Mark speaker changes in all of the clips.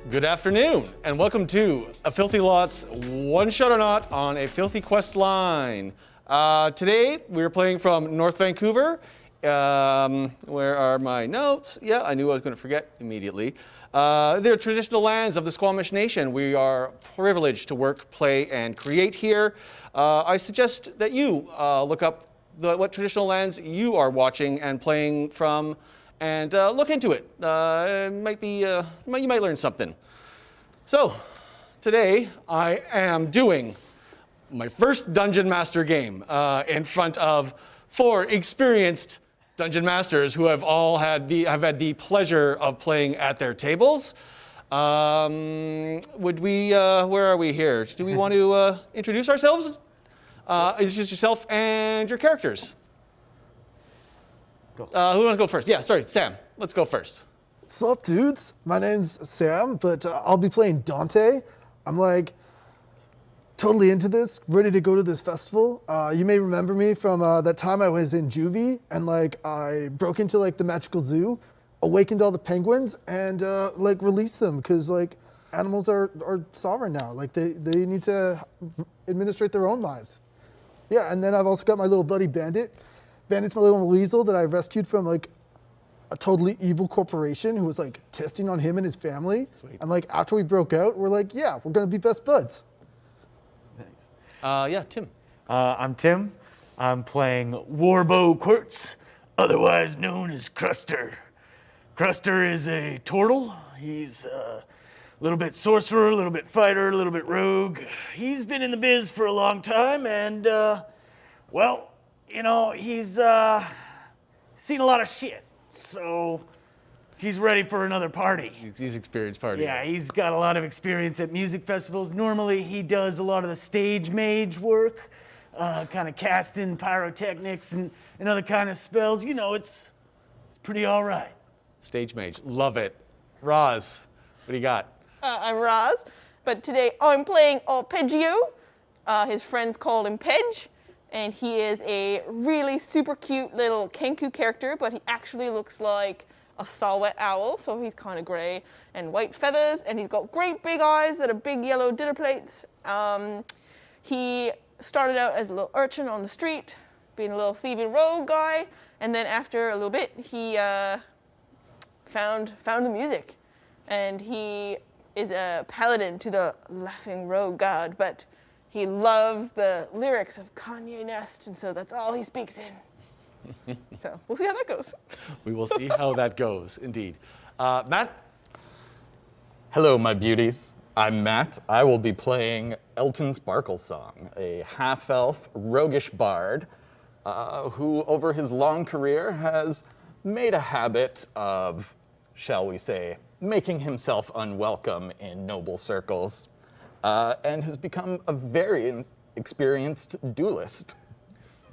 Speaker 1: Good afternoon, and welcome to A Filthy Lot's One Shot or Not on a Filthy Quest line. Today, we're playing from North Vancouver. Where are my notes? Yeah, I knew I was going to forget immediately. They're traditional lands of the Squamish Nation. We are privileged to work, play, and create here. I suggest that you look up what traditional lands you are watching and playing from, and look into it. You might learn something. So, today I am doing my first Dungeon Master game in front of 4 experienced Dungeon Masters who have all had the pleasure of playing at their tables. Where are we here? Do we want to introduce ourselves? Introduce yourself and your characters. Who wants to go first? Yeah, sorry, Sam. Let's go first.
Speaker 2: Sup, dudes? My name's Sam, but I'll be playing Dante. I'm totally into this, ready to go to this festival. You may remember me from that time I was in juvie and I broke into the magical zoo, awakened all the penguins, and released them because animals are sovereign now. They need to administrate their own lives. Yeah, and then I've also got my little buddy Bandit. Bandit's my little weasel that I rescued from a totally evil corporation who was testing on him and his family.
Speaker 1: Sweet.
Speaker 2: And after we broke out, we're we're gonna be best buds.
Speaker 1: Yeah, Tim.
Speaker 3: I'm Tim. I'm playing Warbow Quirtz, otherwise known as Cruster. Cruster is a turtle. He's a little bit sorcerer, a little bit fighter, a little bit rogue. He's been in the biz for a long time, and he's seen a lot of shit. So he's ready for another party.
Speaker 1: He's experienced party.
Speaker 3: Yeah, he's got a lot of experience at music festivals. Normally, he does a lot of the stage mage work, kind of casting pyrotechnics and other kind of spells. It's pretty all right.
Speaker 1: Stage mage, love it. Roz, what do you got?
Speaker 4: I'm Roz, but today I'm playing Arpeggio. His friends called him Pedge, and he is a really super cute little Kenku character, but he actually looks like a saw-whet owl, so he's kind of gray and white feathers, and he's got great big eyes that are big yellow dinner plates. He started out as a little urchin on the street, being a little thieving rogue guy, and then after a little bit, he found the music, and he is a paladin to the laughing rogue god, but he loves the lyrics of Kanye West, and so that's all he speaks in. So we'll see how that goes.
Speaker 1: We will see how that goes, indeed. Matt?
Speaker 5: Hello, my beauties. I'm Matt. I will be playing Elton Sparklesong, a half-elf, roguish bard who, over his long career, has made a habit of, shall we say, making himself unwelcome in noble circles, and has become a very experienced duelist.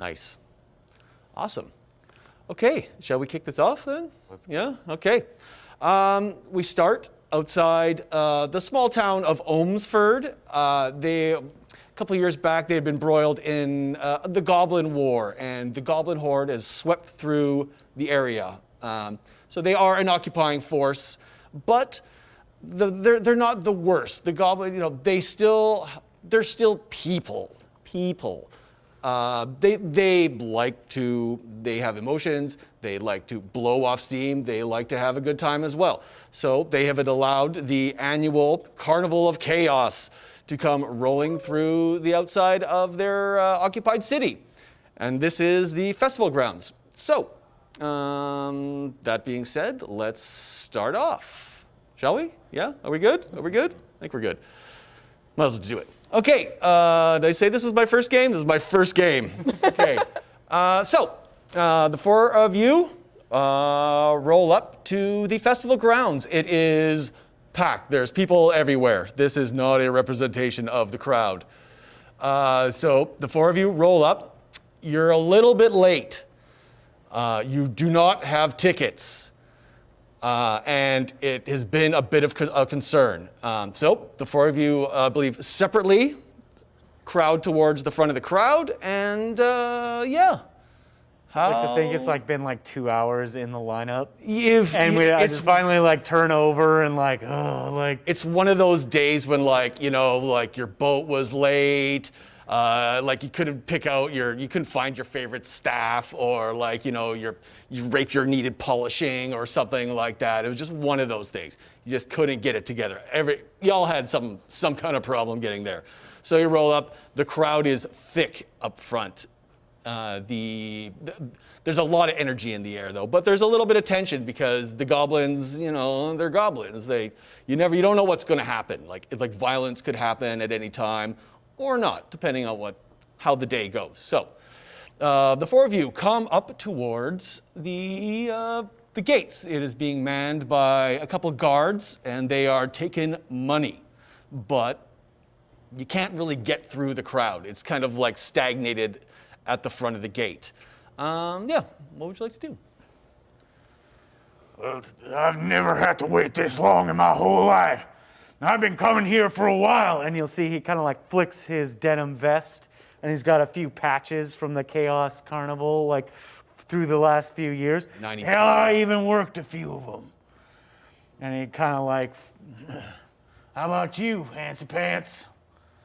Speaker 1: Nice. Awesome. Okay, shall we kick this off then?
Speaker 5: Let's go.
Speaker 1: Yeah, okay. We start outside the small town of Ohmsford. A couple of years back, they had been broiled in the Goblin War, and the Goblin horde has swept through the area. So they are an occupying force, but they're not the worst. The Goblin, they're still people. They have emotions, they like to blow off steam, they like to have a good time as well. So they have allowed the annual Carnival of Chaos to come rolling through the outside of their occupied city. And this is the festival grounds. So, that being said, let's start off. Shall we? Yeah? Are we good? I think we're good. Might as well do it. Okay, did I say this is my first game? This is my first game. Okay, the 4 of you roll up to the festival grounds. It is packed. There's people everywhere. This is not a representation of the crowd. So the 4 of you roll up. You're a little bit late. You do not have tickets. And it has been a bit of a concern. So the 4 of you, I believe, separately crowd towards the front of the crowd, and
Speaker 3: Like to think it's like been like 2 hours in the lineup. I
Speaker 1: It's
Speaker 3: just finally like turn over and like, oh, like.
Speaker 1: it's one of those days when like, like your boat was late, like you couldn't you couldn't find your favorite staff, or like, your rapier needed polishing or something like that. It was just one of those things. You just couldn't get it together. Y'all had some kind of problem getting there. So you roll up, the crowd is thick up front. There's a lot of energy in the air though, but there's a little bit of tension because the goblins, they're goblins. You don't know what's going to happen. Like violence could happen at any time or not, depending on how the day goes. So the four of you come up towards the gates. It is being manned by a couple of guards, and they are taking money, but you can't really get through the crowd. It's kind of like stagnated at the front of the gate. What would you like to do?
Speaker 3: Well, I've never had to wait this long in my whole life. I've been coming here for a while. And you'll see he kind of like flicks his denim vest, and he's got a few patches from the Chaos Carnival, like through the last few years.
Speaker 1: 92.
Speaker 3: Hell, I even worked a few of them. And he kind of like, how about you, Fancy Pants?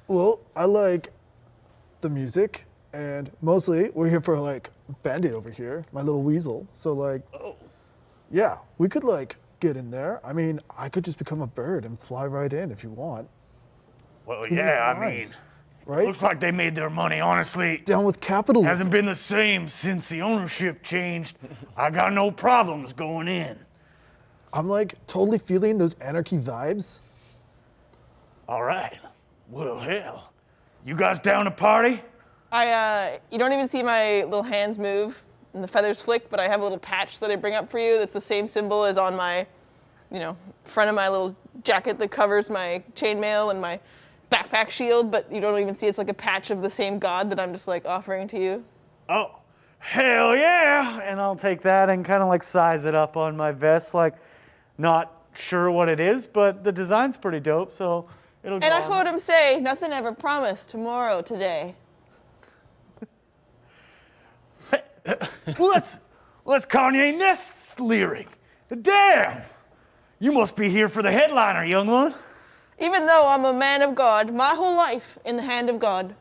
Speaker 2: Well, I like the music, and mostly we're here for like Bandit over here, my little weasel. So like, yeah, we could like get in there. I mean, I could just become a bird and fly right in if you want.
Speaker 3: Well,
Speaker 2: Who
Speaker 3: yeah, I
Speaker 2: needs
Speaker 3: mean,
Speaker 2: lines, right?
Speaker 3: looks like they made their money, honestly.
Speaker 2: Down with capitalism.
Speaker 3: Hasn't been the same since the ownership changed. I got no problems going in.
Speaker 2: I'm like totally feeling those anarchy vibes.
Speaker 3: All right. Well, hell. You guys down to party?
Speaker 4: You don't even see my little hands move and the feathers flick, but I have a little patch that I bring up for you that's the same symbol as on my, front of my little jacket that covers my chainmail and my backpack shield, but you don't even see it's like a patch of the same god that I'm just like offering to you.
Speaker 3: Oh, hell yeah! And I'll take that and kind of like size it up on my vest, like not sure what it is, but the design's pretty dope, so it'll go
Speaker 4: And I
Speaker 3: on.
Speaker 4: heard him say, nothing ever promised tomorrow, today.
Speaker 3: Well, that's Kanye Nest's lyric. Damn! You must be here for the headliner, young one.
Speaker 4: Even though I'm a man of God, my whole life in the hand of God.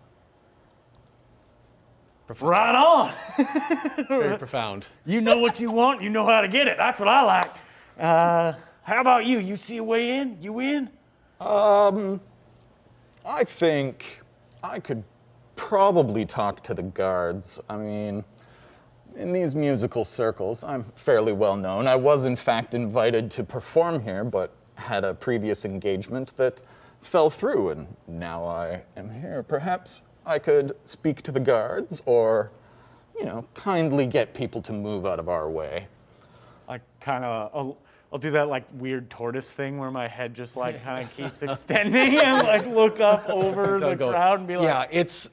Speaker 3: Right on.
Speaker 1: Very profound.
Speaker 3: You know what you want, you know how to get it. That's what I like. How about you? You see a way in? You in?
Speaker 5: I think I could probably talk to the guards. I mean, in these musical circles, I'm fairly well known. I was, in fact, invited to perform here, but had a previous engagement that fell through, and now I am here. Perhaps I could speak to the guards or, kindly get people to move out of our way.
Speaker 3: I kind of, I'll do that like weird tortoise thing where my head just like kind of keeps extending and like look up over the crowd and be like,
Speaker 1: yeah, it's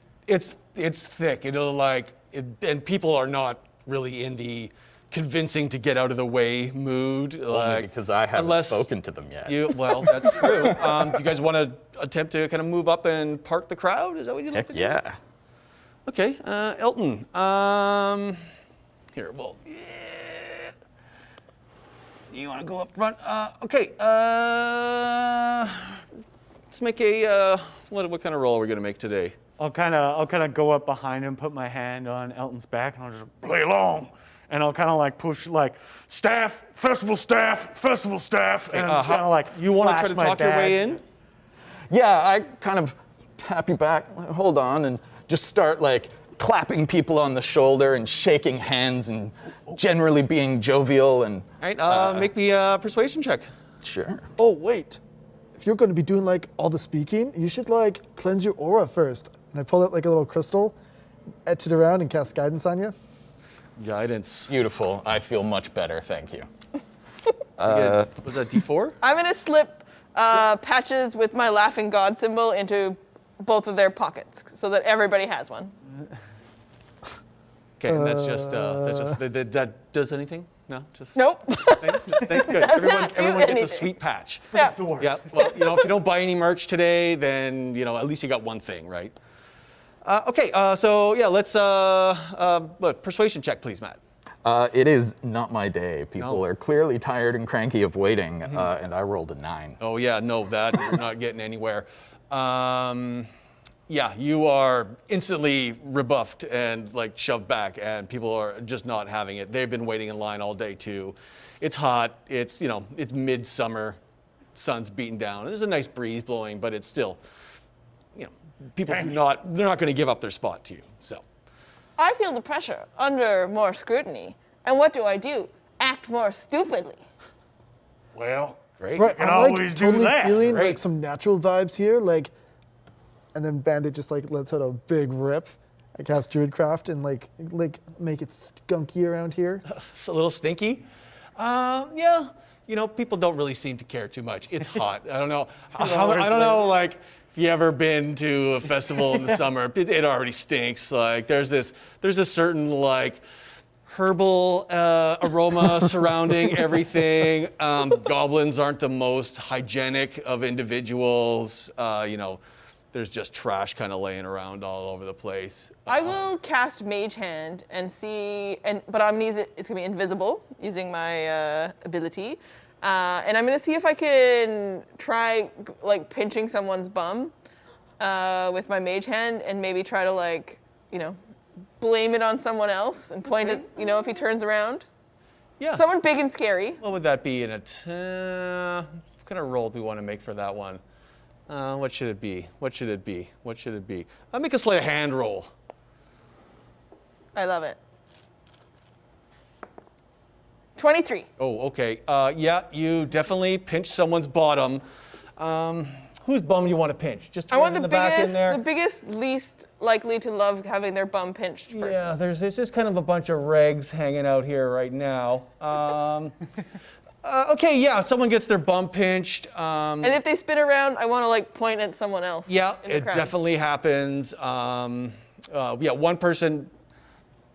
Speaker 1: thick. And people are not really in the convincing to get out of the way mood.
Speaker 5: Only because I haven't spoken to them yet.
Speaker 1: Well, that's true. Do you guys want to attempt to kind of move up and part the crowd? Is that what you'd like to do?
Speaker 5: Yeah.
Speaker 1: Okay, Elton. Here, well, yeah. You want to go up front? Okay. Let's make a. What kind of roll are we going to make today?
Speaker 3: I'll kind of go up behind him, put my hand on Elton's back, and I'll just play along. And I'll kind of like push like staff, festival staff, and I'm kind of like
Speaker 1: you want to try
Speaker 3: flash
Speaker 1: to
Speaker 3: my
Speaker 1: talk your way
Speaker 3: badge.
Speaker 1: in?
Speaker 5: Yeah, I kind of tap you back, hold on, and just start like clapping people on the shoulder and shaking hands and generally being jovial and.
Speaker 1: All right, make me a persuasion check.
Speaker 5: Sure.
Speaker 2: Oh, wait. If you're going to be doing like all the speaking, you should like cleanse your aura first. And I pull out like a little crystal, etch it around, and cast guidance on you.
Speaker 1: Guidance.
Speaker 5: Beautiful. I feel much better, thank you.
Speaker 1: Was that D4?
Speaker 4: I'm going to slip patches with my laughing God symbol into both of their pockets so that everybody has one.
Speaker 1: Okay, and that's just that does anything? No, just
Speaker 4: Nope.
Speaker 1: Thank good.
Speaker 4: Does
Speaker 1: Everyone
Speaker 4: not do
Speaker 1: gets a
Speaker 4: anything.
Speaker 1: sweet patch.
Speaker 4: Yeah.
Speaker 1: Yeah. Well, if you don't buy any merch today, then at least you got one thing, right? Okay, so yeah, let's persuasion check, please, Matt.
Speaker 5: It is not my day. People
Speaker 1: No.
Speaker 5: are clearly tired and cranky of waiting, and I rolled a 9.
Speaker 1: Oh yeah, no, that you're not getting anywhere. Yeah, you are instantly rebuffed and like shoved back, and people are just not having it. They've been waiting in line all day too. It's hot. It's it's midsummer, sun's beating down. There's a nice breeze blowing, but it's still, people they're not going to give up their spot to you. So.
Speaker 4: I feel the pressure under more scrutiny. And what do? Act more stupidly.
Speaker 3: Well,
Speaker 1: Great.
Speaker 2: Right,
Speaker 3: can
Speaker 2: I'm
Speaker 3: always
Speaker 2: like
Speaker 3: do
Speaker 2: totally
Speaker 3: that.
Speaker 2: feeling
Speaker 1: Great.
Speaker 2: like some natural vibes here, like, and then Bandit just like lets out a big rip. I cast Druidcraft and like make it skunky around here.
Speaker 1: It's a little stinky. Yeah, people don't really seem to care too much. It's hot. I don't know. I don't know, like, if you ever been to a festival in the summer, it already stinks. Like, there's a certain, like, herbal aroma surrounding everything. Goblins aren't the most hygienic of individuals. There's just trash kind of laying around all over the place.
Speaker 4: I will cast Mage Hand and see, but I'm gonna use it. It's gonna be invisible using my ability, and I'm gonna see if I can try like pinching someone's bum with my Mage Hand, and maybe try to blame it on someone else and point it. If he turns around,
Speaker 1: Yeah.
Speaker 4: someone big and scary.
Speaker 1: What would that be in it? What kind of roll do we want to make for that one? What should it be? I'll make a sleight of hand roll.
Speaker 4: I love it. 23.
Speaker 1: Oh, okay. Yeah, you definitely pinch someone's bottom. Whose bum do you want to pinch? Just
Speaker 4: I want
Speaker 1: in
Speaker 4: the
Speaker 1: back in
Speaker 4: biggest,
Speaker 1: there?
Speaker 4: the biggest, least likely to love having their bum pinched person.
Speaker 1: Yeah, there's just kind of a bunch of regs hanging out here right now. Okay, yeah, someone gets their bum pinched.
Speaker 4: And if they spin around, I want to point at someone else.
Speaker 1: Yeah,
Speaker 4: in the
Speaker 1: it
Speaker 4: crowd.
Speaker 1: definitely happens. Yeah, one person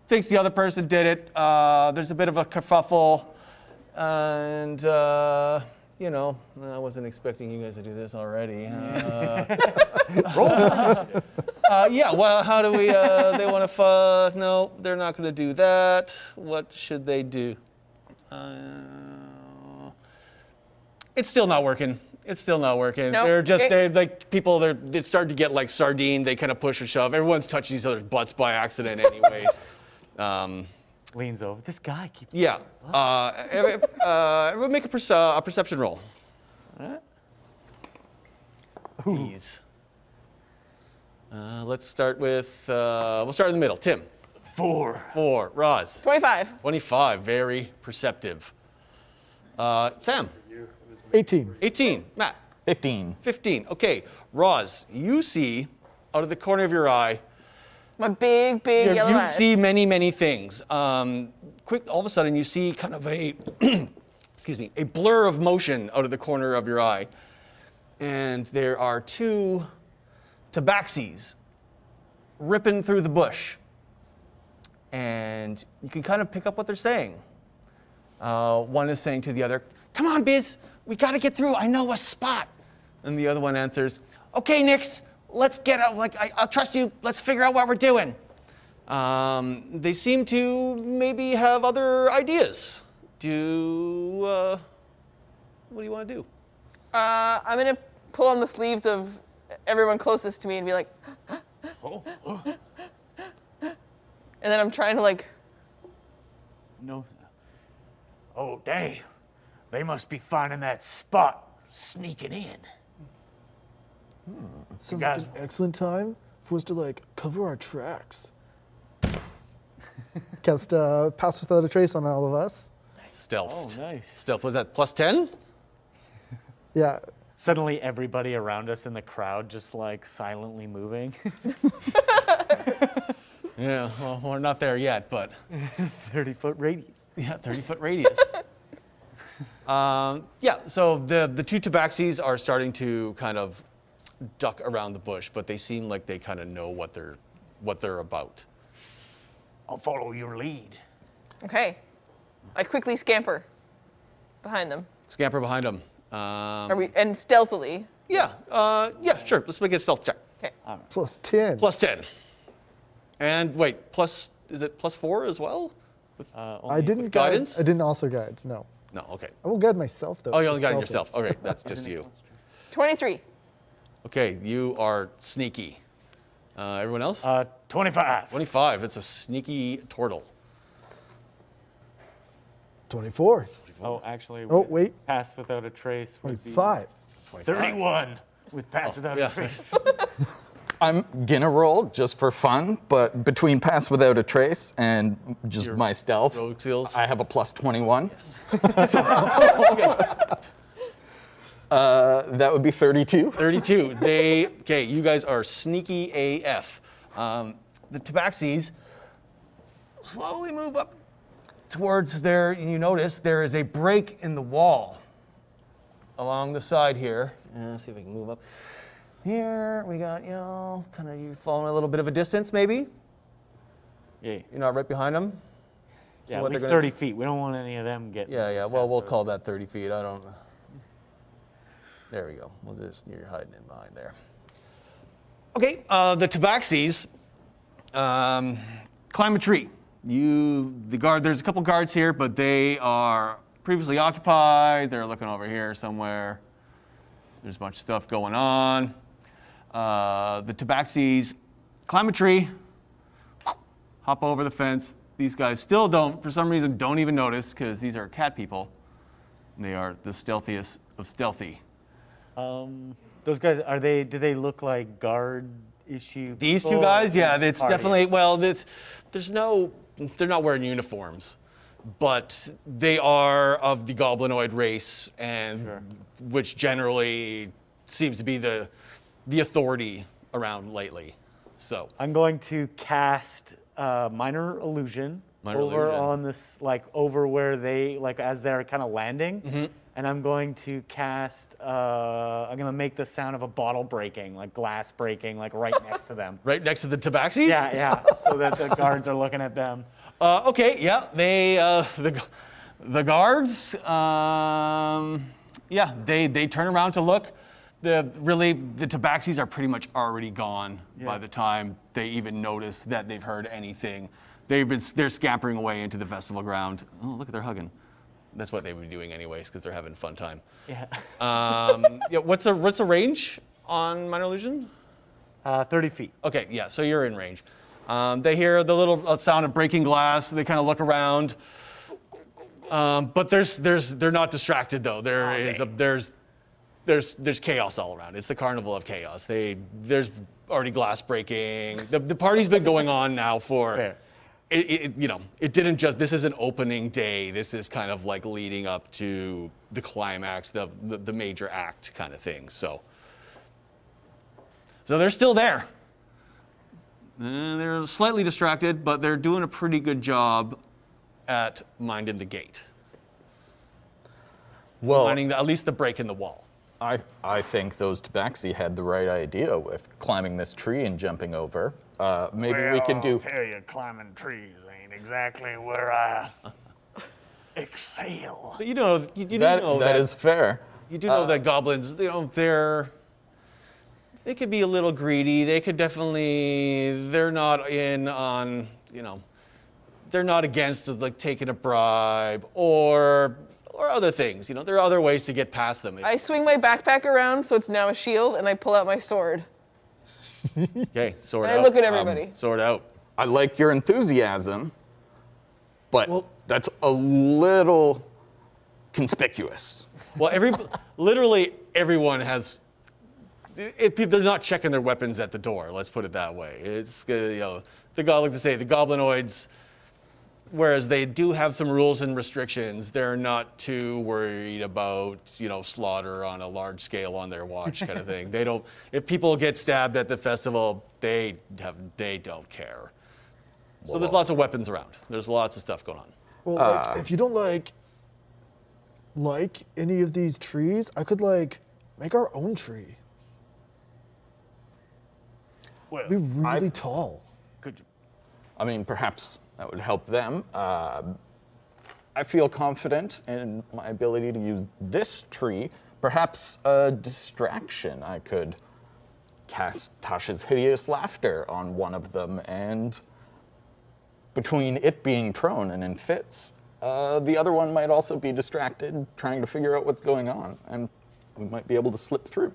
Speaker 1: thinks the other person did it. There's a bit of a kerfuffle, and I wasn't expecting you guys to do this already. Yeah. Well, how do we? They want to. No, they're not going to do that. What should they do? It's still not working.
Speaker 4: Nope.
Speaker 1: They're like people. They're starting to get like sardine. They kind of push and shove. Everyone's touching each other's butts by accident, anyways.
Speaker 3: Leans over. This guy keeps.
Speaker 1: Yeah. Everyone make a perception roll. Please. Let's start with. We'll start in the middle. Tim.
Speaker 3: 4.
Speaker 1: Roz.
Speaker 4: 25.
Speaker 1: 25. Very perceptive. Sam.
Speaker 2: 18.
Speaker 1: 18. Matt.
Speaker 5: 15.
Speaker 1: 15. Okay. Roz, you see out of the corner of your eye.
Speaker 4: My big yellow
Speaker 1: You
Speaker 4: eyes.
Speaker 1: see many things. All of a sudden, you see kind of a, a blur of motion out of the corner of your eye, and there are 2 tabaxis ripping through the bush, and you can kind of pick up what they're saying. One is saying to the other, "Come on, Biz, we got to get through. I know a spot." And the other one answers, "Okay, Nix. Let's get out. I'll trust you. Let's figure out what we're doing." They seem to maybe have other ideas. What do you want to do?
Speaker 4: I'm going to pull on the sleeves of everyone closest to me and be like, and then I'm trying to
Speaker 3: No. Oh, dang. They must be finding that spot, sneaking in.
Speaker 2: Sounds
Speaker 3: guys-
Speaker 2: like an excellent time for us to cover our tracks. Cast Pass Without a Trace on all of us.
Speaker 1: Stealth.
Speaker 3: Oh, nice.
Speaker 1: Stealth, was that plus 10?
Speaker 2: Yeah.
Speaker 3: Suddenly, everybody around us in the crowd just silently moving.
Speaker 1: Yeah, well, we're not there yet, but
Speaker 3: 30-foot radius.
Speaker 1: yeah, 30-foot radius. Yeah, so the 2 tabaxis are starting to kind of duck around the bush, but they seem like they kind of know what they're about.
Speaker 3: I'll follow your lead.
Speaker 4: okay. I quickly scamper behind them.
Speaker 1: Scamper behind them.
Speaker 4: And stealthily.
Speaker 1: Yeah, sure. Let's make a stealth check.
Speaker 4: Okay.
Speaker 2: Plus 10.
Speaker 1: Plus 10. And wait, is it +4 as well?
Speaker 2: I didn't
Speaker 1: with
Speaker 2: guide.
Speaker 1: guidance?
Speaker 2: I didn't also guide. No.
Speaker 1: No, okay.
Speaker 2: I will guide myself though.
Speaker 1: Oh, you
Speaker 2: for
Speaker 1: only got it
Speaker 2: stealthing.
Speaker 1: yourself. Okay, that's just you.
Speaker 4: 23.
Speaker 1: Okay, you are sneaky. Everyone else?
Speaker 3: 25.
Speaker 1: 25. It's a sneaky turtle.
Speaker 2: 24.
Speaker 3: Oh, actually.
Speaker 2: Oh,
Speaker 3: with
Speaker 2: wait.
Speaker 3: Pass without a trace would be
Speaker 2: 25.
Speaker 3: 31 with pass without
Speaker 1: yeah.
Speaker 3: a trace.
Speaker 5: I'm gonna roll just for fun, but between pass without a trace and just my stealth,
Speaker 1: rogue skills?
Speaker 5: I have a +21. That would be 32.
Speaker 1: 32. Okay, you guys are sneaky AF. The tabaxis slowly move up towards there, and you notice there is a break in the wall along the side here. Let's see if I can move up. Here we got, kind of you following a little bit of a distance, maybe.
Speaker 3: Yeah,
Speaker 1: You're not right behind them.
Speaker 3: yeah,
Speaker 1: what
Speaker 3: at least
Speaker 1: they're gonna-
Speaker 3: 30 feet. We don't want any of them getting.
Speaker 1: Yeah. Well,
Speaker 3: past
Speaker 1: we'll
Speaker 3: those.
Speaker 1: call that 30 feet. I don't. There we go. You're hiding in behind there. Okay, the tabaxis climb a tree. There's a couple guards here, but they are previously occupied. They're looking over here somewhere. There's a bunch of stuff going on. The tabaxis climb a tree, hop over the fence. These guys still for some reason, don't even notice because these are cat people. And they are the stealthiest of stealthy.
Speaker 3: Those guys, do they look like guard issue?
Speaker 1: These two
Speaker 3: people?
Speaker 1: guys, yeah, it's
Speaker 3: Party.
Speaker 1: definitely, they're not wearing uniforms, but they are of the goblinoid race, and which generally seems to be the authority around lately. So
Speaker 3: I'm going to cast minor illusion over on this, over where they, as they're kind of landing. And I'm going to cast, I'm going to make the sound of a bottle breaking, like glass breaking, right next to them.
Speaker 1: right next to the tabaxis?
Speaker 3: Yeah, so that the guards are looking at them.
Speaker 1: Okay, yeah, the guards, they turn around to look. The tabaxis are pretty much already gone by the time they even notice that they've heard anything. They're scampering away into the festival ground. Oh, look, they're hugging. That's what they would be doing anyways, because they're having a fun time.
Speaker 3: Yeah.
Speaker 1: What's the range on minor illusion?
Speaker 3: 30 feet.
Speaker 1: Okay, yeah, so you're in range. They hear the little sound of breaking glass. They kind of look around, but they're not distracted though. There's chaos all around. It's the Carnival of Chaos. There's already glass breaking. The party's been going on now for.
Speaker 3: Fair.
Speaker 1: It didn't just. This isn't opening day. This is kind of like leading up to the climax, the major act kind of thing. So they're still there. They're slightly distracted, but they're doing a pretty good job at minding the gate.
Speaker 5: Well,
Speaker 1: Minding at least the break in the wall.
Speaker 5: I think those tabaxi had the right idea with climbing this tree and jumping over. Maybe we can do.
Speaker 3: I'll tell you, climbing trees ain't exactly where I excel.
Speaker 1: But you do know
Speaker 5: That is fair.
Speaker 1: You do know that goblins, they could be a little greedy. They could definitely, they're not in on, they're not against taking a bribe or other things. There are other ways to get past them.
Speaker 4: I swing my backpack around so it's now a shield, and I pull out my sword.
Speaker 1: Okay, sword
Speaker 4: And
Speaker 1: out.
Speaker 4: I look at everybody.
Speaker 1: Sword out.
Speaker 5: I like your enthusiasm, but that's a little conspicuous.
Speaker 1: Well, literally everyone has. They're not checking their weapons at the door. Let's put it that way. It's the goblinoids. Whereas they do have some rules and restrictions, they're not too worried about slaughter on a large scale on their watch kind of thing. They don't. If people get stabbed at the festival, they don't care. So there's lots of weapons around. There's lots of stuff going on.
Speaker 2: Well, if you don't like any of these trees, I could make our own tree.
Speaker 3: Well,
Speaker 2: Be really tall.
Speaker 3: could you?
Speaker 5: I mean, perhaps that would help them. I feel confident in my ability to use this tree. Perhaps a distraction I could cast Tasha's Hideous Laughter on one of them, and between it being prone and in fits, the other one might also be distracted trying to figure out what's going on, and we might be able to slip through.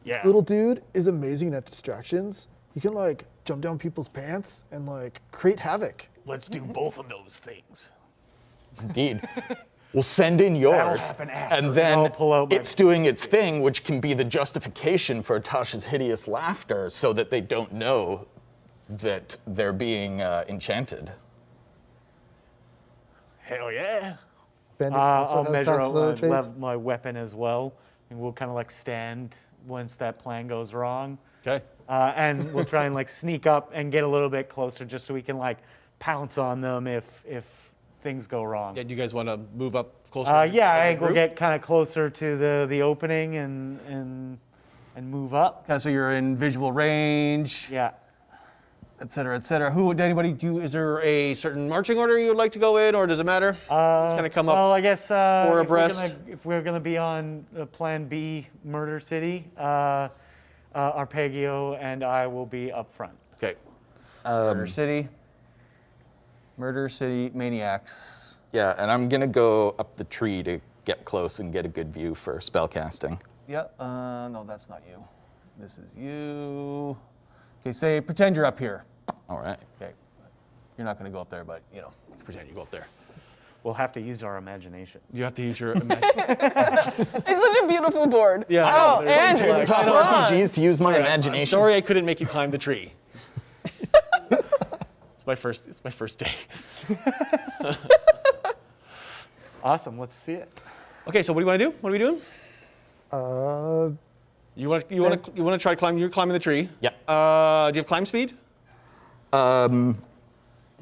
Speaker 3: Yeah.
Speaker 2: Little dude is amazing at distractions. He can like jump down people's pants and like create havoc.
Speaker 3: Let's do both of those things.
Speaker 5: Indeed. We'll send in yours,
Speaker 3: happen after.
Speaker 5: and then
Speaker 3: I'll pull out my-
Speaker 5: it's doing its thing, which can be the justification for Tasha's Hideous Laughter, so that they don't know that they're being enchanted.
Speaker 3: Hell yeah.
Speaker 2: Bandit also
Speaker 3: I'll
Speaker 2: has
Speaker 3: measure
Speaker 2: passive letter
Speaker 3: out
Speaker 2: traits.
Speaker 3: my weapon as well, and we'll kind of like stand once that plan goes wrong.
Speaker 1: Okay.
Speaker 3: And we'll try and like sneak up and get a little bit closer just so we can like pounce on them if things go wrong.
Speaker 1: Yeah, do you guys want to move up closer?
Speaker 3: Yeah,
Speaker 1: as a
Speaker 3: I think we'll
Speaker 1: group?
Speaker 3: get kind of closer to the opening and move up.
Speaker 1: Okay, so you're in visual range,
Speaker 3: Yeah.
Speaker 1: et cetera, et cetera. Who would anybody do? Is there a certain marching order you would like to go in, or does it matter? Just kind of come up.
Speaker 3: Well, I guess
Speaker 1: four
Speaker 3: if we're
Speaker 1: abreast.
Speaker 3: if we're gonna be on Plan B, Murder City, Arpeggio and I will be up front.
Speaker 1: Okay. Murder City Maniacs.
Speaker 5: Yeah, and I'm gonna go up the tree to get close and get a good view for spellcasting.
Speaker 1: Yeah. No, that's not you. This is you. Okay. Say pretend you're up here.
Speaker 5: All right.
Speaker 1: Okay. You're not going to go up there, but pretend you go up there.
Speaker 3: We'll have to use our imagination.
Speaker 1: You have to use your imagination.
Speaker 4: It's such a beautiful board.
Speaker 1: Yeah,
Speaker 4: Oh,
Speaker 1: I know, there's
Speaker 4: and
Speaker 5: Tabletop
Speaker 4: come on.
Speaker 5: RPGs to use my
Speaker 1: I'm
Speaker 5: imagination.
Speaker 1: sorry I couldn't make you climb the tree. It's my first day.
Speaker 3: Awesome. Let's see it.
Speaker 1: Okay, so what do you want to do? What are we doing? You want to try to climb? You're climbing the tree.
Speaker 5: Yeah.
Speaker 1: Do you have climb speed?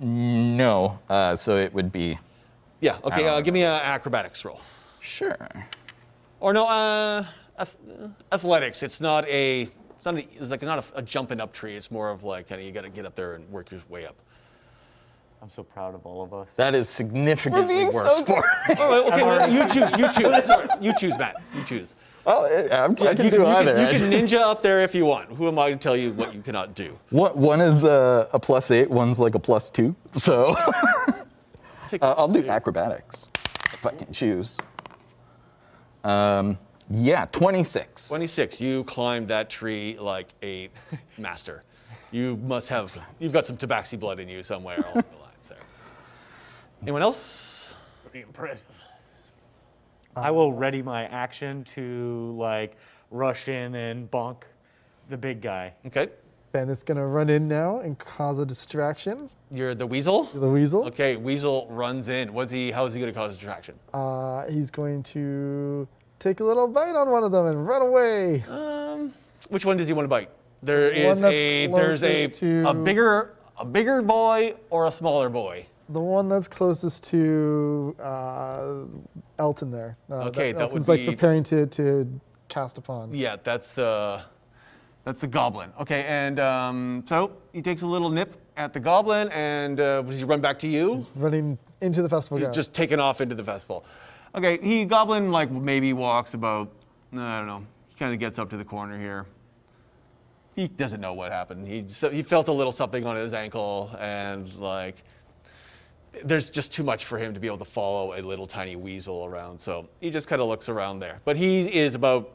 Speaker 5: No. So it would be.
Speaker 1: Yeah. Okay.
Speaker 5: don't
Speaker 1: Give me an acrobatics roll.
Speaker 5: Sure.
Speaker 1: Or no, athletics. It's not a jumping up tree. It's more of like kind of you got to get up there and work your way up.
Speaker 3: I'm so proud of all of us.
Speaker 5: That is significantly
Speaker 4: being
Speaker 5: worse
Speaker 4: so
Speaker 5: for me.
Speaker 1: Oh, okay. You choose. You choose. Sorry, you choose, Matt. You choose.
Speaker 5: Well, I can
Speaker 1: you
Speaker 5: do either.
Speaker 1: You can ninja up there if you want. Who am I to tell you what you cannot do?
Speaker 5: One is a +8, one's like a +2. So I'll do acrobatics if I can choose. Yeah, 26.
Speaker 1: 26. You climbed that tree like a master. You've got some tabaxi blood in you somewhere along the lines there. Anyone else?
Speaker 3: Pretty impressive. I will ready my action to like rush in and bonk the big guy.
Speaker 1: Okay.
Speaker 2: Bandit's gonna run in now and cause a distraction.
Speaker 1: You're the weasel?
Speaker 2: The weasel.
Speaker 1: Okay, weasel runs in. How is he going to cause a distraction?
Speaker 2: He's going to take a little bite on one of them and run away.
Speaker 1: Which one does he want to bite? There's
Speaker 2: One that's closest to-
Speaker 1: a bigger boy or a smaller boy.
Speaker 2: The one that's closest to Elton there.
Speaker 1: Okay, that would
Speaker 2: Elton's like
Speaker 1: be-
Speaker 2: preparing to cast upon.
Speaker 1: Yeah, that's the goblin. Okay, and so he takes a little nip at the goblin, and does he run back to you?
Speaker 2: Running into the festival
Speaker 1: He's
Speaker 2: ground.
Speaker 1: just taken off into the festival. Okay, goblin like maybe walks about, I don't know, he kind of gets up to the corner here. He doesn't know what happened. He felt a little something on his ankle, and like there's just too much for him to be able to follow a little tiny weasel around. So he just kind of looks around there. But he is about,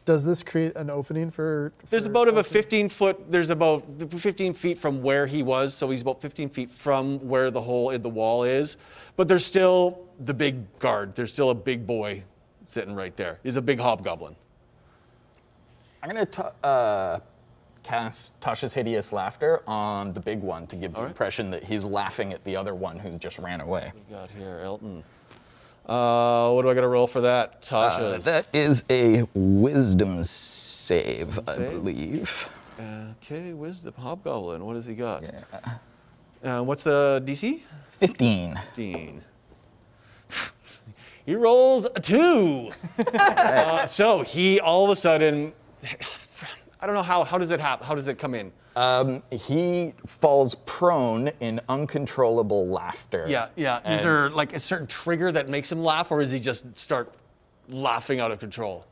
Speaker 2: Does this create an opening for?
Speaker 1: there's about a 15 foot. There's about 15 feet from where he was. So he's about 15 feet from where the hole in the wall is. But there's still the big guard. There's still a big boy sitting right there. He's a big hobgoblin.
Speaker 5: I'm going to cast Tasha's Hideous Laughter on the big one to give the impression that he's laughing at the other one who just ran away.
Speaker 1: We got here, Elton. What do I got to roll for that, Tasha?
Speaker 5: That is a wisdom save, I believe.
Speaker 1: Okay, wisdom hobgoblin. What has he got?
Speaker 5: Yeah.
Speaker 1: What's the DC?
Speaker 5: 15.
Speaker 1: 15. He rolls a 2. So he all of a sudden, I don't know how does it happen? How does it come in?
Speaker 5: He falls prone in uncontrollable laughter.
Speaker 1: Yeah. Is there like a certain trigger that makes him laugh, or does he just start laughing out of control?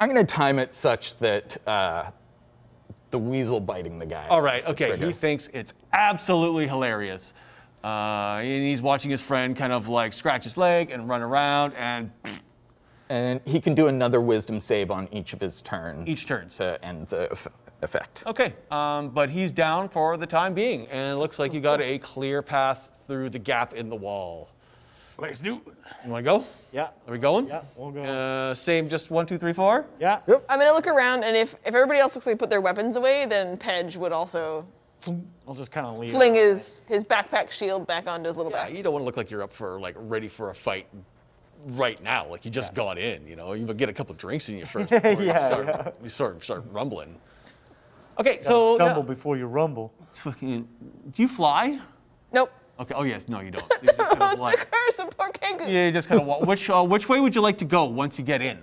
Speaker 5: I'm going to time it such that the weasel biting the guy.
Speaker 1: All right,
Speaker 5: is the
Speaker 1: okay.
Speaker 5: trigger.
Speaker 1: He thinks it's absolutely hilarious. And he's watching his friend kind of like scratch his leg and run around and
Speaker 5: And he can do another wisdom save on each of his turns.
Speaker 1: each turn.
Speaker 5: To end the effect.
Speaker 1: Okay, but he's down for the time being, and it looks like you got a clear path through the gap in the wall.
Speaker 3: Let's do.
Speaker 1: You want to go?
Speaker 3: Yeah.
Speaker 1: Are we going?
Speaker 3: Yeah, we'll go.
Speaker 1: Same, just 1, 2, 3, 4?
Speaker 3: Yeah.
Speaker 2: Yep.
Speaker 4: I'm gonna look around, and if everybody else looks like they put their weapons away, then Pedge would also
Speaker 3: I'll just kind of leave.
Speaker 4: fling his backpack shield back onto his little
Speaker 1: Yeah,
Speaker 4: back.
Speaker 1: you don't want to look like you're up for, like, ready for a fight right now. Like, you just got in, you know? You get a couple drinks in you first before you start rumbling. Okay, so...
Speaker 3: Stumble before you rumble.
Speaker 1: Do you fly?
Speaker 4: Nope.
Speaker 1: Okay, oh yes, no you don't. So you just kind of
Speaker 4: That's
Speaker 1: like-
Speaker 4: the curse of poor Kenku.
Speaker 1: yeah, you just kind of walk. Which way would you like to go once you get in?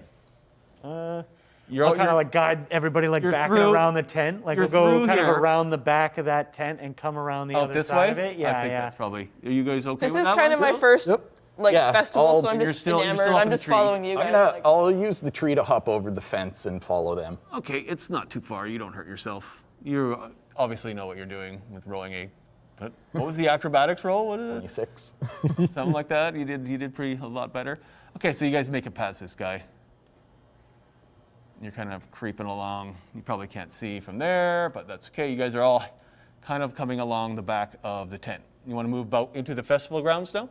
Speaker 1: You're
Speaker 3: I'll kind of like guide everybody like
Speaker 1: you're
Speaker 3: back
Speaker 1: through-
Speaker 3: around the tent. Like
Speaker 1: you're
Speaker 3: we'll go
Speaker 1: through
Speaker 3: kind
Speaker 1: here.
Speaker 3: of around the back of that tent and come around the
Speaker 1: out
Speaker 3: other
Speaker 1: this
Speaker 3: side
Speaker 1: way.
Speaker 3: of it. Yeah,
Speaker 1: I think
Speaker 3: yeah.
Speaker 1: that's probably. Are you guys okay
Speaker 4: This
Speaker 1: with
Speaker 4: is
Speaker 1: that
Speaker 4: kind
Speaker 1: one
Speaker 4: of my
Speaker 1: too?
Speaker 4: first
Speaker 2: Yep.
Speaker 5: Yeah,
Speaker 4: festival, so I'm
Speaker 1: you're
Speaker 4: just
Speaker 1: still- you're
Speaker 4: enamored.
Speaker 1: still up
Speaker 4: I'm
Speaker 1: in the
Speaker 4: just
Speaker 1: tree.
Speaker 4: following you guys. like-
Speaker 5: I'll use the tree to hop over the fence and follow them.
Speaker 1: Okay, it's not too far. You don't hurt yourself. You obviously know what you're doing with rolling a. What was the acrobatics roll? What is it?
Speaker 5: 26.
Speaker 1: Something like that. You did a lot better. Okay, so you guys make it past this guy. You're kind of creeping along. You probably can't see from there, but that's okay. You guys are all kind of coming along the back of the tent. You want to move out into the festival grounds now?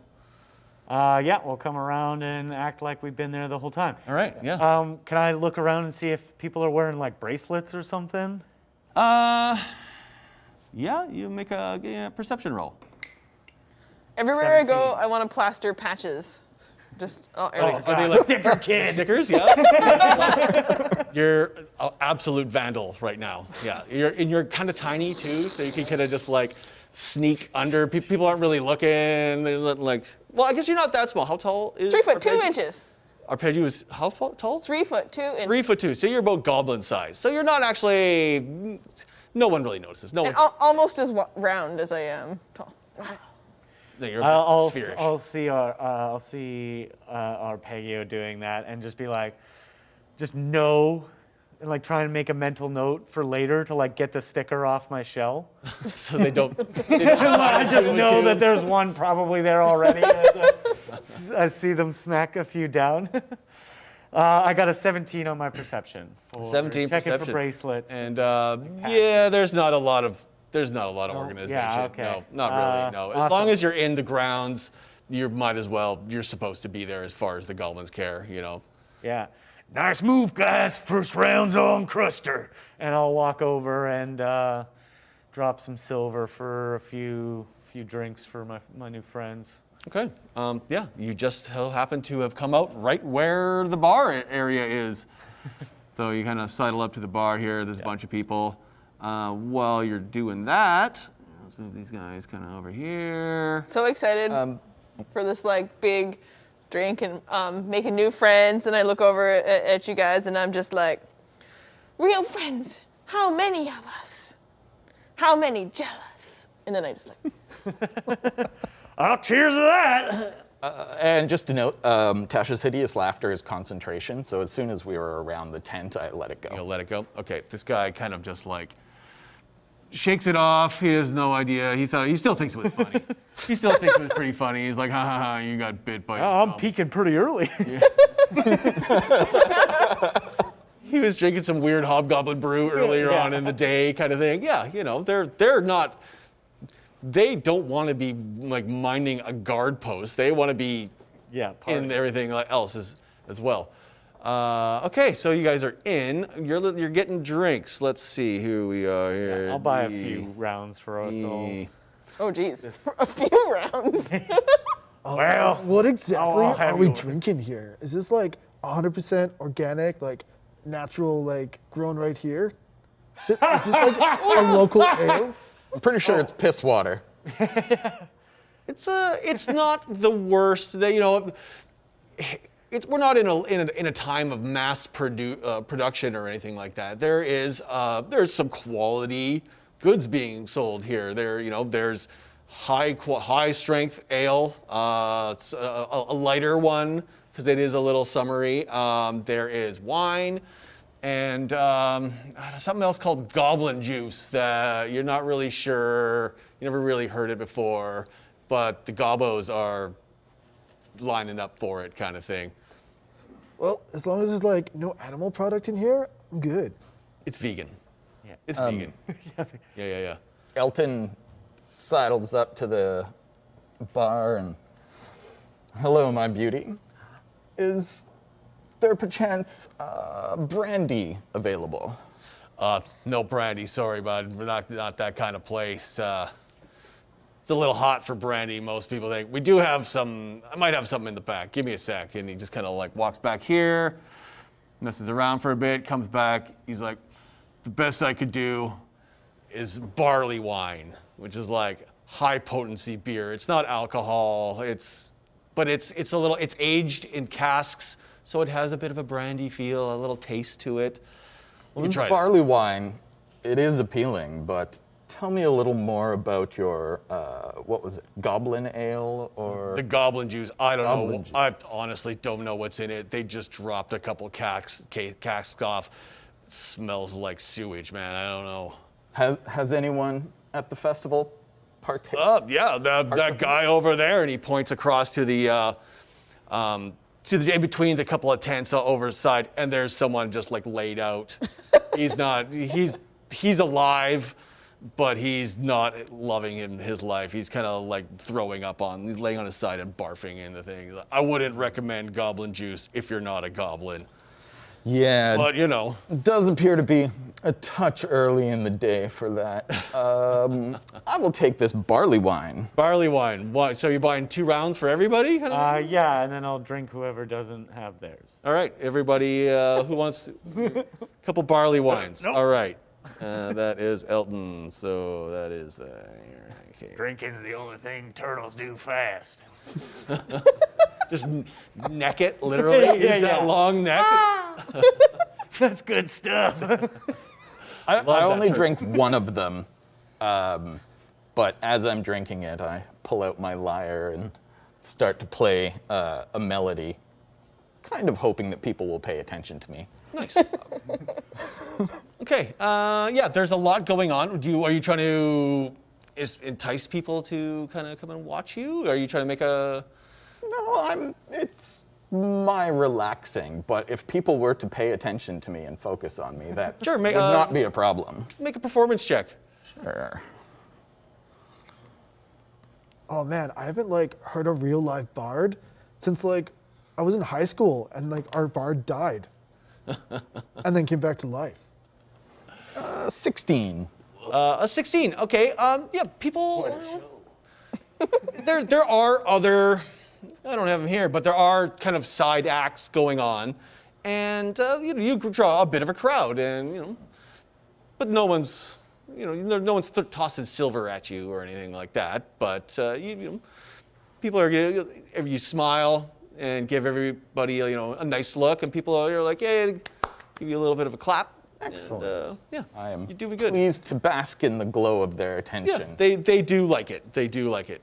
Speaker 3: Yeah, we'll come around and act like we've been there the whole time.
Speaker 1: All right. Yeah.
Speaker 3: Can I look around and see if people are wearing like bracelets or something?
Speaker 1: Yeah. You make a perception roll.
Speaker 4: Everywhere I go, I want to plaster patches. Just everywhere.
Speaker 1: Are they like
Speaker 3: Sticker kid.
Speaker 1: stickers? Yeah. You're an absolute vandal right now. Yeah. You're kind of tiny too, so you can kind of just like sneak under. People aren't really looking. They're like, well, I guess you're not that small. How tall is
Speaker 4: 3 foot 2
Speaker 1: Arpeggio?
Speaker 4: inches.
Speaker 1: Arpeggio is how tall?
Speaker 4: 3 foot 2 inches.
Speaker 1: 3 foot 2. So you're about goblin size. So you're not actually. No one really notices. No one.
Speaker 4: And almost as round as I am tall.
Speaker 1: No, you're a bit
Speaker 3: I'll
Speaker 1: spherish.
Speaker 3: I'll see Arpeggio doing that and just be like, just know, and like try and make a mental note for later to like get the sticker off my shell.
Speaker 1: So they don't.
Speaker 3: I just know that there's one probably there already. As I see them smack a few down. I got a 17 on my perception. For
Speaker 1: 17
Speaker 3: checking
Speaker 1: perception.
Speaker 3: for bracelets.
Speaker 1: And yeah, there's not a lot of organization.
Speaker 3: yeah, okay.
Speaker 1: No, not really. No, as
Speaker 3: awesome.
Speaker 1: long as you're in the grounds, you might as well. You're supposed to be there as far as the goblins care. You know.
Speaker 3: Yeah. Nice move, guys. First round's on Cruster. And I'll walk over and drop some silver for a few drinks for my new friends.
Speaker 1: Okay. Yeah, you just so happen to have come out right where the bar area is. So you kind of sidle up to the bar here. There's a bunch of people. While you're doing that, let's move these guys kind of over here.
Speaker 4: So excited for this like big drink and making new friends. And I look over at you guys and I'm just like, real friends. How many of us? How many jealous? And then I just like.
Speaker 3: Oh, cheers to that.
Speaker 5: And just to note, Tasha's hideous laughter is concentration, so as soon as we were around the tent, I let it go.
Speaker 1: You'll let it go? Okay, this guy kind of just like shakes it off. He has no idea. He still thinks it was funny. He still thinks it was pretty funny. He's like, ha ha ha, you got bit by
Speaker 3: Oh, I'm peaking pretty early.
Speaker 1: He was drinking some weird hobgoblin brew earlier on in the day kind of thing. Yeah, you know, they don't want to be like minding a guard post. They want to be
Speaker 3: Yeah,
Speaker 1: in everything else as well. Okay, so you guys are in. You're getting drinks. Let's see who we are here.
Speaker 3: I'll buy a few rounds for us all.
Speaker 4: Oh geez, a few rounds.
Speaker 3: Well,
Speaker 2: What exactly
Speaker 3: I'll have
Speaker 2: are we
Speaker 3: you.
Speaker 2: drinking here? Is this like 100% organic, like natural, like grown right here? Is this like a local ale?
Speaker 5: I'm pretty sure it's piss water.
Speaker 1: It's not the worst. We're not in a time of mass production or anything like that. There's some quality goods being sold here. There's high strength ale. It's a lighter one because it is a little summery. There is wine and something else called goblin juice that you're not really sure, you never really heard it before, but the gobbos are lining up for it kind of thing.
Speaker 2: Well, as long as there's like no animal product in here, I'm good.
Speaker 1: It's vegan.
Speaker 3: Yeah.
Speaker 1: It's vegan. Yeah.
Speaker 5: Elton sidles up to the bar and, hello, my beauty. Is there perchance brandy available?
Speaker 1: No brandy, sorry, bud. We're not that kind of place. It's a little hot for brandy, most people think. We do have some, I might have something in the back. Give me a sec. And he just kind of like walks back here, messes around for a bit, comes back. He's like, the best I could do is barley wine, which is like high potency beer. It's not alcohol, but it's aged in casks, so it has a bit of a brandy feel, a little taste to it. You can try it.
Speaker 5: Barley wine, it is appealing, but tell me a little more about your, what was it, Goblin ale or?
Speaker 1: The goblin juice, I don't
Speaker 5: Goblin
Speaker 1: know.
Speaker 5: juice.
Speaker 1: I honestly don't know what's in it. They just dropped a couple casks off. Smells like sewage, man. I don't know.
Speaker 5: Has anyone at the festival partaken?
Speaker 1: Yeah, that guy over there, and he points across to the in between the couple of tents over the side, and there's someone just like laid out. He's alive, but he's not loving his life. He's kind of like he's laying on his side and barfing in the thing. I wouldn't recommend goblin juice if you're not a goblin.
Speaker 5: Yeah,
Speaker 1: But you know,
Speaker 5: it does appear to be a touch early in the day for that. I will take this barley wine.
Speaker 1: barley wine. What? So you're buying 2 rounds for everybody? Kind of thing?
Speaker 3: Yeah, and then I'll drink whoever doesn't have theirs.
Speaker 1: All right, everybody who wants a couple barley wines.
Speaker 3: Nope.
Speaker 1: All right, that is Elton. So that is okay.
Speaker 3: Drinking's the only thing turtles do fast.
Speaker 1: Just neck it, literally.
Speaker 3: Yeah,
Speaker 1: Use that
Speaker 3: yeah.
Speaker 1: long neck.
Speaker 3: That's good stuff.
Speaker 5: I
Speaker 1: that
Speaker 5: only
Speaker 1: term.
Speaker 5: drink one of them, but as I'm drinking it, I pull out my lyre and start to play a melody, kind of hoping that people will pay attention to me.
Speaker 1: Nice. Okay. Yeah, there's a lot going on. Are you trying to entice people to kind of come and watch you? Are you trying to make a?
Speaker 5: No, it's my relaxing, but if people were to pay attention to me and focus on me, that
Speaker 1: Sure,
Speaker 5: would not be a problem.
Speaker 1: Make a performance check.
Speaker 5: Sure.
Speaker 2: Oh man, I haven't like heard a real live bard since like I was in high school and like our bard died and then came back to life.
Speaker 5: 16.
Speaker 1: A 16. Okay. Yeah. People. There are other. I don't have them here, but there are kind of side acts going on, and you draw a bit of a crowd, and but no one's tossing silver at you or anything like that. But people are you smile and give everybody a nice look, and people are like, yeah, give you a little bit of a clap.
Speaker 5: Excellent.
Speaker 1: And, yeah,
Speaker 5: I am
Speaker 1: you're doing good.
Speaker 5: pleased to bask in the glow of their attention.
Speaker 1: Yeah, they do like it. They do like it.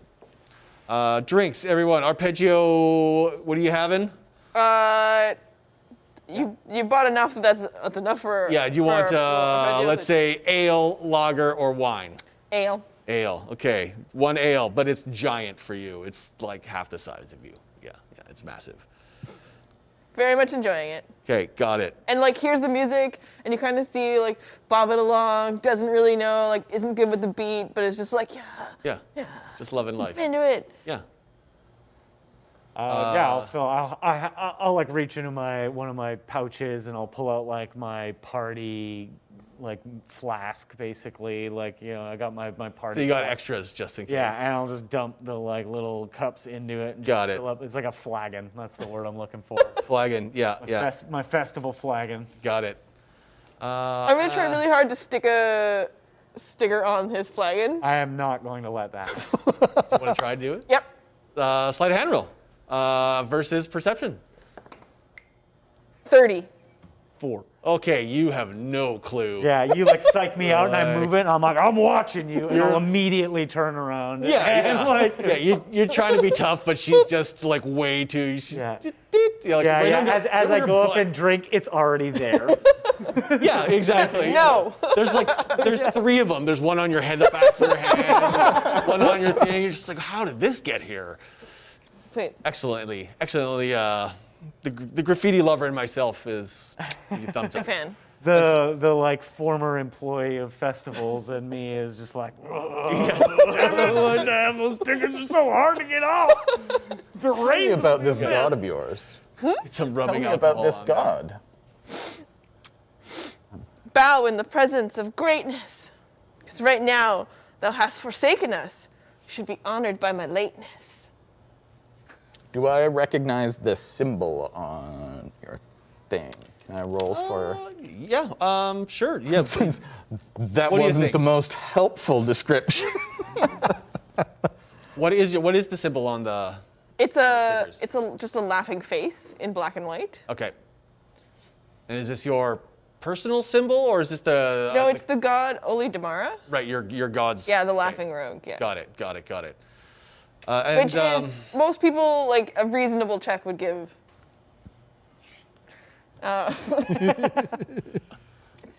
Speaker 1: Drinks, everyone. Arpeggio, what are you having?
Speaker 4: You bought enough that's enough for.
Speaker 1: Yeah, do you want,
Speaker 4: arpeggios?
Speaker 1: let's say, ale, lager, or wine?
Speaker 4: Ale.
Speaker 1: Ale, okay. 1 ale, but it's giant for you. It's like half the size of you. Yeah, it's massive.
Speaker 4: Very much enjoying it.
Speaker 1: Okay, got it.
Speaker 4: And like here's the music, and you kind of see like bobbing along, doesn't really know, like isn't good with the beat, but it's just like
Speaker 1: Yeah, just loving life.
Speaker 4: into it.
Speaker 1: Yeah.
Speaker 3: I'll like reach into one of my pouches and I'll pull out like my party like flask basically, like I got my party.
Speaker 1: So you got
Speaker 3: flask.
Speaker 1: extras just in case.
Speaker 3: Yeah, and I'll just dump the like little cups into it. And
Speaker 1: Got
Speaker 3: just
Speaker 1: it.
Speaker 3: fill up. It's like a flagon. That's the word I'm looking for.
Speaker 1: Flagon, yeah.
Speaker 3: My festival flagon.
Speaker 1: Got it.
Speaker 4: I'm gonna try really hard to stick a sticker on his flagon.
Speaker 3: I am not going to let that.
Speaker 1: Want to try to do it?
Speaker 4: Yep.
Speaker 1: Sleight of hand roll versus perception.
Speaker 4: 30.
Speaker 3: 4.
Speaker 1: Okay, you have no clue.
Speaker 3: Yeah, you like psych me out and I
Speaker 1: Like-
Speaker 3: move it and I'm like, I'm watching you. And I'll immediately turn around. And like,
Speaker 1: Yeah, you're trying to be tough, but she's just like way too. She's,
Speaker 3: Yeah.
Speaker 1: Yeah, like
Speaker 3: Yeah,
Speaker 1: right
Speaker 3: yeah.
Speaker 1: under-
Speaker 3: As
Speaker 1: right
Speaker 3: I
Speaker 1: under
Speaker 3: go
Speaker 1: your
Speaker 3: up
Speaker 1: butt.
Speaker 3: and drink, it's already there.
Speaker 1: Yeah, exactly.
Speaker 4: No.
Speaker 1: There's 3 of them. There's one on your head, the back of your hand, one on your thing. You're just like, how did this get here?
Speaker 4: Sweet.
Speaker 1: Excellently. The graffiti lover in myself is thumbs
Speaker 4: Big
Speaker 1: up.
Speaker 4: fan.
Speaker 3: The like former employee of festivals and me is just like, damn, those tickets are so hard to get off.
Speaker 5: Tell me about this god of yours.
Speaker 1: Some
Speaker 5: Tell
Speaker 1: rubbing
Speaker 5: me
Speaker 1: alcohol
Speaker 5: about this
Speaker 1: on that.
Speaker 5: god.
Speaker 4: Bow in the presence of greatness. Because right now, thou hast forsaken us. You should be honored by my lateness.
Speaker 5: Do I recognize this symbol on your thing? Can I roll for?
Speaker 1: Yeah, sure. Yeah.
Speaker 5: Since that
Speaker 1: What do you
Speaker 5: wasn't
Speaker 1: think?
Speaker 5: the most helpful description.
Speaker 1: What is the symbol on the?
Speaker 4: It's
Speaker 1: Stickers.
Speaker 4: just a laughing face in black and white.
Speaker 1: Okay. And is this your personal symbol, or is this the?
Speaker 4: No, it's the god Oli Damara.
Speaker 1: right. Your god's.
Speaker 4: Yeah, the laughing rogue. Yeah.
Speaker 1: Got it. And,
Speaker 4: Which is most people like a reasonable check would give.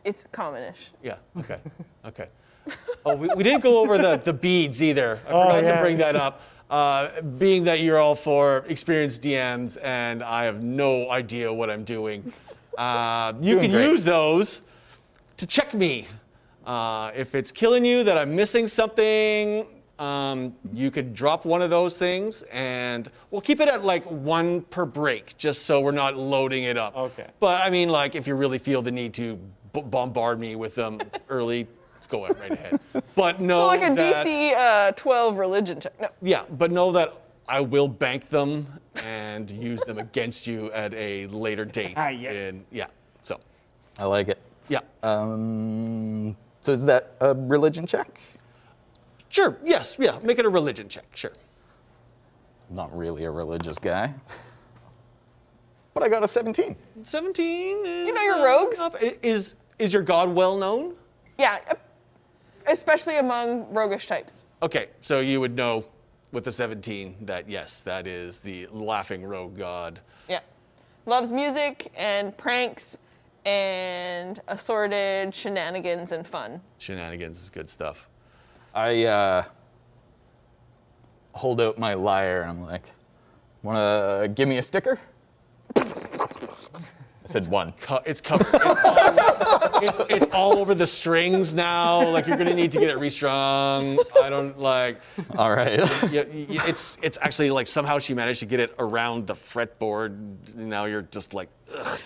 Speaker 4: It's commonish.
Speaker 1: Yeah. Okay. Oh, we didn't go over the beads either. I forgot to
Speaker 3: yeah.
Speaker 1: bring that up. Being that you're all 4 experienced DMs and I have no idea what I'm doing, you
Speaker 5: Doing
Speaker 1: can
Speaker 5: great.
Speaker 1: use those to check me. If it's killing you that I'm missing something, you could drop one of those things, and we'll keep it at like 1 per break, just so we're not loading it up.
Speaker 3: Okay.
Speaker 1: But I mean, like, if you really feel the need to bombard me with them early, go right ahead. But know
Speaker 4: So like a
Speaker 1: that,
Speaker 4: DC 12 religion check. No.
Speaker 1: yeah, but know that I will bank them and use them against you at a later date.
Speaker 3: Yes.
Speaker 1: Yeah. So,
Speaker 5: I like it.
Speaker 1: yeah.
Speaker 5: So is that a religion check?
Speaker 1: Sure. Yes. Yeah. Make it a religion check. Sure.
Speaker 5: Not really a religious guy. But I got a 17.
Speaker 1: 17. Is,
Speaker 4: You know your rogues?
Speaker 1: Is your god well known?
Speaker 4: Yeah, especially among roguish types.
Speaker 1: Okay, so you would know with the 17 that yes, that is the laughing rogue god.
Speaker 4: Yeah. Loves music and pranks and assorted shenanigans and fun.
Speaker 1: Shenanigans is good stuff.
Speaker 5: I hold out my lyre and I'm like, wanna give me a sticker? I said 1.
Speaker 1: It's covered. It's all over the strings now. Like you're gonna need to get it restrung. I don't like.
Speaker 5: All right.
Speaker 1: Yeah, it's actually like somehow she managed to get it around the fretboard. Now you're just like, ugh.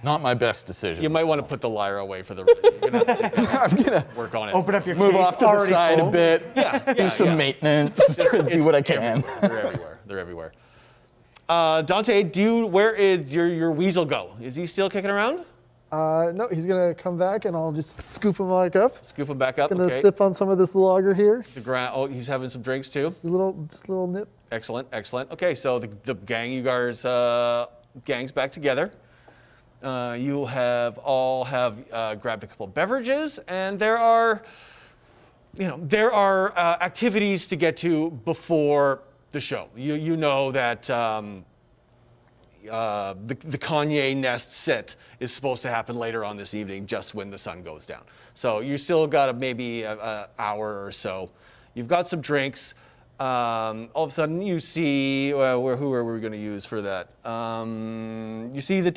Speaker 5: Not my best decision.
Speaker 1: You might want to put the lyre away for the. You're gonna have to take that,
Speaker 5: I'm gonna
Speaker 1: work on it.
Speaker 3: Open up your
Speaker 5: move
Speaker 3: case,
Speaker 5: off to the
Speaker 3: already
Speaker 5: side
Speaker 3: full.
Speaker 5: a bit.
Speaker 1: Yeah,
Speaker 5: Do some
Speaker 1: yeah.
Speaker 5: maintenance. Do what I can.
Speaker 1: They're everywhere. Dante, where is your weasel go? Is he still kicking around?
Speaker 2: No, he's gonna come back and I'll just scoop him back up.
Speaker 1: Scoop him back up.
Speaker 2: Gonna
Speaker 1: Okay.
Speaker 2: sip on some of this lager here.
Speaker 1: The ground. Oh, he's having some drinks too.
Speaker 2: Just a little nip.
Speaker 1: Excellent. Okay, so the gang, you guys, gangs back together. You all have grabbed a couple of beverages, and there are activities to get to before the show. You know that the Kanye Nest set is supposed to happen later on this evening, just when the sun goes down. So you still got maybe an hour or so. You've got some drinks. All of a sudden, you see who are we going to use for that? You see you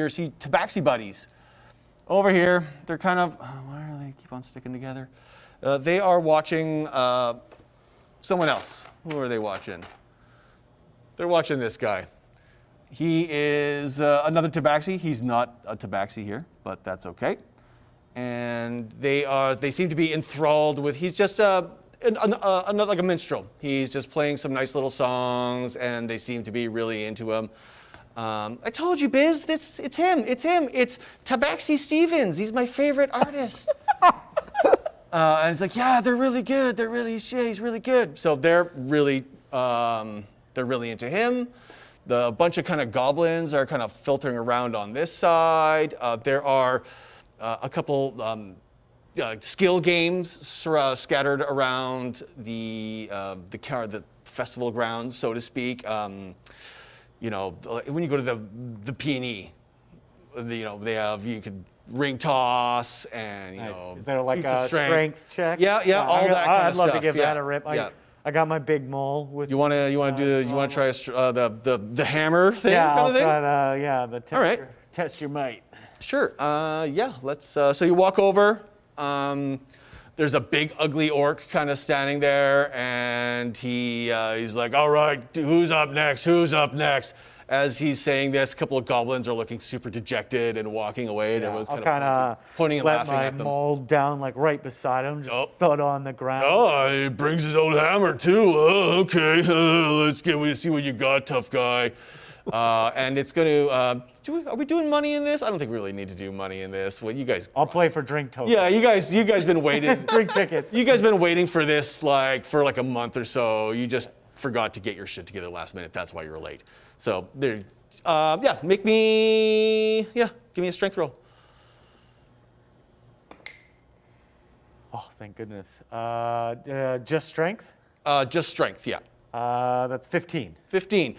Speaker 1: see Tabaxi buddies over here. They're kind of why do they keep on sticking together? They are watching someone else. Who are they watching? They're watching this guy. He is another Tabaxi. He's not a Tabaxi here, but that's okay. And they seem to be enthralled with. He's just another like a minstrel. He's just playing some nice little songs, and they seem to be really into him. I told you, Biz. It's him. It's Tabaxi Stevens. He's my favorite artist. And he's like, yeah, they're really good. He's really good. So they're really into him. A bunch of kind of goblins are kind of filtering around on this side. There are a couple skill games scattered around the festival grounds, so to speak. when you go to the P&E, you could ring toss and
Speaker 3: Is there like
Speaker 1: feats of
Speaker 3: a strength check?
Speaker 1: Yeah, all that kind
Speaker 3: I'd
Speaker 1: of
Speaker 3: love
Speaker 1: stuff.
Speaker 3: to give
Speaker 1: yeah.
Speaker 3: that a rip.
Speaker 1: Yeah.
Speaker 3: I got my big maul with.
Speaker 1: You want to try the hammer thing
Speaker 3: Yeah,
Speaker 1: kind
Speaker 3: I'll
Speaker 1: of thing?
Speaker 3: try the test.
Speaker 1: All right.
Speaker 3: Test your might.
Speaker 1: Sure. Let's. So you walk over. There's a big, ugly orc kind of standing there, and he's like, "All right, who's up next? Who's up next?" As he's saying this, a couple of goblins are looking super dejected and walking away, and everyone's
Speaker 3: I'll
Speaker 1: kind of pointing and
Speaker 3: let
Speaker 1: laughing
Speaker 3: my
Speaker 1: at them.
Speaker 3: maul down like right beside him, just thud on the ground.
Speaker 1: Oh, he brings his own hammer too. Oh, okay. We see what you got, tough guy. And it's going to. Are we doing money in this? I don't think we really need to do money in this. Well, you guys.
Speaker 3: I'll play for drink tokens.
Speaker 1: Yeah, you guys been waiting.
Speaker 3: Drink tickets.
Speaker 1: You guys been waiting for this for a month or so. You just forgot to get your shit together last minute. That's why you were late. So there. Give me a strength roll.
Speaker 3: Oh, thank goodness. Just strength?
Speaker 1: Just strength, yeah.
Speaker 3: That's 15.
Speaker 1: 15,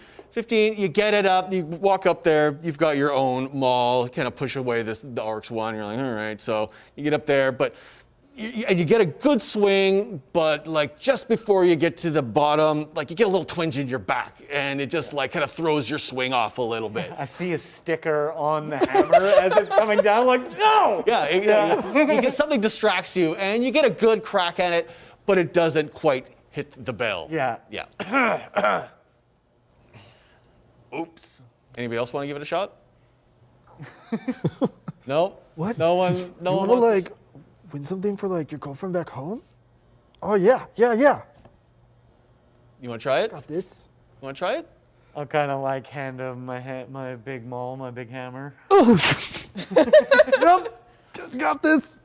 Speaker 1: you get it up, you walk up there, you've got your own maul, kind of push away the orc's one, you're like, all right, so you get up there, but you get a good swing, but just before you get to the bottom, you get a little twinge in your back, and it just kind of throws your swing off a little bit.
Speaker 3: I see a sticker on the hammer as it's coming down, no!
Speaker 1: Yeah, something distracts you, and you get a good crack at it, but it doesn't quite hit the bell.
Speaker 3: Yeah.
Speaker 1: Oops. Anybody else want to give it a shot? No?
Speaker 2: What?
Speaker 1: No one
Speaker 2: You wanna,
Speaker 1: wants
Speaker 2: win something for your girlfriend back home? Oh yeah.
Speaker 1: You want to try it?
Speaker 2: Got this.
Speaker 1: You want to try it?
Speaker 3: I'll kind of hand him my big maul, my big hammer.
Speaker 2: Oh. Yep. Got this.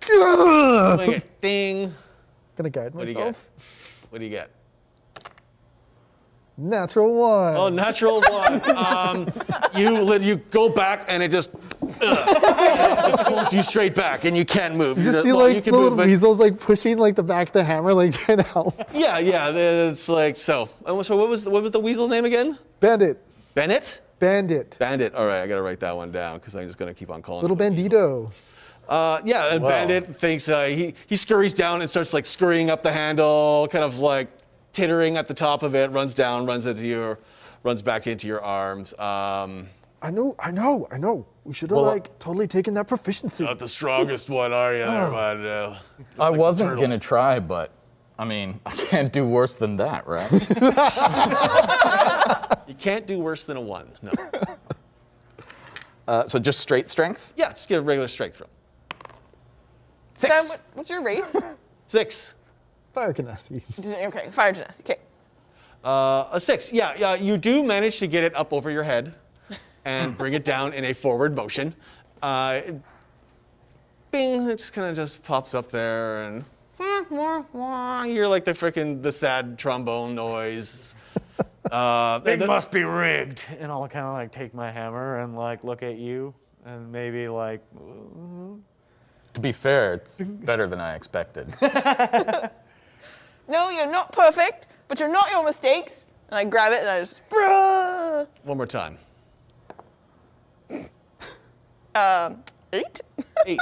Speaker 1: Swing it. Ding.
Speaker 2: Gonna guide
Speaker 1: What do you
Speaker 2: myself.
Speaker 1: get? What do you get?
Speaker 2: Natural one.
Speaker 1: Oh, natural one. You go back and it just pulls you straight back and you can't move.
Speaker 2: You just see
Speaker 1: you can
Speaker 2: the
Speaker 1: move,
Speaker 2: little
Speaker 1: but
Speaker 2: weasels pushing the back of the hammer trying to help.
Speaker 1: yeah. It's so. So what was the weasel name again?
Speaker 2: Bandit.
Speaker 1: Bennett.
Speaker 2: Bandit.
Speaker 1: Bandit. All right, I gotta write that one down because I'm just gonna keep on calling.
Speaker 2: Little
Speaker 1: him a weasel.
Speaker 2: bandito.
Speaker 1: And Bandit thinks he scurries down and starts scurrying up the handle, kind of tittering at the top of it, runs down, runs back into your arms.
Speaker 2: I know. We should have totally taken that proficiency.
Speaker 1: Not the strongest one, are you? There, bud?
Speaker 5: I wasn't going to try, but I can't do worse than that, right?
Speaker 1: You can't do worse than a 1, no.
Speaker 5: So just straight strength?
Speaker 1: Yeah, just get a regular strength roll.
Speaker 5: 6.
Speaker 4: Sam, what's your race?
Speaker 1: 6.
Speaker 2: Fire Ganassi.
Speaker 4: Okay, fire genasi. Okay.
Speaker 1: A 6. Yeah, you do manage to get it up over your head and bring it down in a forward motion. Bing, it just kind of pops up there and you hear the sad trombone noise.
Speaker 3: It must be rigged. And I'll kind of take my hammer and look at you and maybe
Speaker 5: To be fair, it's better than I expected.
Speaker 4: No, you're not perfect, but you're not your mistakes. And I grab it and I just.
Speaker 1: One more time.
Speaker 4: 8?
Speaker 1: 8.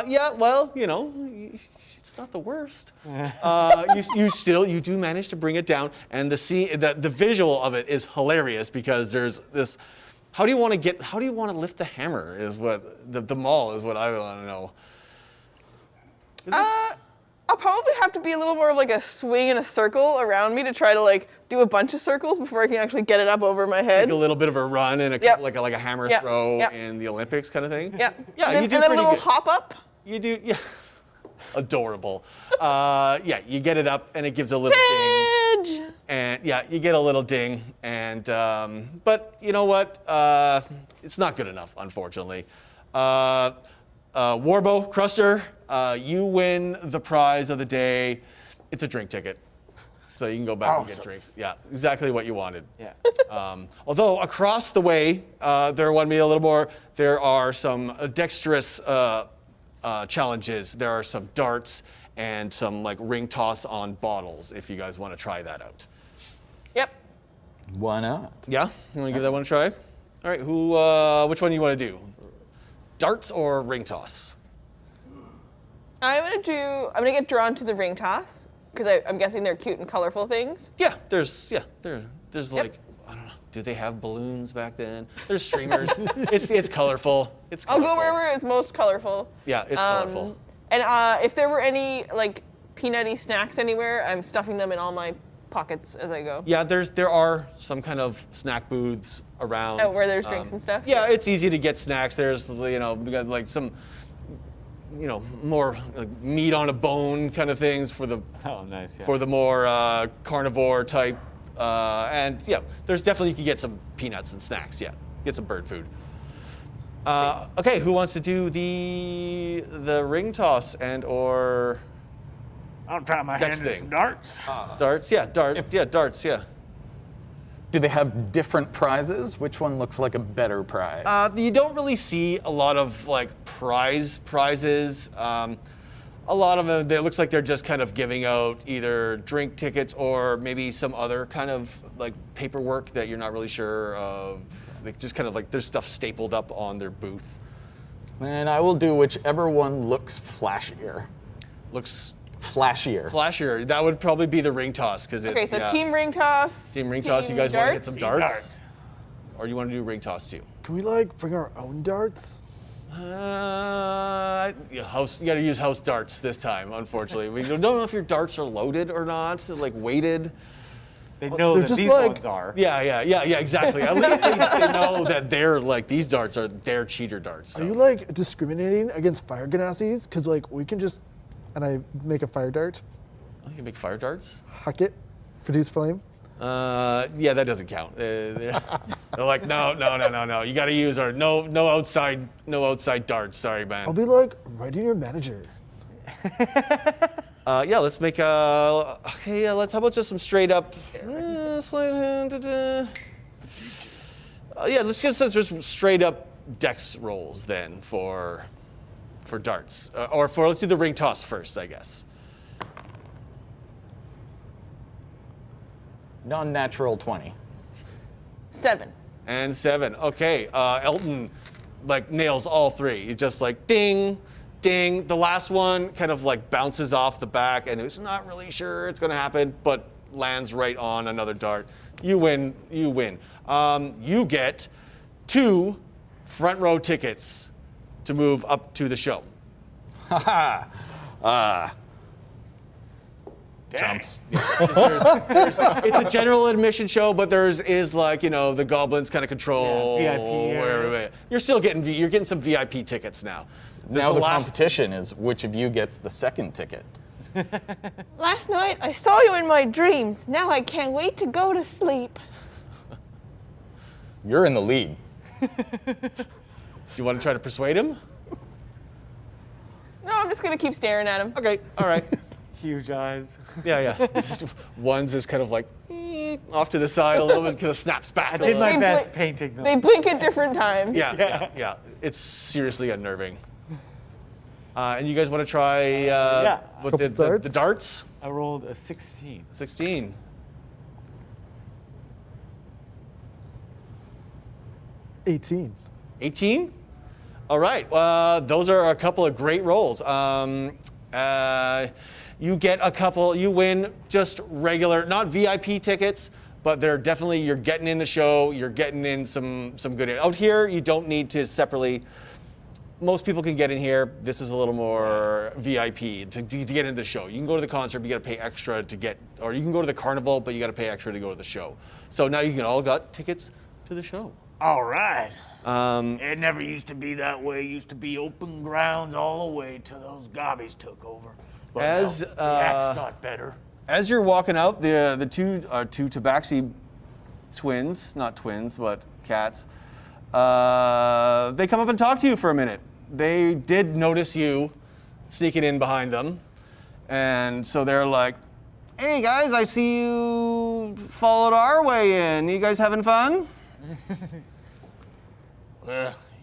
Speaker 1: Yeah, well, it's not the worst. You do manage to bring it down, and the visual of it is hilarious because there's this. How do you want to lift the hammer? Is what the maul is what I want to know.
Speaker 4: I'll probably have to be a little more of a swing in a circle around me to try to do a bunch of circles before I can actually get it up over my head.
Speaker 1: A little bit of a run and like a hammer throw in the Olympics kind of thing.
Speaker 4: Yeah.
Speaker 1: Yeah, you do
Speaker 4: and then a
Speaker 1: pretty
Speaker 4: little
Speaker 1: good.
Speaker 4: hop up.
Speaker 1: You do, yeah. Adorable. You get it up and it gives a little ding.
Speaker 4: Edge.
Speaker 1: And you get a little ding. And but you know what? It's not good enough, unfortunately. Warbo, Cruster, you win the prize of the day. It's a drink ticket. So you can go back and get drinks. Yeah, exactly what you wanted.
Speaker 3: Yeah.
Speaker 1: Although across the way, there want to be a little more. There are some dexterous challenges. There are some darts and some ring toss on bottles if you guys want to try that out.
Speaker 4: Yep.
Speaker 5: Why not?
Speaker 1: Yeah, you want to give that one a try? All right, which one do you want to do? Darts or ring toss?
Speaker 4: I'm gonna get drawn to the ring toss because I'm guessing they're cute and colorful things.
Speaker 1: Yeah, there's like, I don't know, do they have balloons back then? There's streamers. it's colorful. It's
Speaker 4: I'll
Speaker 1: colorful.
Speaker 4: go wherever it's most colorful.
Speaker 1: Yeah, it's colorful.
Speaker 4: And if there were any like peanutty snacks anywhere, I'm stuffing them in all my pockets as I go.
Speaker 1: Yeah, there are some kind of snack booths around.
Speaker 4: Oh, where there's drinks and stuff?
Speaker 1: Yeah, it's easy to get snacks. There's we got like some more like meat on a bone kind of things for the
Speaker 3: Oh, nice. Yeah.
Speaker 1: for the more carnivore type. And yeah, there's definitely you can get some peanuts and snacks. Yeah, get some bird food. Okay, who wants to do the ring toss and or
Speaker 3: I'll try my
Speaker 1: Next
Speaker 3: hand at
Speaker 1: thing.
Speaker 3: some darts.
Speaker 1: darts? Yeah, darts. Yeah.
Speaker 5: Do they have different prizes? Which one looks like a better prize?
Speaker 1: You don't really see a lot of like prizes. A lot of them, it looks like they're just kind of giving out either drink tickets or maybe some other kind of like paperwork that you're not really sure of. Like just kind of like there's stuff stapled up on their booth.
Speaker 5: And I will do whichever one looks flashier.
Speaker 1: Looks
Speaker 5: Flashier.
Speaker 1: flashier. That would probably be the ring toss because
Speaker 4: Okay, so team ring toss.
Speaker 1: Team ring toss. You guys want to get some
Speaker 3: Team
Speaker 1: darts, or you want to do ring toss too?
Speaker 2: Can we like bring our own darts?
Speaker 1: House. You got to use house darts this time. Unfortunately, we don't know if your darts are loaded or not, like weighted.
Speaker 3: They know
Speaker 2: they're
Speaker 3: that
Speaker 2: just
Speaker 3: these
Speaker 2: like-
Speaker 3: ones are.
Speaker 1: Yeah, exactly. At least they know that they're like these darts are their cheater darts. So.
Speaker 2: Are you like discriminating against fire ganassies? Because like we can just, and I make a fire dart,
Speaker 1: Oh, you can make fire darts?
Speaker 2: huck it, produce flame.
Speaker 1: Yeah, that doesn't count. They're like, no. You got to use our no outside darts. Sorry, man.
Speaker 2: I'll be like writing your manager.
Speaker 1: Yeah, let's make okay. Yeah, let's. How about just some straight up? Yeah, let's just straight up dex rolls then for darts, or let's do the ring toss first, I guess.
Speaker 5: Non-natural 20.
Speaker 4: 7.
Speaker 1: And 7. Okay, Elton like nails all three. He's just like ding, ding. The last one kind of like bounces off the back, and it's not really sure it's going to happen, but lands right on another dart. You win. You get 2 front row tickets to move up to the show.
Speaker 5: Haha.
Speaker 3: Dang.
Speaker 5: Jumps.
Speaker 1: It's a general admission show, but is like the goblins kind of control.
Speaker 3: Yeah, VIP area.
Speaker 1: You're still getting some VIP tickets now.
Speaker 5: Now the
Speaker 1: last-
Speaker 5: competition is which of you gets the second ticket.
Speaker 4: Last night I saw you in my dreams. Now I can't wait to go to sleep.
Speaker 5: You're in the lead.
Speaker 1: Do you want to try to persuade him?
Speaker 4: No, I'm just gonna keep staring at him.
Speaker 1: Okay, all right.
Speaker 3: Huge eyes.
Speaker 1: Yeah. Just one's is kind of like off to the side a little bit, kind of snaps back.
Speaker 3: I
Speaker 1: a
Speaker 3: did
Speaker 1: little.
Speaker 3: my
Speaker 4: They
Speaker 3: best
Speaker 4: bl-
Speaker 3: painting them.
Speaker 4: They blink at different times.
Speaker 1: Yeah. It's seriously unnerving. And you guys want to try with
Speaker 2: Couple
Speaker 1: the
Speaker 2: darts?
Speaker 1: darts?
Speaker 3: I rolled a 16.
Speaker 1: 16.
Speaker 2: 18.
Speaker 1: 18? All right. Those are a couple of great rolls. You get a couple. You win just regular, not VIP tickets, but they're definitely you're getting in the show. You're getting in some good. Out here, you don't need to separately. Most people can get in here. This is a little more VIP to get into the show. You can go to the concert, but you got to pay extra to get, or you can go to the carnival, but you got to pay extra to go to the show. So now you can all got tickets to the show.
Speaker 3: All right.
Speaker 1: Um,
Speaker 3: It never used to be that way. It used to be open grounds all the way till those gobbies took over. But
Speaker 1: As,
Speaker 3: no, the acts got better.
Speaker 1: As you're walking out, the two Tabaxi twins, not twins, but cats, they come up and talk to you for a minute. They did notice you sneaking in behind them. And so they're like, hey guys, I see you followed our way in. You guys having fun?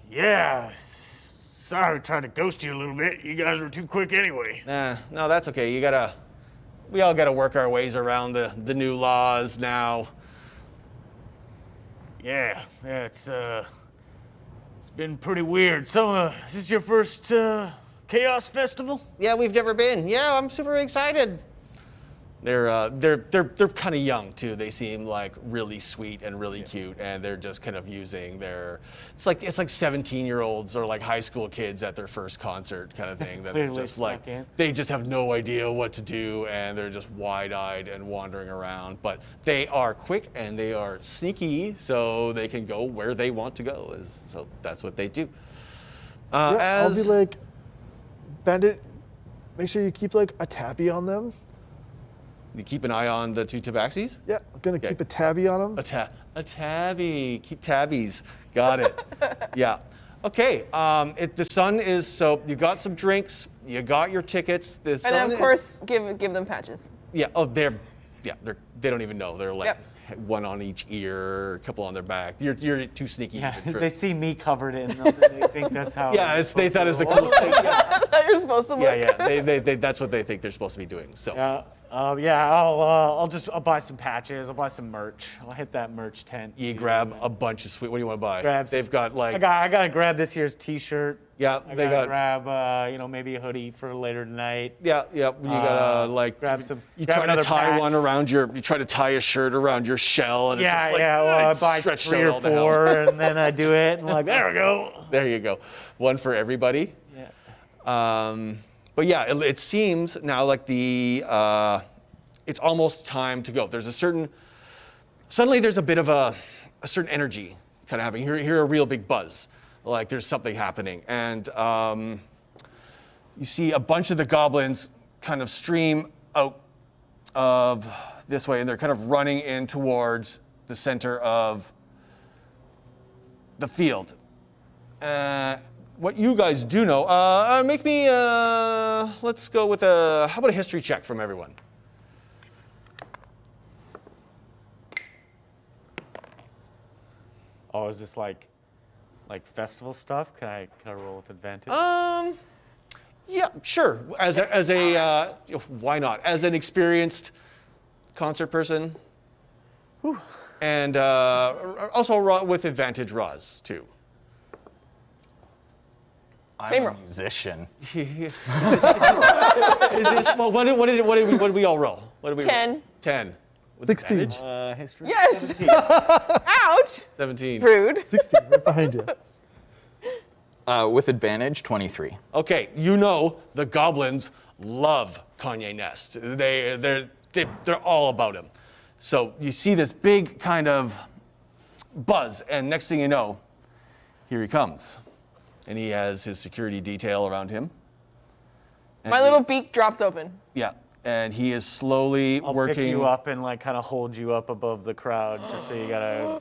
Speaker 3: Yeah. Sorry, tried to ghost you a little bit. You guys were too quick anyway.
Speaker 1: No, that's okay. We all gotta work our ways around the new laws now.
Speaker 3: Yeah, it's been pretty weird. So, is this your first Chaos Festival?
Speaker 1: Yeah, we've never been. Yeah, I'm super excited. They're kind of young too. They seem like really sweet and really cute, and they're just kind of using their. It's like 17-year-olds or like high school kids at their first concert kind of thing. That they're
Speaker 3: Clearly
Speaker 1: just like
Speaker 3: stuck in.
Speaker 1: they just have no idea what to do, and they're just wide-eyed and wandering around. But they are quick and they are sneaky, so they can go where they want to go. So that's what they do.
Speaker 2: Yeah, I'll be like, Bandit, make sure you keep like a tabby on them.
Speaker 1: You keep an eye on the two tabaxis?
Speaker 2: Yeah, I'm gonna
Speaker 1: Okay.
Speaker 2: keep a tabby on them.
Speaker 1: A tabby. Keep tabbies. Got it. Yeah. Okay. The sun is so you got some drinks. You got your tickets. The sun
Speaker 4: And of course, give them patches.
Speaker 1: Yeah. Oh, they don't even know. They're like
Speaker 4: Yep.
Speaker 1: one on each ear, a couple on their back. You're too sneaky.
Speaker 3: Yeah,
Speaker 1: even for-
Speaker 3: they see me covered in them, and they think that's how.
Speaker 1: yeah. They thought it's the
Speaker 3: coolest.
Speaker 1: coolest thing. Yeah.
Speaker 4: That's how you're supposed to look.
Speaker 1: Yeah. They that's what they think they're supposed to be doing. So.
Speaker 3: I'll buy some patches. I'll buy some merch. I'll hit that merch tent.
Speaker 1: You grab a bunch of sweet. What do you want to buy?
Speaker 3: Grab some-
Speaker 1: They've got like.
Speaker 3: I gotta grab this year's T-shirt.
Speaker 1: Yeah,
Speaker 3: I
Speaker 1: they
Speaker 3: gotta
Speaker 1: got.
Speaker 3: grab maybe a hoodie for later tonight.
Speaker 1: Yeah. You gotta like
Speaker 3: grab
Speaker 1: You
Speaker 3: grab
Speaker 1: try to
Speaker 3: another
Speaker 1: tie
Speaker 3: patch.
Speaker 1: one around your. You try to tie a shirt around your shell, and it's just like
Speaker 3: I
Speaker 1: it's
Speaker 3: buy
Speaker 1: stretched
Speaker 3: 3
Speaker 1: out
Speaker 3: or
Speaker 1: all to hell.
Speaker 3: 4, and then I do it, and like there we go.
Speaker 1: There you go, one for everybody.
Speaker 3: Yeah.
Speaker 1: But yeah, it seems now like it's almost time to go. Suddenly there's a bit of a certain energy kind of happening. You hear a real big buzz, like there's something happening. And you see a bunch of the goblins kind of stream out of this way, and they're kind of running in towards the center of the field. What you guys do know, make me, let's go with how about a history check from everyone?
Speaker 3: Oh, is this like festival stuff? Can I roll with advantage?
Speaker 1: Yeah, sure. As a why not? As an experienced concert person, and also with advantage, Roz too.
Speaker 4: Same
Speaker 5: I'm a
Speaker 4: roll.
Speaker 5: musician.
Speaker 1: Well, what did we all roll? What did we
Speaker 4: 10.
Speaker 1: roll? 10. With
Speaker 2: 16.
Speaker 1: advantage?
Speaker 3: History.
Speaker 4: Yes.
Speaker 3: 17.
Speaker 4: Ouch.
Speaker 1: 17.
Speaker 4: Rude.
Speaker 2: 16, right behind you.
Speaker 5: With advantage, 23.
Speaker 1: Okay, you know the goblins love Kanye Nest. They're all about him. So you see this big kind of buzz, and next thing you know, here he comes. And he has his security detail around him. And
Speaker 4: My little beak drops open.
Speaker 1: Yeah, and he is slowly
Speaker 3: I'll
Speaker 1: working.
Speaker 3: pick you up and like kind of hold you up above the crowd, just so you gotta.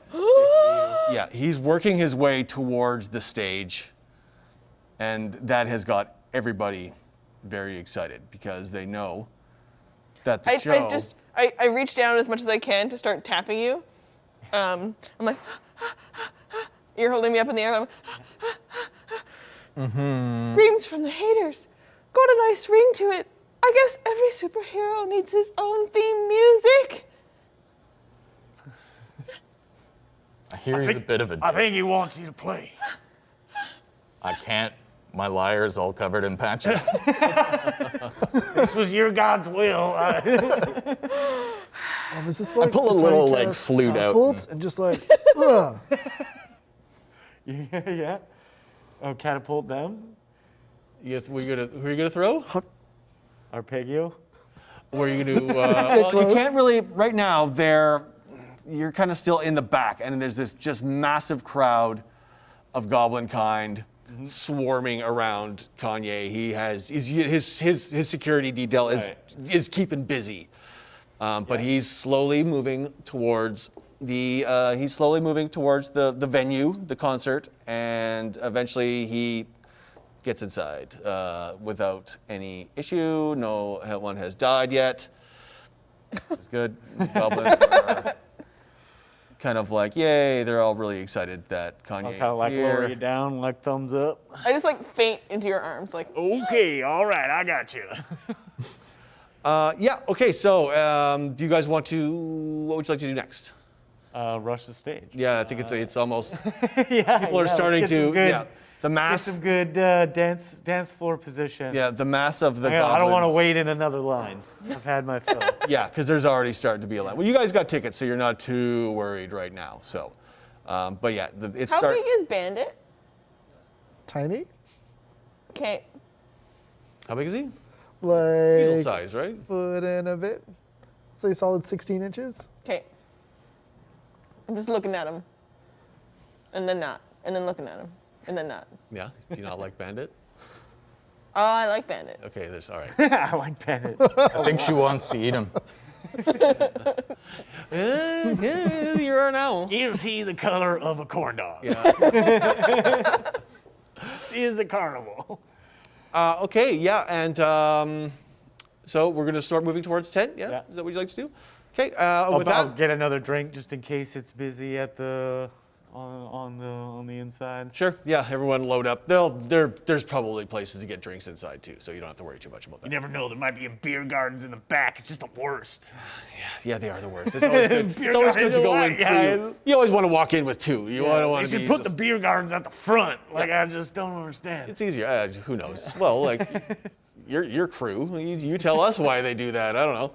Speaker 1: Yeah, he's working his way towards the stage, and that has got everybody very excited because they know that the show.
Speaker 4: I reach down as much as I can to start tapping you. I'm like, you're holding me up in the air. Screams from the haters. Got a nice ring to it. I guess every superhero needs his own theme music.
Speaker 5: I hear he's a bit of a
Speaker 3: I
Speaker 5: dick.
Speaker 3: think he wants you to play.
Speaker 5: I can't. My lyre's all covered in patches.
Speaker 3: This was your God's will.
Speaker 2: Is this like
Speaker 5: pull a
Speaker 2: the
Speaker 5: little,
Speaker 2: tiny
Speaker 5: like,
Speaker 2: cast
Speaker 5: flute out
Speaker 2: catapult and just like, ugh.
Speaker 3: Yeah. Oh, catapult them?
Speaker 1: Who are you gonna throw?
Speaker 3: Arpeggio?
Speaker 1: Or are you gonna? Well, you can't really right now. You're kind of still in the back, and there's this just massive crowd of goblin kind swarming around Kanye. His security detail is keeping busy, but he's slowly moving towards the venue, the concert, and eventually he gets inside without any issue. No one has died yet. It's good. Goblins are kind of like, yay, they're all really excited that
Speaker 3: I'll
Speaker 1: Kanye
Speaker 3: kind of
Speaker 1: is
Speaker 3: like
Speaker 1: here.
Speaker 3: lower you down, like thumbs up.
Speaker 4: I just like faint into your arms, like,
Speaker 3: Okay, all right, I got you.
Speaker 1: Yeah, okay, so do you guys want to, what would you like to do next?
Speaker 3: rush the stage.
Speaker 1: Yeah, I think it's almost.
Speaker 3: Yeah,
Speaker 1: People are starting
Speaker 3: get some
Speaker 1: to.
Speaker 3: good-
Speaker 1: Yeah, the
Speaker 3: Get
Speaker 1: mass.
Speaker 3: some good dance floor position.
Speaker 1: Yeah, the mass of the.
Speaker 3: I don't want to
Speaker 1: goblins.
Speaker 3: wait in another line. I've had my fill.
Speaker 1: Yeah, because there's already starting to be a line. Well, you guys got tickets, so you're not too worried right now. So, but yeah, it's
Speaker 4: How big is Bandit?
Speaker 2: Tiny?
Speaker 4: Okay.
Speaker 1: How big is he?
Speaker 2: Like
Speaker 1: Weasel size, right?
Speaker 2: foot and a bit. Say solid 16 inches.
Speaker 4: Okay. I'm just looking at him. And then not. And then looking at him. And then not.
Speaker 1: Yeah. Do you not like Bandit?
Speaker 4: Oh, I like Bandit.
Speaker 1: Okay, there's all right.
Speaker 3: I like Bennett.
Speaker 5: I think she wants to eat him.
Speaker 1: Yeah, you're an owl.
Speaker 3: Is he the color of a corn dog?
Speaker 1: Yeah.
Speaker 3: Is a carnival.
Speaker 1: Okay, yeah, and so we're gonna start moving towards 10. Yeah,
Speaker 3: Yeah.
Speaker 1: is that what you'd like to do? Okay, with
Speaker 3: I'll
Speaker 1: that,
Speaker 3: get another drink just in case it's busy at the on the inside.
Speaker 1: sure. Yeah, everyone load up. There's probably places to get drinks inside too, so you don't have to worry too much about
Speaker 3: You
Speaker 1: that.
Speaker 3: never know. There might be beer gardens in the back. It's just the worst.
Speaker 1: Yeah, they are the worst. It's always good.
Speaker 3: Beer
Speaker 1: It's always good to go
Speaker 3: gardens,
Speaker 1: in
Speaker 3: yeah.
Speaker 1: two. You always want to walk in with two. You don't want
Speaker 3: They
Speaker 1: to
Speaker 3: should
Speaker 1: be.
Speaker 3: put the
Speaker 1: just-
Speaker 3: beer gardens at the front. Like I just don't understand.
Speaker 1: It's easier. Who knows? Well, like your crew. You tell us why they do that. I don't know.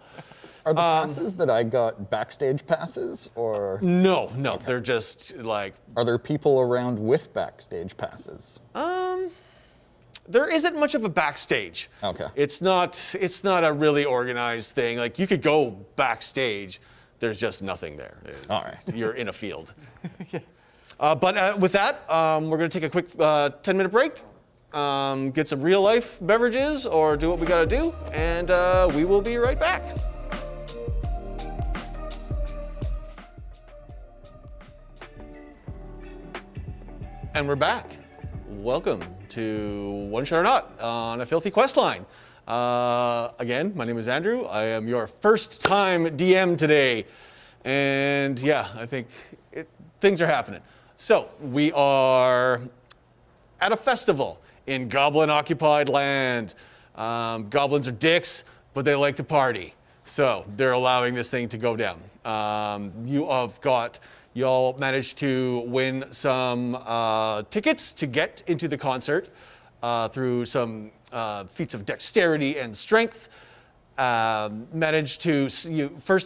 Speaker 5: Are the passes that I got backstage passes, or
Speaker 1: No, they're just like
Speaker 5: are there people around with backstage passes?
Speaker 1: there isn't much of a backstage.
Speaker 5: Okay.
Speaker 1: It's not a really organized thing. Like you could go backstage, there's just nothing there.
Speaker 5: All right.
Speaker 1: You're in a field. But with that, we're gonna take a quick 10-minute break, get some real life beverages, or do what we gotta do, and we will be right back. And we're back. Welcome to One Shot or Not on a Filthy Quest line. Again, my name is Andrew. I am your first time DM today. And yeah, I think things are happening. So we are at a festival in Goblin occupied land. Goblins are dicks, but they like to party. So they're allowing this thing to go down. You all managed to win some tickets to get into the concert through some feats of dexterity and strength. First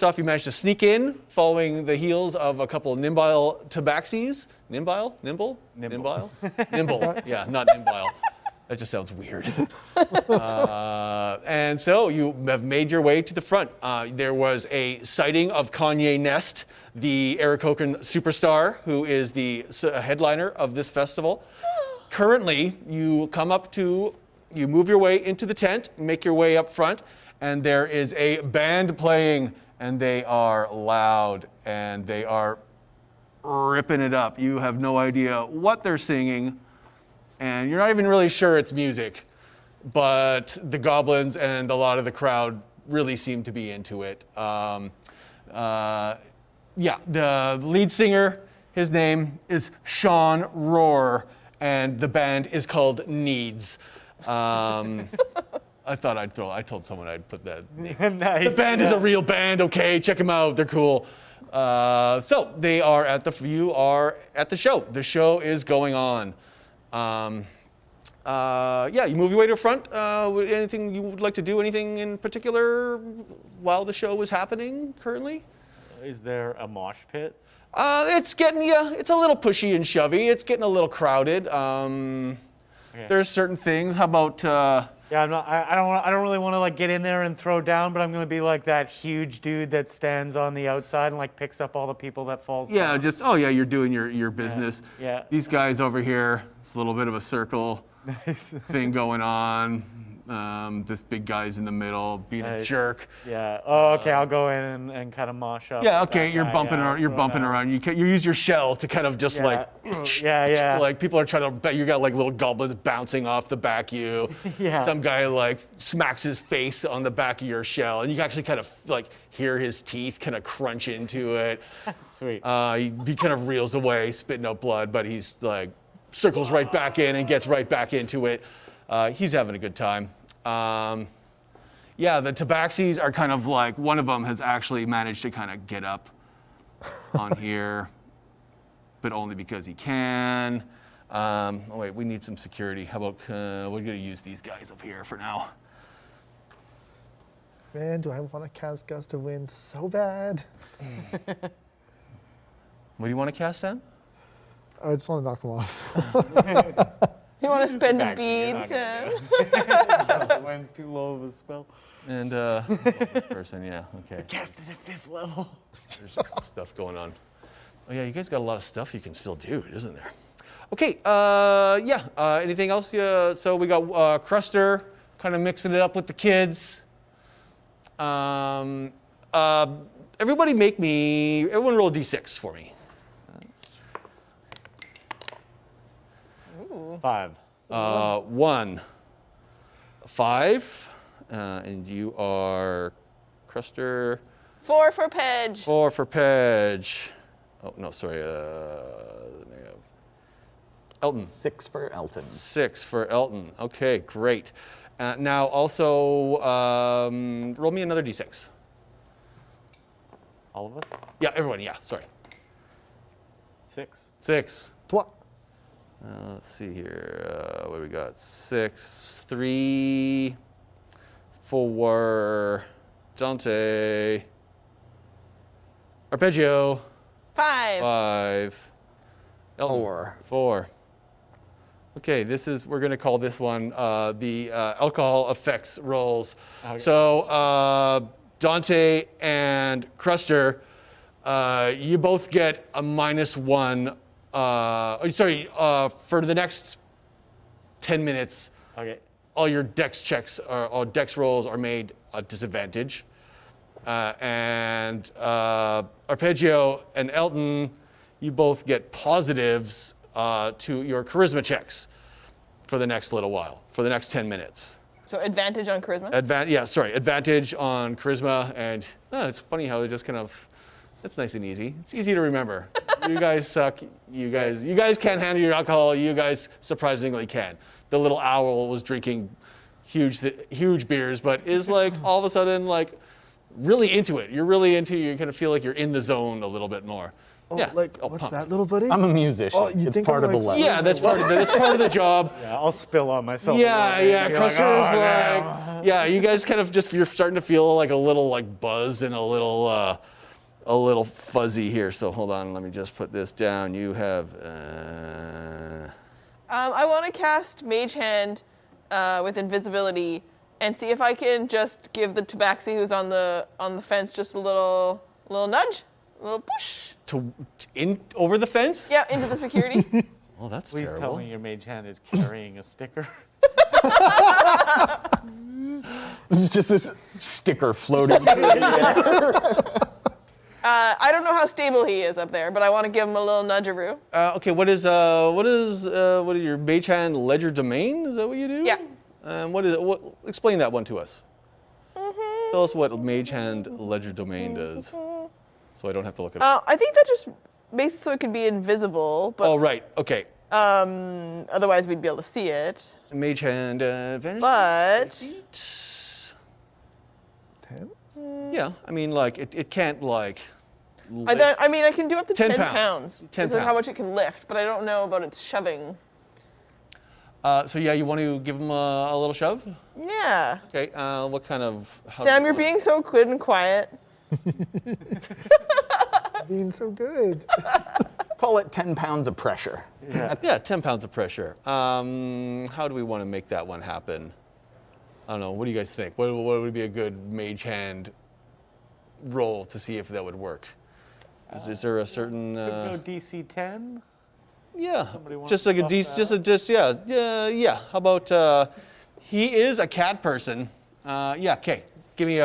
Speaker 1: off, you managed to sneak in following the heels of a couple Nimbile tabaxis. Nimble? Nimble? Yeah, not Nimbile. That just sounds weird. And so you have made your way to the front. There was a sighting of Kanye Nest, the Aarakocra superstar, who is the headliner of this festival. Currently, you move your way into the tent, make your way up front, and there is a band playing, and they are loud, and they are ripping it up. You have no idea what they're singing, and you're not even really sure it's music, but the goblins and a lot of the crowd really seem to be into it. The lead singer, his name is Sean Rohr, and the band is called Needs. I told someone I'd put that name.
Speaker 3: Nice.
Speaker 1: The band is a real band, okay? Check them out, they're cool. So you are at the show. The show is going on. You move your way to the front. Anything you would like to do? Anything in particular while the show is happening currently?
Speaker 3: Is there a mosh pit?
Speaker 1: It's a little pushy and shovey. It's getting a little crowded. There's certain things. How about?
Speaker 3: Yeah, I don't really want to like get in there and throw down, but I'm gonna be like that huge dude that stands on the outside and like picks up all the people that falls down.
Speaker 1: You're doing your business.
Speaker 3: Yeah.
Speaker 1: These guys over here, it's a little bit of a circle
Speaker 3: Nice.
Speaker 1: thing going on. This big guy's in the middle, being a
Speaker 3: Nice.
Speaker 1: jerk.
Speaker 3: Yeah. Oh, okay. I'll go in and kind of mosh up.
Speaker 1: Yeah,
Speaker 3: with
Speaker 1: okay,
Speaker 3: that
Speaker 1: you're
Speaker 3: guy,
Speaker 1: bumping
Speaker 3: yeah,
Speaker 1: around. You're
Speaker 3: go
Speaker 1: bumping
Speaker 3: down.
Speaker 1: around. You use your shell to kind of just
Speaker 3: Yeah. Yeah.
Speaker 1: like people are trying to. You got like little goblins bouncing off the back of you.
Speaker 3: Yeah.
Speaker 1: Some guy like smacks his face on the back of your shell, and you can actually kind of like hear his teeth kind of crunch into it.
Speaker 3: Sweet.
Speaker 1: He kind of reels away, spitting out blood, but he's like circles right back in and gets right back into it. He's having a good time. The tabaxis are kind of like, one of them has actually managed to kind of get up on here, but only because he can. Oh wait, we need some security. How about we're gonna use these guys up here for now.
Speaker 2: Man, do I want to cast Gust of Wind so bad?
Speaker 1: What do you want to cast, Sam?
Speaker 2: I just want to knock him off.
Speaker 4: You want to spend the
Speaker 3: Back to you,
Speaker 4: beads?
Speaker 3: The wind's too low of a spell.
Speaker 1: And this person, yeah, okay.
Speaker 3: Cast it at 5th level.
Speaker 1: There's just some stuff going on. Oh yeah, you guys got a lot of stuff you can still do, isn't there? Okay, anything else? So we got Cruster, kind of mixing it up with the kids. Everyone roll a d6 for me.
Speaker 3: 5.
Speaker 1: 1, 5, and you are Cruster.
Speaker 4: 4 for Pedge.
Speaker 1: 4 for Pedge. Oh no, sorry. Elton.
Speaker 5: 6 for Elton.
Speaker 1: 6 for Elton. Okay, great. Now also roll me another d6.
Speaker 3: All of us?
Speaker 1: Yeah, everyone. Yeah, sorry.
Speaker 3: 6.
Speaker 1: 6.
Speaker 2: What?
Speaker 1: Let's see here. What do we got? 6, 3, 4. Dante. Arpeggio.
Speaker 4: 5.
Speaker 1: 5. Elton.
Speaker 5: 4.
Speaker 1: 4. Okay, we're going to call this one the alcohol effects rolls.
Speaker 3: Okay.
Speaker 1: So Dante and Cruster, you both get a -1. For the next 10 minutes,
Speaker 3: Okay.
Speaker 1: all your dex checks or dex rolls are made at disadvantage. And Arpeggio and Elton, you both get positives to your charisma checks for the next little while, for the next 10 minutes.
Speaker 4: So advantage on charisma?
Speaker 1: Advantage on charisma, and it's funny how it just kind of, that's nice and easy. It's easy to remember. You guys suck. You guys can't handle your alcohol. You guys surprisingly can. The little owl was drinking huge beers, but is like all of a sudden like really into it. You're really into it. You kind of feel like you're in the zone a little bit more.
Speaker 2: Oh,
Speaker 1: Yeah.
Speaker 2: like,
Speaker 1: Oh,
Speaker 2: what's
Speaker 1: pumped.
Speaker 2: that, little buddy?
Speaker 5: I'm a musician.
Speaker 2: Oh, you
Speaker 5: it's
Speaker 2: think
Speaker 5: part
Speaker 2: I'm
Speaker 5: of the
Speaker 2: like-
Speaker 5: life.
Speaker 1: Yeah, that's part of it. It's part of the job.
Speaker 3: Yeah, I'll spill on myself.
Speaker 1: Yeah, yeah.
Speaker 3: You're
Speaker 1: Cruster's
Speaker 3: "Oh,
Speaker 1: like,
Speaker 3: damn."
Speaker 1: yeah. You guys kind of you're starting to feel like a little like buzz and a little fuzzy here. So hold on, let me just put this down. You have.
Speaker 4: I want to cast Mage Hand with invisibility and see if I can just give the Tabaxi who's on the fence just a little nudge, a little push.
Speaker 1: In over the fence?
Speaker 4: Yeah, into the security.
Speaker 1: Oh, that's
Speaker 3: Please
Speaker 1: terrible.
Speaker 3: tell me your mage hand is carrying a sticker.
Speaker 5: This is just this sticker floating through the air.
Speaker 4: I don't know how stable he is up there, but I want to give him a little nudgeroo.
Speaker 1: Okay, what is your mage hand ledger domain? Is that what you do?
Speaker 4: Yeah.
Speaker 1: Explain that one to us. Tell us what mage hand ledger domain does, so I don't have to look it up.
Speaker 4: I think that just makes it so it can be invisible, but
Speaker 1: Oh, right. Okay.
Speaker 4: otherwise we'd be able to see it.
Speaker 1: Mage hand advantage.
Speaker 4: But
Speaker 2: 10?
Speaker 1: Yeah, I mean, like it can't like.
Speaker 4: I mean, I can do up to
Speaker 1: 10
Speaker 4: 10
Speaker 1: pounds.
Speaker 4: pounds.
Speaker 1: 10
Speaker 4: This is how
Speaker 1: pounds.
Speaker 4: much it can lift, but I don't know about its shoving.
Speaker 1: So yeah, you want to give him a little shove?
Speaker 4: Yeah.
Speaker 1: Okay. What kind of?
Speaker 4: Sam, you're being so good and quiet.
Speaker 2: Being so good.
Speaker 5: Call it 10 pounds of pressure.
Speaker 1: Yeah, 10 pounds of pressure. How do we want to make that one happen? I don't know. What do you guys think? What would be a good mage hand roll to see if that would work? Is there a certain?
Speaker 3: Could go DC 10.
Speaker 1: Yeah,
Speaker 3: Somebody wants
Speaker 1: just
Speaker 3: to
Speaker 1: like a
Speaker 3: buff
Speaker 1: D,
Speaker 3: that
Speaker 1: yeah. How about he is a cat person? Yeah, okay. Give me a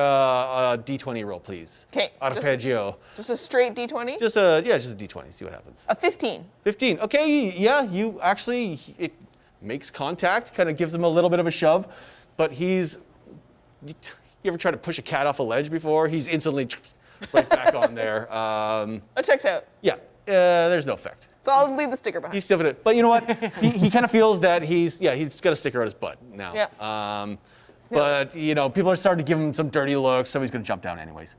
Speaker 1: D20 roll, please.
Speaker 4: 'Kay,
Speaker 1: Arpeggio.
Speaker 4: Just a straight D20?
Speaker 1: Just a D20. See what happens.
Speaker 4: A 15.
Speaker 1: 15. Okay, yeah. You actually it makes contact, kind of gives him a little bit of a shove, but he's. You ever try to push a cat off a ledge before? He's instantly right back on there.
Speaker 4: That checks out.
Speaker 1: Yeah. There's no effect.
Speaker 4: So I'll leave the sticker behind.
Speaker 1: He's still in it. But you know what? he kind of feels that he's got a sticker on his butt now.
Speaker 4: Yeah.
Speaker 1: But you know, people are starting to give him some dirty looks, so he's gonna jump down anyways.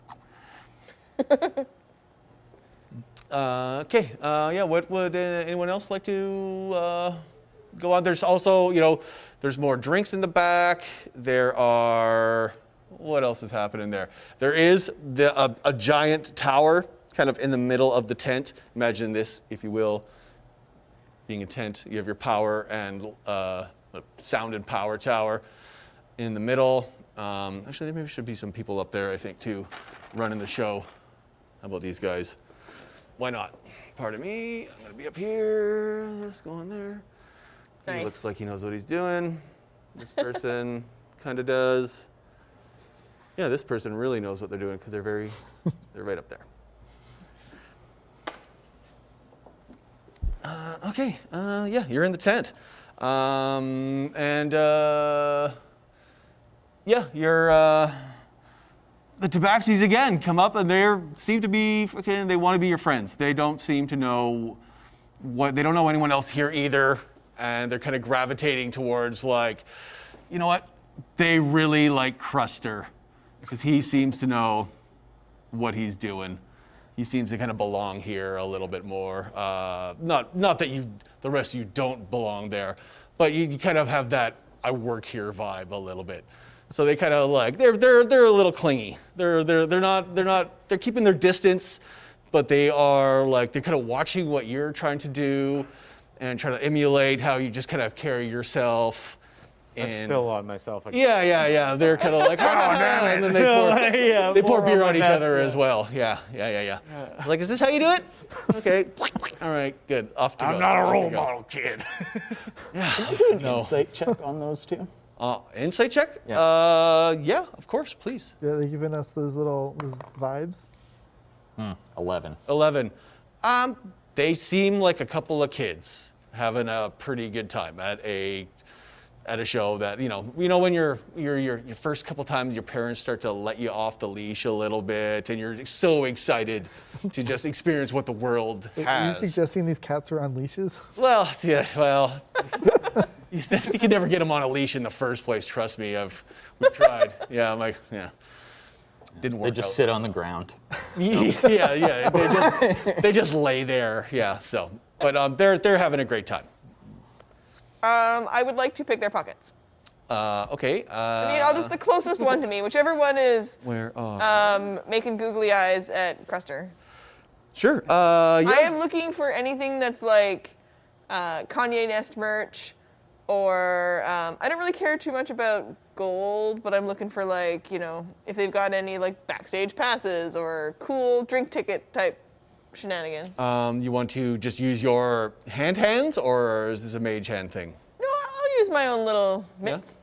Speaker 1: Okay. Yeah. What would anyone else like to go on? There's also, there's more drinks in the back. There are. What else is happening there? There is a giant tower kind of in the middle of the tent. Imagine this, if you will, being a tent. You have your power and sound and power tower in the middle. Actually, there maybe should be some people up there, I think, too, running the show. How about these guys? Why not? Pardon me. I'm going to be up here. Let's go in there.
Speaker 4: Nice.
Speaker 1: He looks like he knows what he's doing. This person kind of does. Yeah, this person really knows what they're doing because they're right up there. Okay, yeah, you're in the tent. Yeah, you're, the Tabaxis again come up and they seem to be, they want to be your friends. They don't seem to know they don't know anyone else here either. And they're kind of gravitating towards like, you know what? They really like Cruster because he seems to know what he's doing. He seems to kind of belong here a little bit more. Not that the rest of you don't belong there, but you kind of have that I work here vibe a little bit. So they kind of like they're a little clingy. They're keeping their distance, but they are like they're kind of watching what you're trying to do and trying to emulate how you just kind of carry yourself.
Speaker 3: I spill on myself.
Speaker 1: Yeah. They're kind of like, and then they pour beer on each other as well. Yeah. Like, is this how you do it? Okay. All right, good. Off to go.
Speaker 3: I'm not a role model, kid.
Speaker 1: Yeah.
Speaker 5: Can I do an insight check on those two?
Speaker 1: Insight check?
Speaker 5: Yeah.
Speaker 1: Yeah, of course, please.
Speaker 2: Yeah, they're giving us those vibes.
Speaker 5: 11.
Speaker 1: 11. They seem like a couple of kids having a pretty good time at a show that, when you're your first couple times your parents start to let you off the leash a little bit and you're so excited to just experience what the world has.
Speaker 2: Are you suggesting these cats are on leashes?
Speaker 1: Well, yeah, you can never get them on a leash in the first place, trust me. We've tried. Yeah, I'm like, yeah. Didn't work out.
Speaker 5: They just sit on the ground.
Speaker 1: Yeah. They just lay there. Yeah, so. But they're having a great time.
Speaker 4: I would like to pick their pockets.
Speaker 1: Okay.
Speaker 4: I'll just the closest one to me, whichever one is
Speaker 1: Where?
Speaker 4: making googly eyes at Cruster.
Speaker 1: Sure. Yeah.
Speaker 4: I am looking for anything that's like Kanye Nest merch, or I don't really care too much about gold, but I'm looking for like, if they've got any like backstage passes or cool drink ticket type shenanigans.
Speaker 1: You want to just use your hands, or is this a mage hand thing?
Speaker 4: No, I'll use my own little mitts.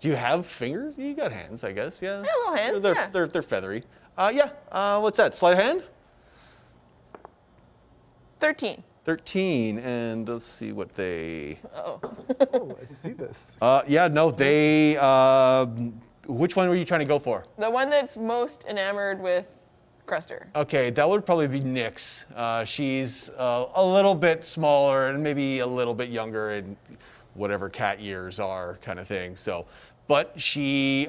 Speaker 1: Do you have fingers? You got hands, I guess. Yeah.
Speaker 4: Yeah, little hands.
Speaker 1: They're feathery. Yeah. What's that? Sleight of hand?
Speaker 4: 13.
Speaker 1: 13, and let's see what they.
Speaker 4: Oh.
Speaker 2: Oh, I see this.
Speaker 1: Yeah. No, they. Which one were you trying to go for?
Speaker 4: The one that's most enamored with Cruster.
Speaker 1: Okay, that would probably be Nyx. She's a little bit smaller and maybe a little bit younger in whatever cat years are, kind of thing. So, but she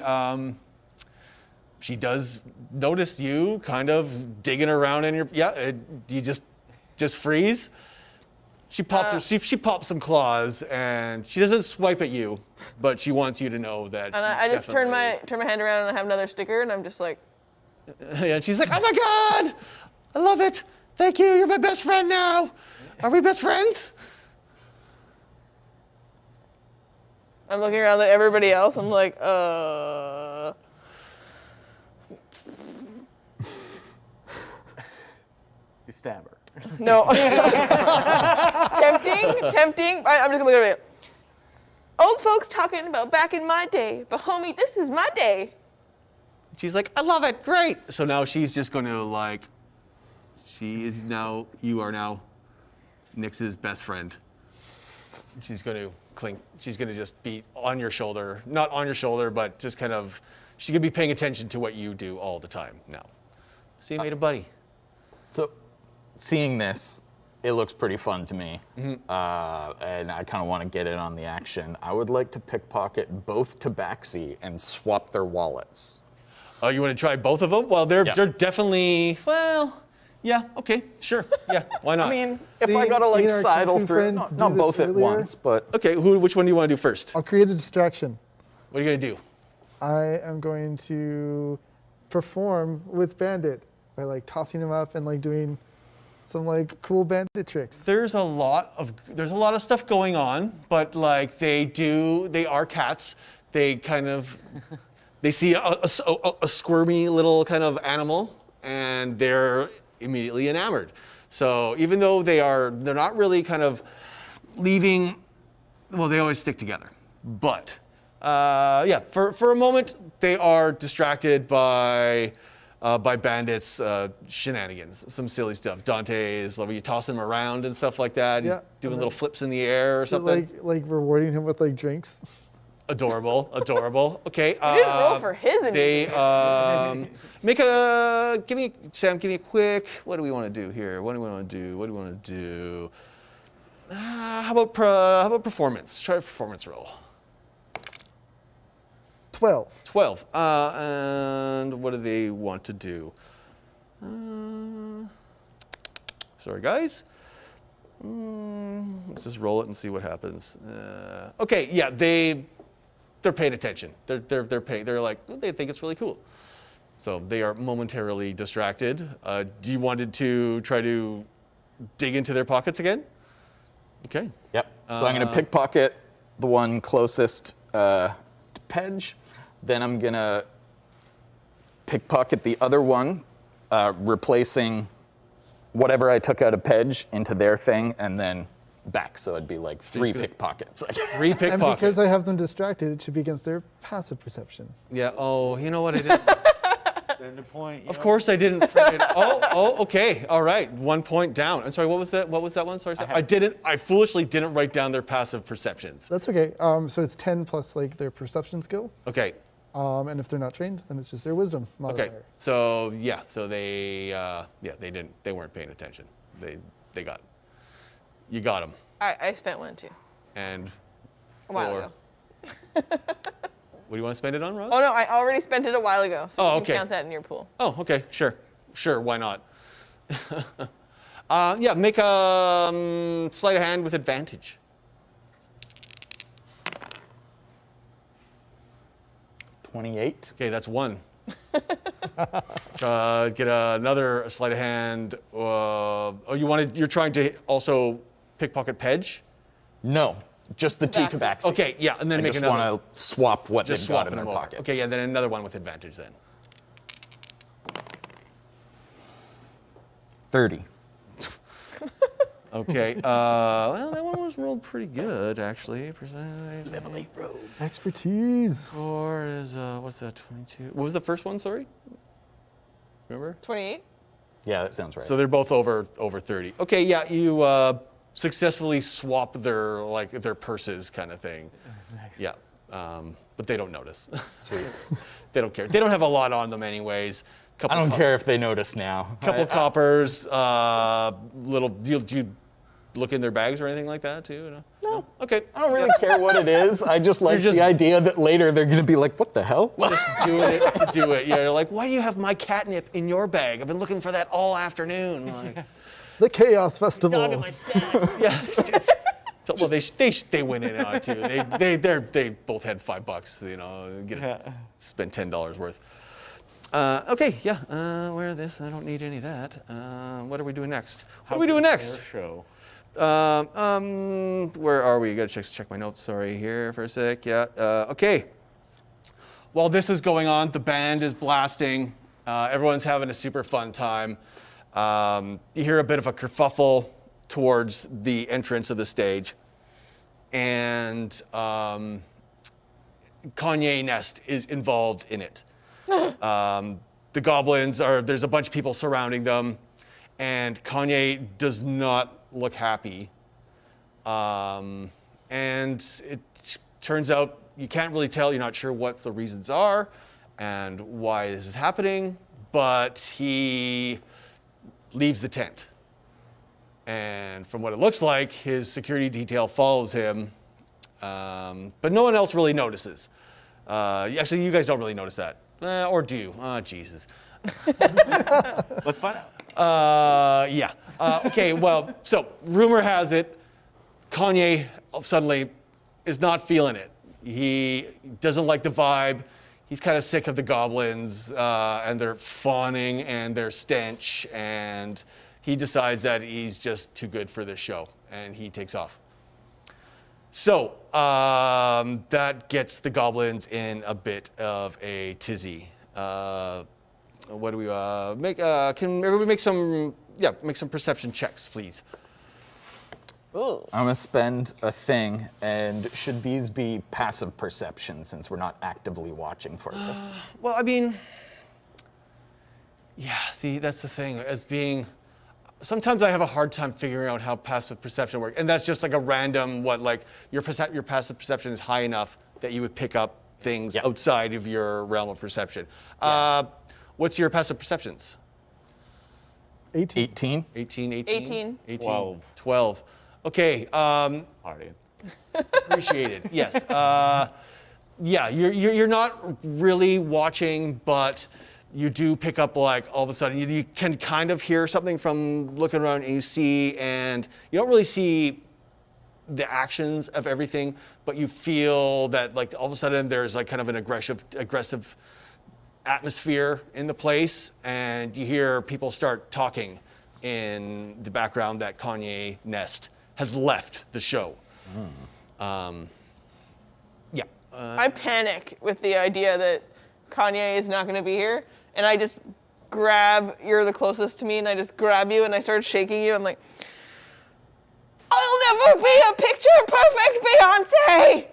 Speaker 1: does notice you kind of digging around in your. Yeah, you just freeze. She pops she pops some claws and she doesn't swipe at you, but she wants you to know that.
Speaker 4: And I just turn my hand around and I have another sticker and I'm just like.
Speaker 1: And she's like, oh my God, I love it. Thank you, you're my best friend now. Are we best friends?
Speaker 4: I'm looking around at everybody else. I'm like,
Speaker 3: You stab her.
Speaker 4: No. Tempting. I'm just gonna look at it. Old folks talking about back in my day, but homie, this is my day.
Speaker 1: She's like, I love it, great. So now she's just going to you are now Nyx's best friend. She's going to cling, she's going to just be on your shoulder, not on your shoulder, but just kind of, she could be paying attention to what you do all the time now. So you made a buddy.
Speaker 5: So seeing this, it looks pretty fun to me. Mm-hmm. And I kind of want to get in on the action. I would like to pickpocket both Tabaxi and swap their wallets.
Speaker 1: Oh, you want to try both of them? Well, they're definitely, Yeah. Okay. Sure. Yeah. Why not?
Speaker 5: I mean, if I gotta
Speaker 2: seeing
Speaker 5: like
Speaker 2: our
Speaker 5: sidle
Speaker 2: kung fu
Speaker 5: through,
Speaker 2: friend
Speaker 5: not,
Speaker 2: do
Speaker 5: not
Speaker 2: this
Speaker 5: both at
Speaker 2: earlier.
Speaker 5: once, but
Speaker 1: okay. Which one do you want to do first?
Speaker 2: I'll create a distraction.
Speaker 1: What are you gonna do?
Speaker 2: I am going to perform with Bandit by like tossing him up and like doing some like cool bandit tricks.
Speaker 1: There's a lot of stuff going on, but like they are cats. They kind of they see a squirmy little kind of animal and they're immediately enamored. So even though they're not really kind of leaving, well, they always stick together. But yeah, for a moment they are distracted by Bandit's shenanigans, some silly stuff. Dante is like, you toss him around and stuff like that. He's
Speaker 2: Yeah,
Speaker 1: doing
Speaker 2: and
Speaker 1: little flips in the air or
Speaker 2: So,
Speaker 1: something.
Speaker 2: like rewarding him with like drinks.
Speaker 1: Adorable. Okay.
Speaker 4: You didn't roll for his
Speaker 1: They
Speaker 4: initiative.
Speaker 1: give me a quick. What do we want to do here? What do we want to do? How about performance? Try a performance roll.
Speaker 2: 12.
Speaker 1: 12. And what do they want to do? Sorry, guys. Let's just roll it and see what happens. Okay, yeah, they're paying attention. They're paying. They're like, they think it's really cool. So they are momentarily distracted. Do you wanted to try to dig into their pockets again? Okay.
Speaker 5: yep. So I'm gonna pickpocket the one closest to Pedge. Then I'm gonna pickpocket the other one, replacing whatever I took out of Pedge into their thing, and then back. So it'd be like 3 pickpockets.
Speaker 1: 3
Speaker 2: And
Speaker 1: pickpockets.
Speaker 2: because I have them distracted, it should be against their passive perception.
Speaker 1: Yeah. Oh, you know what I did?
Speaker 3: Then the point.
Speaker 1: Of course I didn't. Okay. All right. 1 point down. I'm sorry. What was that? What was that one? Sorry. I foolishly didn't write down their passive perceptions.
Speaker 2: That's okay. So it's 10 plus like their perception skill.
Speaker 1: Okay.
Speaker 2: And if they're not trained, then it's just their wisdom modifier.
Speaker 1: Okay. So yeah. So they they weren't paying attention. They got it. You got them.
Speaker 4: I spent one too.
Speaker 1: And
Speaker 4: A while
Speaker 1: for-
Speaker 4: ago.
Speaker 1: What do you want to spend it on, Roz?
Speaker 4: Oh no, I already spent it a while ago, so
Speaker 1: Oh,
Speaker 4: you can
Speaker 1: okay.
Speaker 4: count that in your pool.
Speaker 1: Oh, okay. Sure. Why not? Yeah. Make a sleight of hand with advantage.
Speaker 5: 28.
Speaker 1: Okay, that's 1. Get another sleight of hand. You're trying to also pickpocket Pedge?
Speaker 5: No, just the 2
Speaker 4: Tabaxi.
Speaker 5: tabaxi.
Speaker 1: Okay, yeah, and then
Speaker 5: I
Speaker 1: make
Speaker 5: just
Speaker 1: another.
Speaker 5: want to swap what
Speaker 1: Just
Speaker 5: they've got
Speaker 1: swap
Speaker 5: in their
Speaker 1: them over.
Speaker 5: pockets.
Speaker 1: Okay, yeah, then another one with advantage then.
Speaker 5: 30.
Speaker 1: Okay, well, that one was rolled pretty good, actually.
Speaker 3: Level 8 rogue.
Speaker 2: Expertise.
Speaker 1: 4 is, what's that, 22? What was the first one, sorry? Remember?
Speaker 4: 28?
Speaker 5: Yeah, that sounds right.
Speaker 1: So they're both over 30. Okay, yeah, you successfully swap their purses kind of thing.
Speaker 3: Nice.
Speaker 1: Yeah, but they don't notice.
Speaker 5: Sweet.
Speaker 1: They don't care. They don't have a lot on them anyways.
Speaker 5: I don't care if they notice now.
Speaker 1: Couple coppers, little. Do you look in their bags or anything like that too? No. Okay.
Speaker 5: I don't really care what it is. I just like
Speaker 1: just-
Speaker 5: the idea that later they're going to be like, what the hell?
Speaker 1: Just doing it to do it. Yeah. You're like, why do you have my catnip in your bag? I've been looking for that all afternoon. Like,
Speaker 2: The Chaos Festival.
Speaker 3: Dog in my stash.
Speaker 1: yeah. Well, they went in on it too. They both had $5. You know, spend $10 worth. Okay, yeah. Where this? I don't need any of that. What are we doing next? What are we doing next?
Speaker 3: Show.
Speaker 1: Where are we? Gotta check my notes. Sorry, here for a sec. Yeah. Okay. While this is going on, the band is blasting. Everyone's having a super fun time. You hear a bit of a kerfuffle towards the entrance of the stage, and Kanye Nest is involved in it. The goblins there's a bunch of people surrounding them, and Kanye does not look happy. And it turns out you can't really tell, you're not sure what the reasons are and why this is happening, but he leaves the tent. And from what it looks like, his security detail follows him, but no one else really notices. Actually, you guys don't really notice that. Or do you? Oh, Jesus.
Speaker 3: Let's find
Speaker 1: Yeah. Okay, well, so rumor has it, Kanye suddenly is not feeling it. He doesn't like the vibe. He's kind of sick of the goblins and their fawning and their stench, and he decides that he's just too good for this show, and he takes off. So that gets the goblins in a bit of a tizzy. What do we make? Can everybody make some perception checks, please?
Speaker 4: Ooh.
Speaker 5: I'm gonna spend a thing, and should these be passive perception since we're not actively watching for this?
Speaker 1: Well, I mean, yeah. See, that's the thing. Sometimes I have a hard time figuring out how passive perception works, and that's just like a random your passive perception is high enough that you would pick up things outside of your realm of perception. What's your passive perceptions?
Speaker 2: 18.
Speaker 1: 18.
Speaker 3: 12.
Speaker 1: Okay.
Speaker 3: Party.
Speaker 1: Appreciated. Yes. Yeah. You're not really watching, but you do pick up all of a sudden you can kind of hear something from looking around, and you see, and you don't really see the actions of everything, but you feel that all of a sudden there's kind of an aggressive atmosphere in the place, and you hear people start talking in the background that Kanye Nest has left the show. Yeah.
Speaker 4: I panic with the idea that Kanye is not going to be here, and I just you're the closest to me, and I just grab you and I start shaking you. I'm like, I'll never be a picture perfect Beyonce!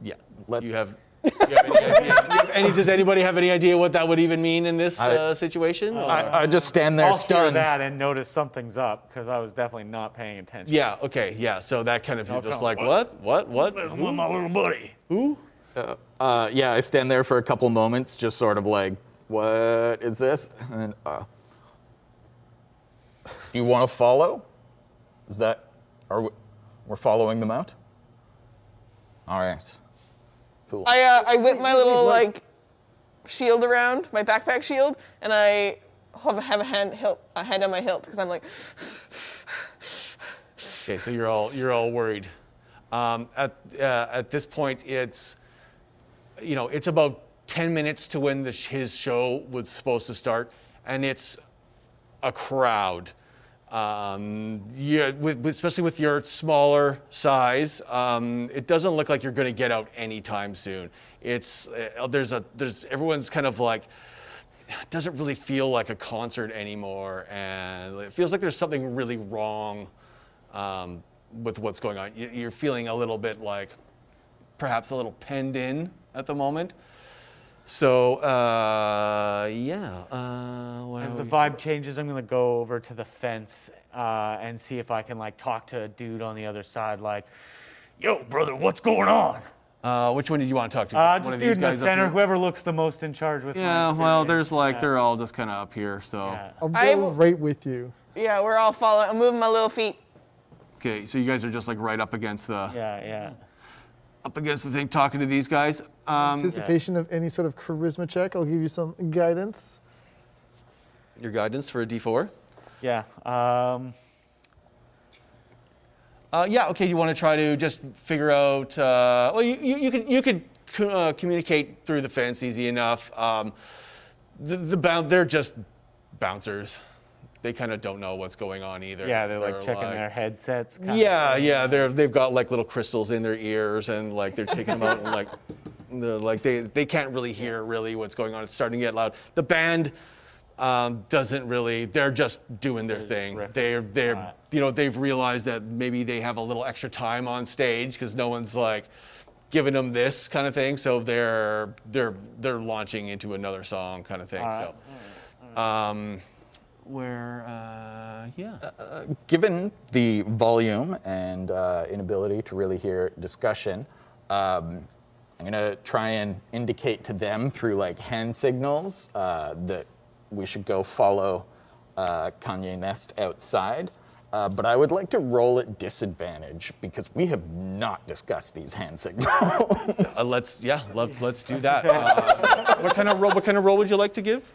Speaker 1: Yeah.
Speaker 5: Let-
Speaker 1: You have any idea? Does anybody have any idea what that would even mean in this situation?
Speaker 5: I just stand there
Speaker 3: I'll hear
Speaker 5: stunned.
Speaker 3: that and notice something's up because I was definitely not paying attention.
Speaker 1: Yeah. Okay. Yeah. So that kind of you're just like,
Speaker 3: what?
Speaker 1: what?
Speaker 3: There's one of my little buddy.
Speaker 1: Who?
Speaker 5: Yeah, I stand there for a couple moments, just sort of like, what is this? And do you want to follow? We're following them out? All right. Cool.
Speaker 4: I whip my little shield around, my backpack shield, and I have a hand on my hilt because I'm like.
Speaker 1: Okay, so you're all worried. At this point, it's about 10 minutes to when his show was supposed to start, and it's a crowd. Especially with your smaller size, it doesn't look like you're going to get out anytime soon. It's everyone's kind of it doesn't really feel like a concert anymore, and it feels like there's something really wrong with what's going on. You're feeling a little bit perhaps a little penned in at the moment. So,
Speaker 3: As the vibe changes, I'm going to go over to the fence and see if I can talk to a dude on the other side yo, brother, what's going on?
Speaker 1: Which one did you want to talk to?
Speaker 3: Just
Speaker 1: one of
Speaker 3: dude
Speaker 1: these
Speaker 3: in the
Speaker 1: guys up
Speaker 3: center,
Speaker 1: here?
Speaker 3: whoever looks the most in charge with
Speaker 1: Yeah,
Speaker 3: my
Speaker 1: well, there's
Speaker 3: experience.
Speaker 1: they're all just kind of up here, so.
Speaker 3: Yeah.
Speaker 2: I'll
Speaker 4: I
Speaker 2: go
Speaker 4: will-
Speaker 2: right with you.
Speaker 4: Yeah, we're all following. I'm moving my little feet.
Speaker 1: Okay, so you guys are just right up against the
Speaker 3: Yeah.
Speaker 1: thing, talking to these guys.
Speaker 2: Anticipation of any sort of charisma check. I'll give you some guidance.
Speaker 1: Your guidance for a D4.
Speaker 3: Yeah.
Speaker 1: Yeah. Okay. You want to try to just figure out? Well, you could communicate through the fence easy enough. They're just bouncers. They kind of don't know what's going on either.
Speaker 3: Yeah, they're checking their headsets.
Speaker 1: Yeah. They've got little crystals in their ears, and they're taking them out, and they can't really hear what's going on. It's starting to get loud. The band doesn't really. They're just doing their thing. They've realized that maybe they have a little extra time on stage because no one's giving them this kind of thing. So they're launching into another song kind of thing.
Speaker 5: Given the volume and inability to really hear discussion, I'm going to try and indicate to them through hand signals that we should go follow Kanye Nest outside. but I would like to roll at disadvantage because we have not discussed these hand signals.
Speaker 1: Let's do that. What kind of roll would you like to give?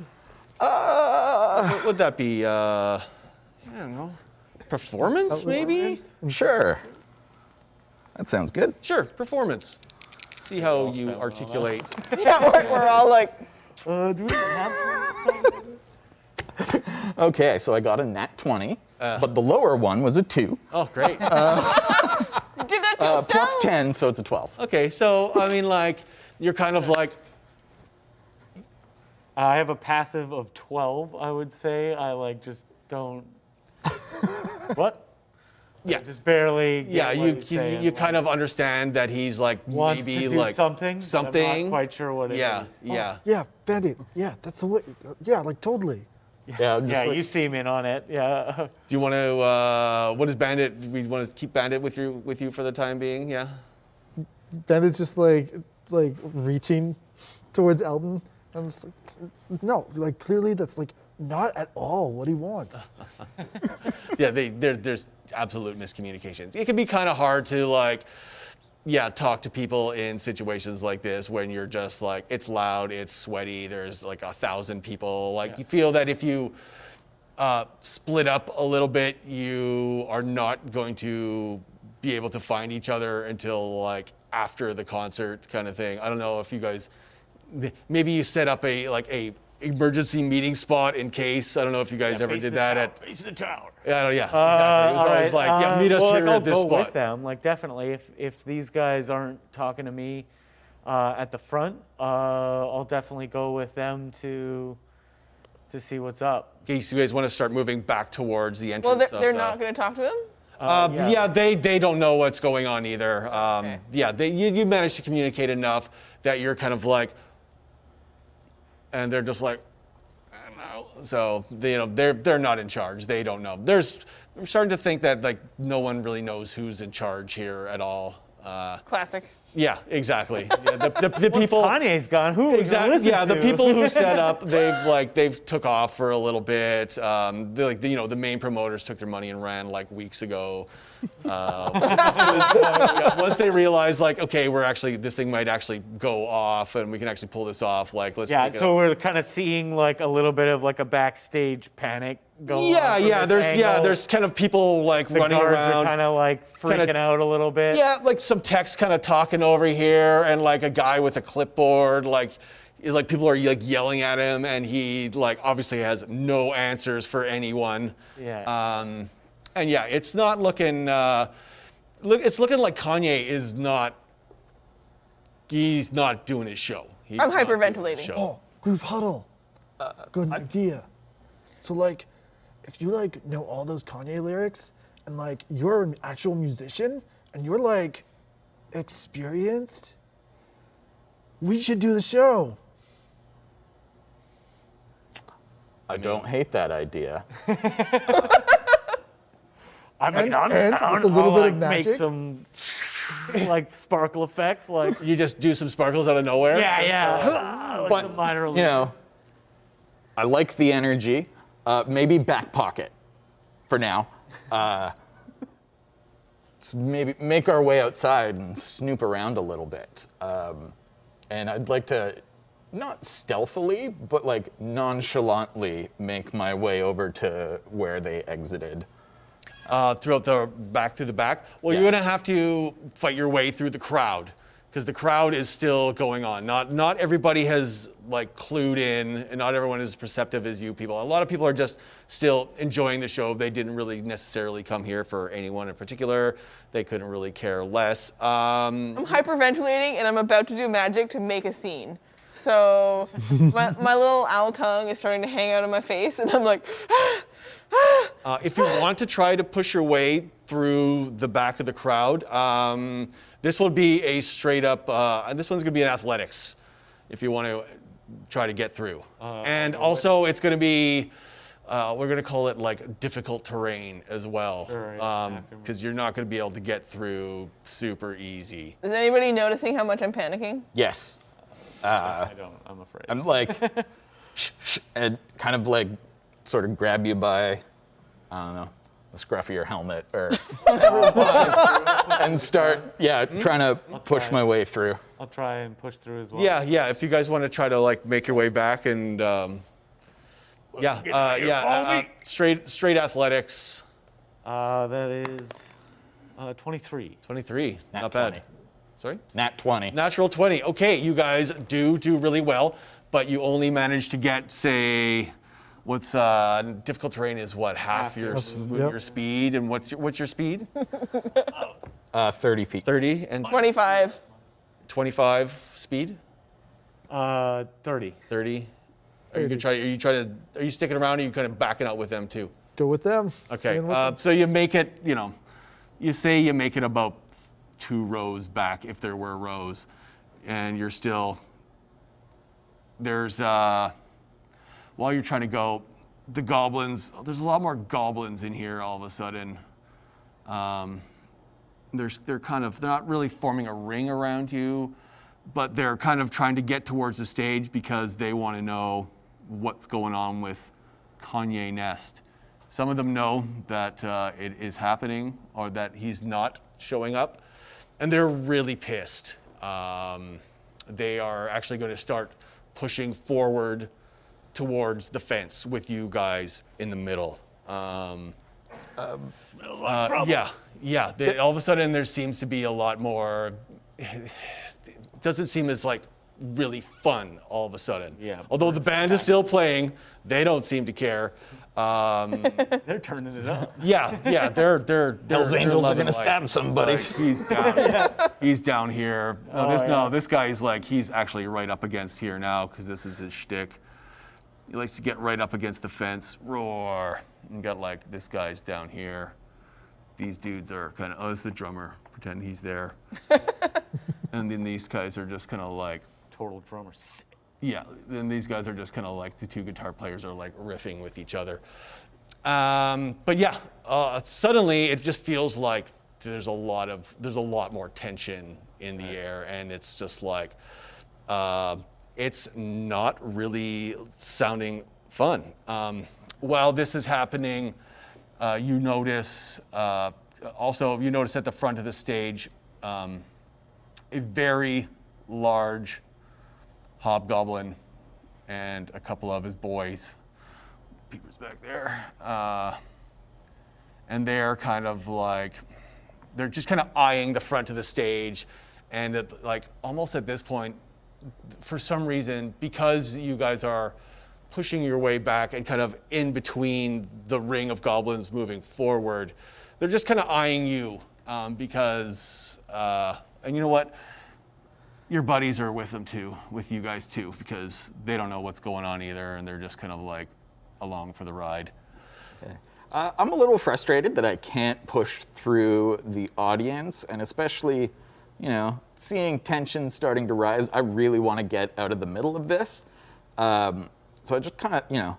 Speaker 1: What would that be? I don't know. Performance, maybe?
Speaker 5: Sure. That sounds good.
Speaker 1: Sure, performance. See how you articulate.
Speaker 4: Yeah, we're all like,
Speaker 3: Do we have
Speaker 5: Okay, so I got a nat 20, but the lower one was a 2.
Speaker 1: Oh, great.
Speaker 4: give that to us
Speaker 5: Plus
Speaker 4: now.
Speaker 5: 10, so it's a 12.
Speaker 1: Okay, so I mean, like, you're kind of like,
Speaker 3: I have a passive of 12, I would say. I like just don't. What?
Speaker 1: yeah,
Speaker 3: Just barely. Get
Speaker 1: yeah.
Speaker 3: what
Speaker 1: You
Speaker 3: he's saying.
Speaker 1: you kind of understand that he's like
Speaker 3: Wants
Speaker 1: maybe
Speaker 3: to do
Speaker 1: like
Speaker 3: something. but
Speaker 1: something.
Speaker 3: I'm not quite sure what it is.
Speaker 1: Yeah, yeah.
Speaker 2: Yeah, Bandit. Yeah, that's the way. Yeah, like totally.
Speaker 5: Yeah, I'm just
Speaker 3: Yeah,
Speaker 5: like,
Speaker 3: you seem in on it. Yeah.
Speaker 1: Do you want to? What is Bandit? We want to keep Bandit with you for the time being. Yeah.
Speaker 2: Bandit's just like reaching towards Eldon. I'm just like, no, like clearly that's like not at all what he wants.
Speaker 1: Yeah, there's absolute miscommunication. It can be kind of hard to like, yeah, talk to people in situations like this when you're just like, it's loud, it's sweaty, there's like 1,000 people. Like you feel that if you split up a little bit, you are not going to be able to find each other until like after the concert kind of thing. I don't know if you guys, maybe you set up a emergency meeting spot in case. I don't know if you guys ever did that at.
Speaker 3: Base of the tower.
Speaker 1: Yeah, exactly. It was always like, yeah, meet us
Speaker 3: well,
Speaker 1: here
Speaker 3: I'll
Speaker 1: at this
Speaker 3: go
Speaker 1: spot.
Speaker 3: with them. Like definitely, if these guys aren't talking to me at the front, I'll definitely go with them to see what's up.
Speaker 1: Okay, so you guys want to start moving back towards the
Speaker 4: Well,
Speaker 1: entrance.
Speaker 4: they're not going to talk to him?
Speaker 1: Yeah, they don't know what's going on either.
Speaker 4: Okay.
Speaker 1: Yeah, you managed to communicate enough that you're kind of like, and they're just like, I don't know. So they're not in charge. They don't know. I'm starting to think that like no one really knows who's in charge here at all.
Speaker 4: Classic.
Speaker 1: Yeah, exactly. Yeah, the people.
Speaker 3: Kanye's gone. Who are we gonna
Speaker 1: Exactly.
Speaker 3: listen
Speaker 1: Yeah,
Speaker 3: to?
Speaker 1: the people who set up, they've took off for a little bit. The main promoters took their money and ran like weeks ago. Once they realized like, okay, this thing might actually go off, and we can actually pull this off. Like, let's.
Speaker 3: Yeah,
Speaker 1: take it
Speaker 3: so
Speaker 1: up.
Speaker 3: we're kind of seeing like a little bit of like a backstage panic going on. from this angle.
Speaker 1: There's kind of people like
Speaker 3: The
Speaker 1: running
Speaker 3: guards
Speaker 1: around.
Speaker 3: are kind of like freaking out a little bit.
Speaker 1: Yeah, like some techs kind of talking over here, and like a guy with a clipboard, like people are like yelling at him, and he like obviously has no answers for anyone.
Speaker 3: Yeah.
Speaker 1: And yeah, it's not looking. It's looking like Kanye is not. He's not doing his show. He's
Speaker 4: I'm
Speaker 1: not doing his
Speaker 4: hyperventilating.
Speaker 1: show.
Speaker 2: Oh, group huddle. Good idea. So like, if you like know all those Kanye lyrics and like you're an actual musician and you're like experienced, we should do the show.
Speaker 5: I don't hate that idea.
Speaker 3: I mean,
Speaker 2: and with a little
Speaker 3: I'll,
Speaker 2: bit of
Speaker 3: like, make
Speaker 2: magic?
Speaker 3: some like sparkle effects, like
Speaker 1: You just do some sparkles out of nowhere.
Speaker 3: yeah, like
Speaker 5: But,
Speaker 3: some minor.
Speaker 5: you know, I like the energy. Maybe back pocket for now. Let's maybe make our way outside and snoop around a little bit. And I'd like to, not stealthily, but like nonchalantly make my way over to where they exited.
Speaker 1: Throughout the back. Well,
Speaker 5: Yeah.
Speaker 1: you're gonna have to fight your way through the crowd because the crowd is still going on. Not everybody has like clued in, and not everyone is as perceptive as you people. A lot of people are just still enjoying the show. They didn't really necessarily come here for anyone in particular. They couldn't really care less.
Speaker 4: I'm hyperventilating and I'm about to do magic to make a scene. So my little owl tongue is starting to hang out of my face, and I'm like,
Speaker 1: If you want to try to push your way through the back of the crowd, this will be a straight up, this one's gonna be an athletics if you want to try to get through. And also it's gonna be, we're gonna call it like difficult terrain as well. Because you're not gonna be able to get through super easy.
Speaker 4: is anybody noticing how much I'm panicking?
Speaker 5: Yes.
Speaker 3: I don't. I'm afraid.
Speaker 5: I'm like, shh, and kind of like sort of grab you by, I don't know, the scruffier helmet or and start trying to push my way through.
Speaker 3: I'll try and push through as well.
Speaker 1: Yeah. If you guys want to try to like make your way back and straight athletics.
Speaker 3: That is 23.
Speaker 1: 23,
Speaker 5: Nat
Speaker 1: not bad.
Speaker 5: 20.
Speaker 1: Sorry?
Speaker 5: Nat 20.
Speaker 1: Natural 20. Okay, you guys do really well, but you only manage to get, say, what's difficult terrain is what, half your your speed, and what's your speed?
Speaker 5: 30 feet.
Speaker 1: 30 and
Speaker 4: 25.
Speaker 1: 25 speed?
Speaker 3: 30.
Speaker 1: 30. Are you sticking around, or are you kind of backing out with them too?
Speaker 2: Go with them.
Speaker 1: Okay,
Speaker 2: Staying with them.
Speaker 1: so you make it, you say you make it about 2 rows back, if there were rows, and you're still, while you're trying to go, the goblins, there's a lot more goblins in here all of a sudden. They're not really forming a ring around you, but they're kind of trying to get towards the stage because they want to know what's going on with Kanye Nest. Some of them know that it is happening or that he's not showing up, and they're really pissed. They are actually going to start pushing forward towards the fence with you guys in the middle.
Speaker 3: Smells like trouble.
Speaker 1: Yeah. All of a sudden, there seems to be a lot more. It doesn't seem as like really fun all of a sudden.
Speaker 3: Yeah.
Speaker 1: Although the band is still playing, they don't seem to care.
Speaker 3: They're turning it up.
Speaker 1: Yeah. They're
Speaker 5: Hell's Angels are
Speaker 1: loving
Speaker 5: gonna
Speaker 1: life.
Speaker 5: stab somebody.
Speaker 1: Like, he's down. He's down here. This guy's like he's actually right up against here now because this is his shtick. He likes to get right up against the fence, roar, and got like this guy's down here. These dudes are kind of it's the drummer, pretend he's there, and then these guys are just kind of like
Speaker 3: Total drummer. Sick.
Speaker 1: yeah. Then these guys are just kind of like the 2 guitar players are like riffing with each other. But yeah, suddenly it just feels like there's a lot more tension in the air, and it's just like it's not really sounding fun. While this is happening, you notice at the front of the stage a very large hobgoblin and a couple of his boys. Peeper's back there. And they're kind of like, they're just kind of eyeing the front of the stage. And almost at this point, for some reason, because you guys are pushing your way back and kind of in between the ring of goblins moving forward, they're just kind of eyeing you because, and you know what? Your buddies are with them too, with you guys too, because they don't know what's going on either, and they're just kind of like along for the ride.
Speaker 5: Okay. I'm a little frustrated that I can't push through the audience, and especially, seeing tension starting to rise, I really want to get out of the middle of this. So I just kind of,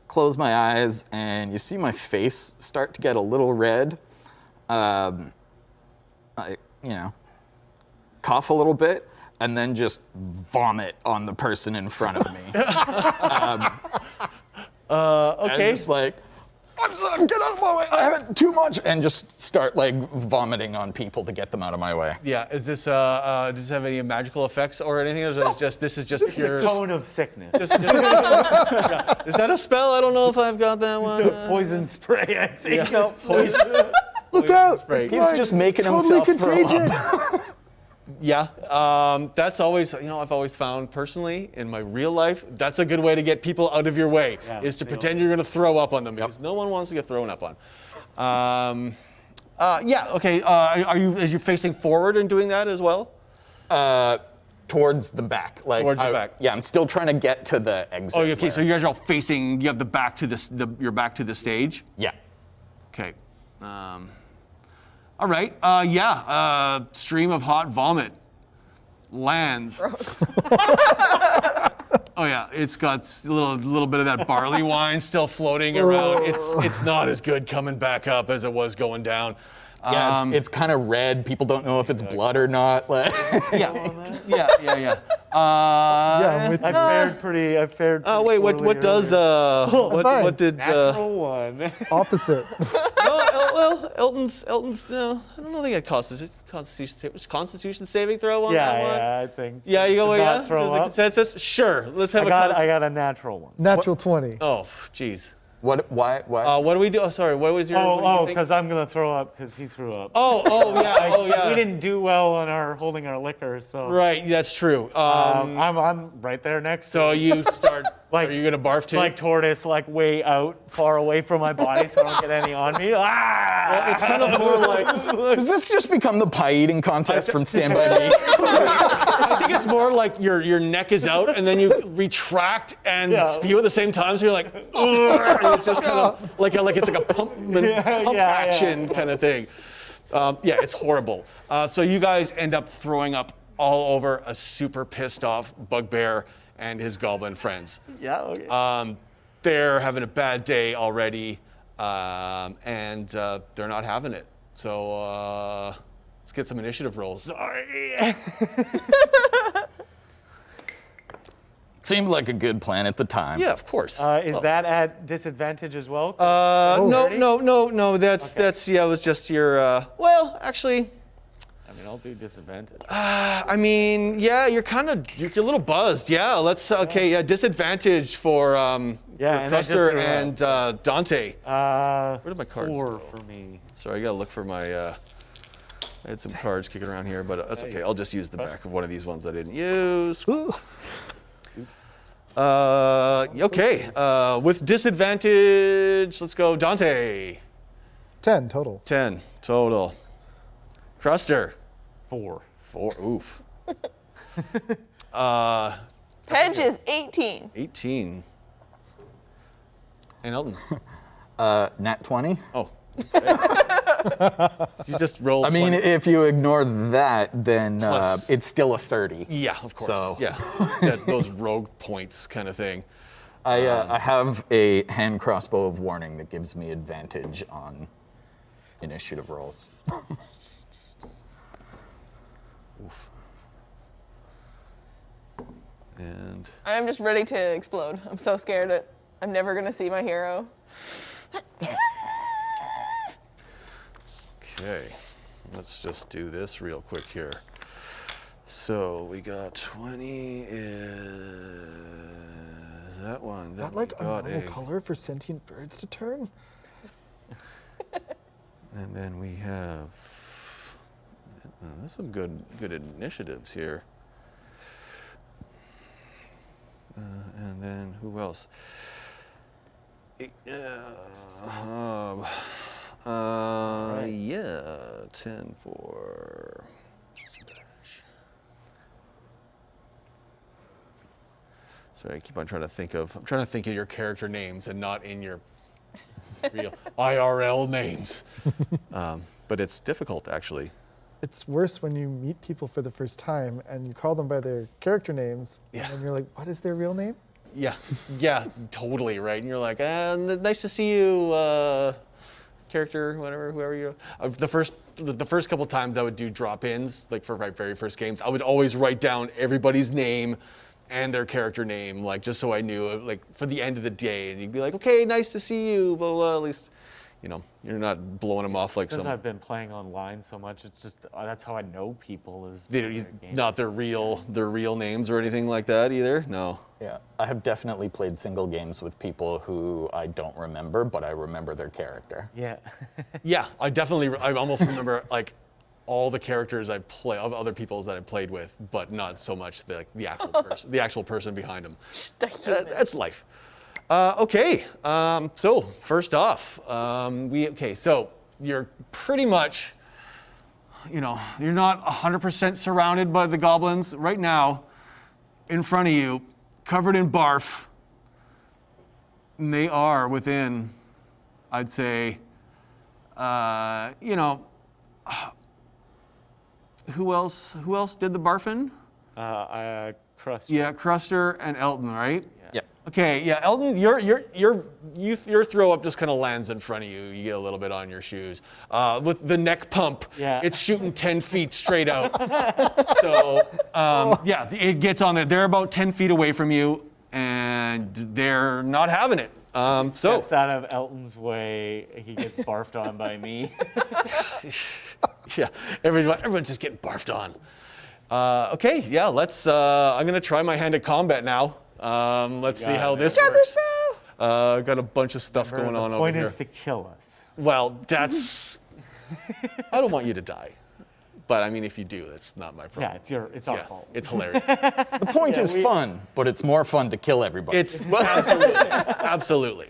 Speaker 5: close my eyes, and you see my face start to get a little red. I cough a little bit, and then just vomit on the person in front of me.
Speaker 1: Okay.
Speaker 5: And just like, I'm sorry, get out of my way, I haven't too much, and just start like vomiting on people to get them out of my way.
Speaker 1: Yeah. Is this does this have any magical effects or anything? Or is this is just pure?
Speaker 3: Cone of sickness.
Speaker 1: Yeah. Is that a spell? I don't know if I've got that one.
Speaker 3: Poison spray, I think.
Speaker 1: Yeah. No, poison.
Speaker 2: Look out!
Speaker 1: spray.
Speaker 5: He's just making
Speaker 2: Totally
Speaker 5: himself throw
Speaker 2: contagious.
Speaker 5: up.
Speaker 1: Yeah, that's always, I've always found personally in my real life, that's a good way to get people out of your way, is to pretend you're going to throw up on them because no one wants to get thrown up on. Okay. Are you facing forward and doing that as well?
Speaker 5: Towards the back.
Speaker 1: Towards the back.
Speaker 5: Yeah, I'm still trying to get to the exit.
Speaker 1: Oh, okay. So you guys are all facing. You have the back to your back to the stage.
Speaker 5: Yeah.
Speaker 1: Okay. All right. Stream of hot vomit lands.
Speaker 4: Gross.
Speaker 1: Oh yeah, it's got a little bit of that barley wine still floating around. It's not as good coming back up as it was going down.
Speaker 5: Yeah, it's kind of red. People don't know if it's blood or not.
Speaker 1: Yeah.
Speaker 3: I fared
Speaker 1: Wait, what
Speaker 3: poorly
Speaker 1: does
Speaker 3: earlier.
Speaker 1: what did
Speaker 3: Natural one.
Speaker 2: Opposite.
Speaker 1: no, no, Elton's. No, I don't know. They got Constitution saving throw on that one.
Speaker 3: Yeah, I think.
Speaker 1: Yeah, you go.
Speaker 3: Did not
Speaker 1: Yeah,
Speaker 3: throw
Speaker 1: there's the
Speaker 3: up.
Speaker 1: consensus. Sure, let's have
Speaker 3: I got a natural one.
Speaker 2: Natural 20.
Speaker 1: Oh, jeez.
Speaker 5: What? Why?
Speaker 1: What do we do? Oh, sorry. What was your? what do you think?
Speaker 3: Because I'm gonna throw up because he threw up.
Speaker 1: Oh, yeah.
Speaker 3: We didn't do well on our holding our liquor, so.
Speaker 1: Right, that's true.
Speaker 3: I'm right there next.
Speaker 1: So
Speaker 3: to
Speaker 1: you start.
Speaker 3: Like-
Speaker 1: are you gonna barf too?
Speaker 3: like tortoise, like way out, far away from my body, so I don't get any on me. Ah!
Speaker 1: It's kind of more like.
Speaker 5: Does this just become the pie eating contest from Stand By Me?
Speaker 1: I think it's more like your neck is out and then you retract and spew at the same time. So you're like, "Ugh," and it's just kind of like it's like a pump action kind of thing. It's horrible. So you guys end up throwing up all over a super pissed off bugbear and his goblin friends.
Speaker 3: Yeah. Okay.
Speaker 1: They're having a bad day already, and they're not having it. So let's get some initiative rolls.
Speaker 3: Sorry.
Speaker 5: Seemed like a good plan at the time.
Speaker 1: Yeah, of course.
Speaker 3: Is that at disadvantage as well?
Speaker 1: No. That's it was just your. Well, actually,
Speaker 3: I mean, I'll do disadvantage.
Speaker 1: I mean, yeah, you're a little buzzed. Yeah, let's. Okay, yeah, disadvantage for
Speaker 3: and I just
Speaker 1: Custer
Speaker 3: threw
Speaker 1: and Dante. Where did my cards
Speaker 3: 4
Speaker 1: go?
Speaker 3: for me.
Speaker 1: Sorry, I gotta look for my. I had some cards kicking around here, but that's okay. I'll just use the back of one of these ones I didn't use. Okay. With disadvantage, let's go Dante.
Speaker 2: 10 total.
Speaker 1: 10 total. Cruster.
Speaker 3: 4.
Speaker 1: 4. Oof.
Speaker 4: Pedge is 18.
Speaker 1: 18. And Elton.
Speaker 5: Nat 20.
Speaker 1: Oh. Okay. You just rolled.
Speaker 5: I mean,
Speaker 1: 20.
Speaker 5: if you ignore that, then
Speaker 1: Plus-
Speaker 5: it's still a 30.
Speaker 1: Yeah, of course.
Speaker 5: So-
Speaker 1: Yeah. Those rogue points kind of thing.
Speaker 5: I have a hand crossbow of warning that gives me advantage on initiative rolls.
Speaker 1: And
Speaker 4: I'm just ready to explode. I'm so scared that I'm never gonna see my hero.
Speaker 1: okay, let's just do this real quick here. So we got 20 is that one.
Speaker 2: Is that like a
Speaker 1: got
Speaker 2: normal color for sentient birds to turn?
Speaker 1: And then we have there's some good initiatives here. And then who else? Yeah, 10 for. Sorry, I keep on trying to think of. I'm trying to think of your character names and not in your real IRL names. But it's difficult, actually.
Speaker 2: It's worse when you meet people for the first time and you call them by their character names,
Speaker 1: Yeah.
Speaker 2: and then you're like, what is their real name?
Speaker 1: Yeah, totally, right? And you're like, nice to see you, character, whoever you. The first couple times I would do drop-ins, like for my very first games, I would always write down everybody's name and their character name, like just so I knew, like for the end of the day, and you'd be like, okay, nice to see you, blah blah. At least, you're not blowing them off like
Speaker 3: Since
Speaker 1: some.
Speaker 3: I've been playing online so much, it's just that's how I know people is.
Speaker 1: Not their real names or anything like that either. No.
Speaker 5: Yeah, I have definitely played single games with people who I don't remember, but I remember their character.
Speaker 3: Yeah.
Speaker 1: Yeah, I almost remember like all the characters I play of other people's that I played with, but not so much the actual person behind them. That's life. Okay, so first off, so you're pretty much, you're not 100% surrounded by the goblins right now. In front of you, covered in barf. And they are within, I'd say, who else did the barfing?
Speaker 3: Cruster.
Speaker 1: Yeah, Cruster and Elton, right?
Speaker 5: Yeah.
Speaker 1: Okay, yeah, Elton, your throw up just kind of lands in front of you. You get a little bit on your shoes. With the neck pump, it's shooting 10 feet straight out. So, it gets on there. They're about 10 feet away from you, and they're not having it.
Speaker 3: Steps out of Elton's way. He gets barfed on by me.
Speaker 1: Yeah, everyone's just getting barfed on. Okay, yeah, let's. I'm gonna try my hand at combat now. Let's see how this works. Got a bunch of stuff going on
Speaker 3: the
Speaker 1: over
Speaker 3: point
Speaker 1: here.
Speaker 3: is to kill us.
Speaker 1: Well, that's. I don't want you to die, but I mean, if you do, that's not my problem.
Speaker 3: Yeah, it's our fault.
Speaker 1: It's hilarious.
Speaker 5: The point is fun, but it's more fun to kill everybody.
Speaker 1: It's absolutely.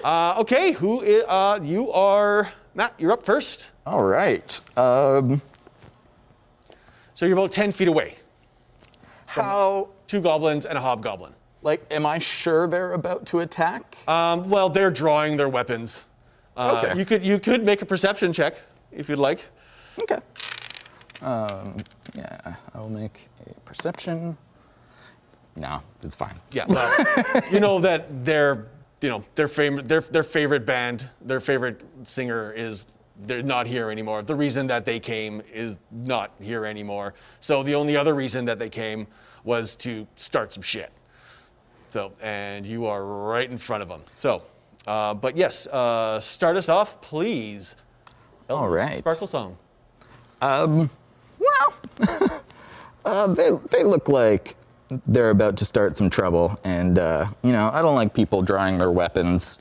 Speaker 1: Okay, who is, you are Matt. You're up first.
Speaker 5: All right.
Speaker 1: So you're about 10 feet away.
Speaker 5: How?
Speaker 1: 2 goblins and a hobgoblin.
Speaker 5: Like, am I sure they're about to attack?
Speaker 1: Well, they're drawing their weapons.
Speaker 5: Okay.
Speaker 1: You could make a perception check if you'd like.
Speaker 5: Okay. Yeah, I'll make a perception. No, it's fine.
Speaker 1: Yeah. Well, you know that their favorite band, their favorite singer they're not here anymore. The reason that they came is not here anymore. So the only other reason that they came was to start some shit. So, and you are right in front of them. So, but yes, start us off, please.
Speaker 5: All right.
Speaker 1: Sparkle song.
Speaker 5: Well, they look like they're about to start some trouble, and I don't like people drawing their weapons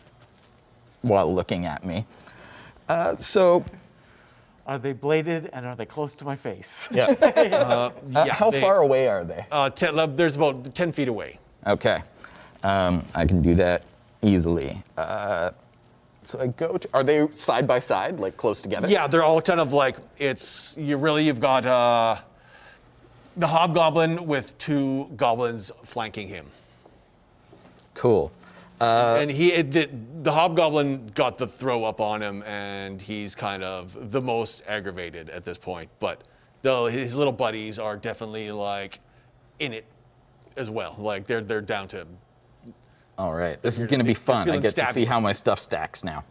Speaker 5: while looking at me. So,
Speaker 3: Are they bladed and are they close to my face?
Speaker 5: yeah. How
Speaker 1: they-
Speaker 5: far away are they?
Speaker 1: There's about 10 feet away.
Speaker 5: Okay, I can do that easily. So I go to. Are they side by side, like close together?
Speaker 1: Yeah, they're all kind of like you've got the hobgoblin with 2 goblins flanking him.
Speaker 5: Cool.
Speaker 1: And the hobgoblin got the throw up on him, and he's kind of the most aggravated at this point. But his little buddies are definitely like in it as well. Like they're down to.
Speaker 5: All right. This is going to be fun. I
Speaker 1: feeling
Speaker 5: get to
Speaker 1: stabby.
Speaker 5: see how my stuff stacks now.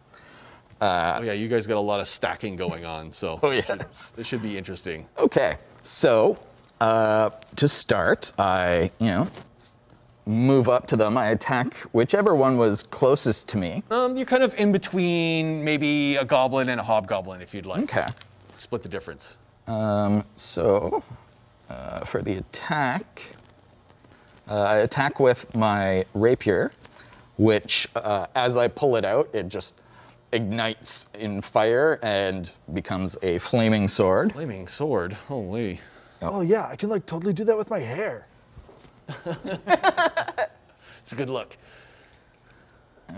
Speaker 1: Oh yeah, you guys got a lot of stacking going on, so
Speaker 5: Oh yes.
Speaker 1: this should be interesting.
Speaker 5: Okay. So to start, I move up to them. I attack whichever one was closest to me.
Speaker 1: You're kind of in between maybe a goblin and a hobgoblin, if you'd like.
Speaker 5: Okay.
Speaker 1: Split the difference.
Speaker 5: So for the attack, I attack with my rapier, which as I pull it out, it just ignites in fire and becomes a flaming sword.
Speaker 1: Flaming sword, holy.
Speaker 2: Oh yeah, I can like totally do that with my hair.
Speaker 1: It's a good look.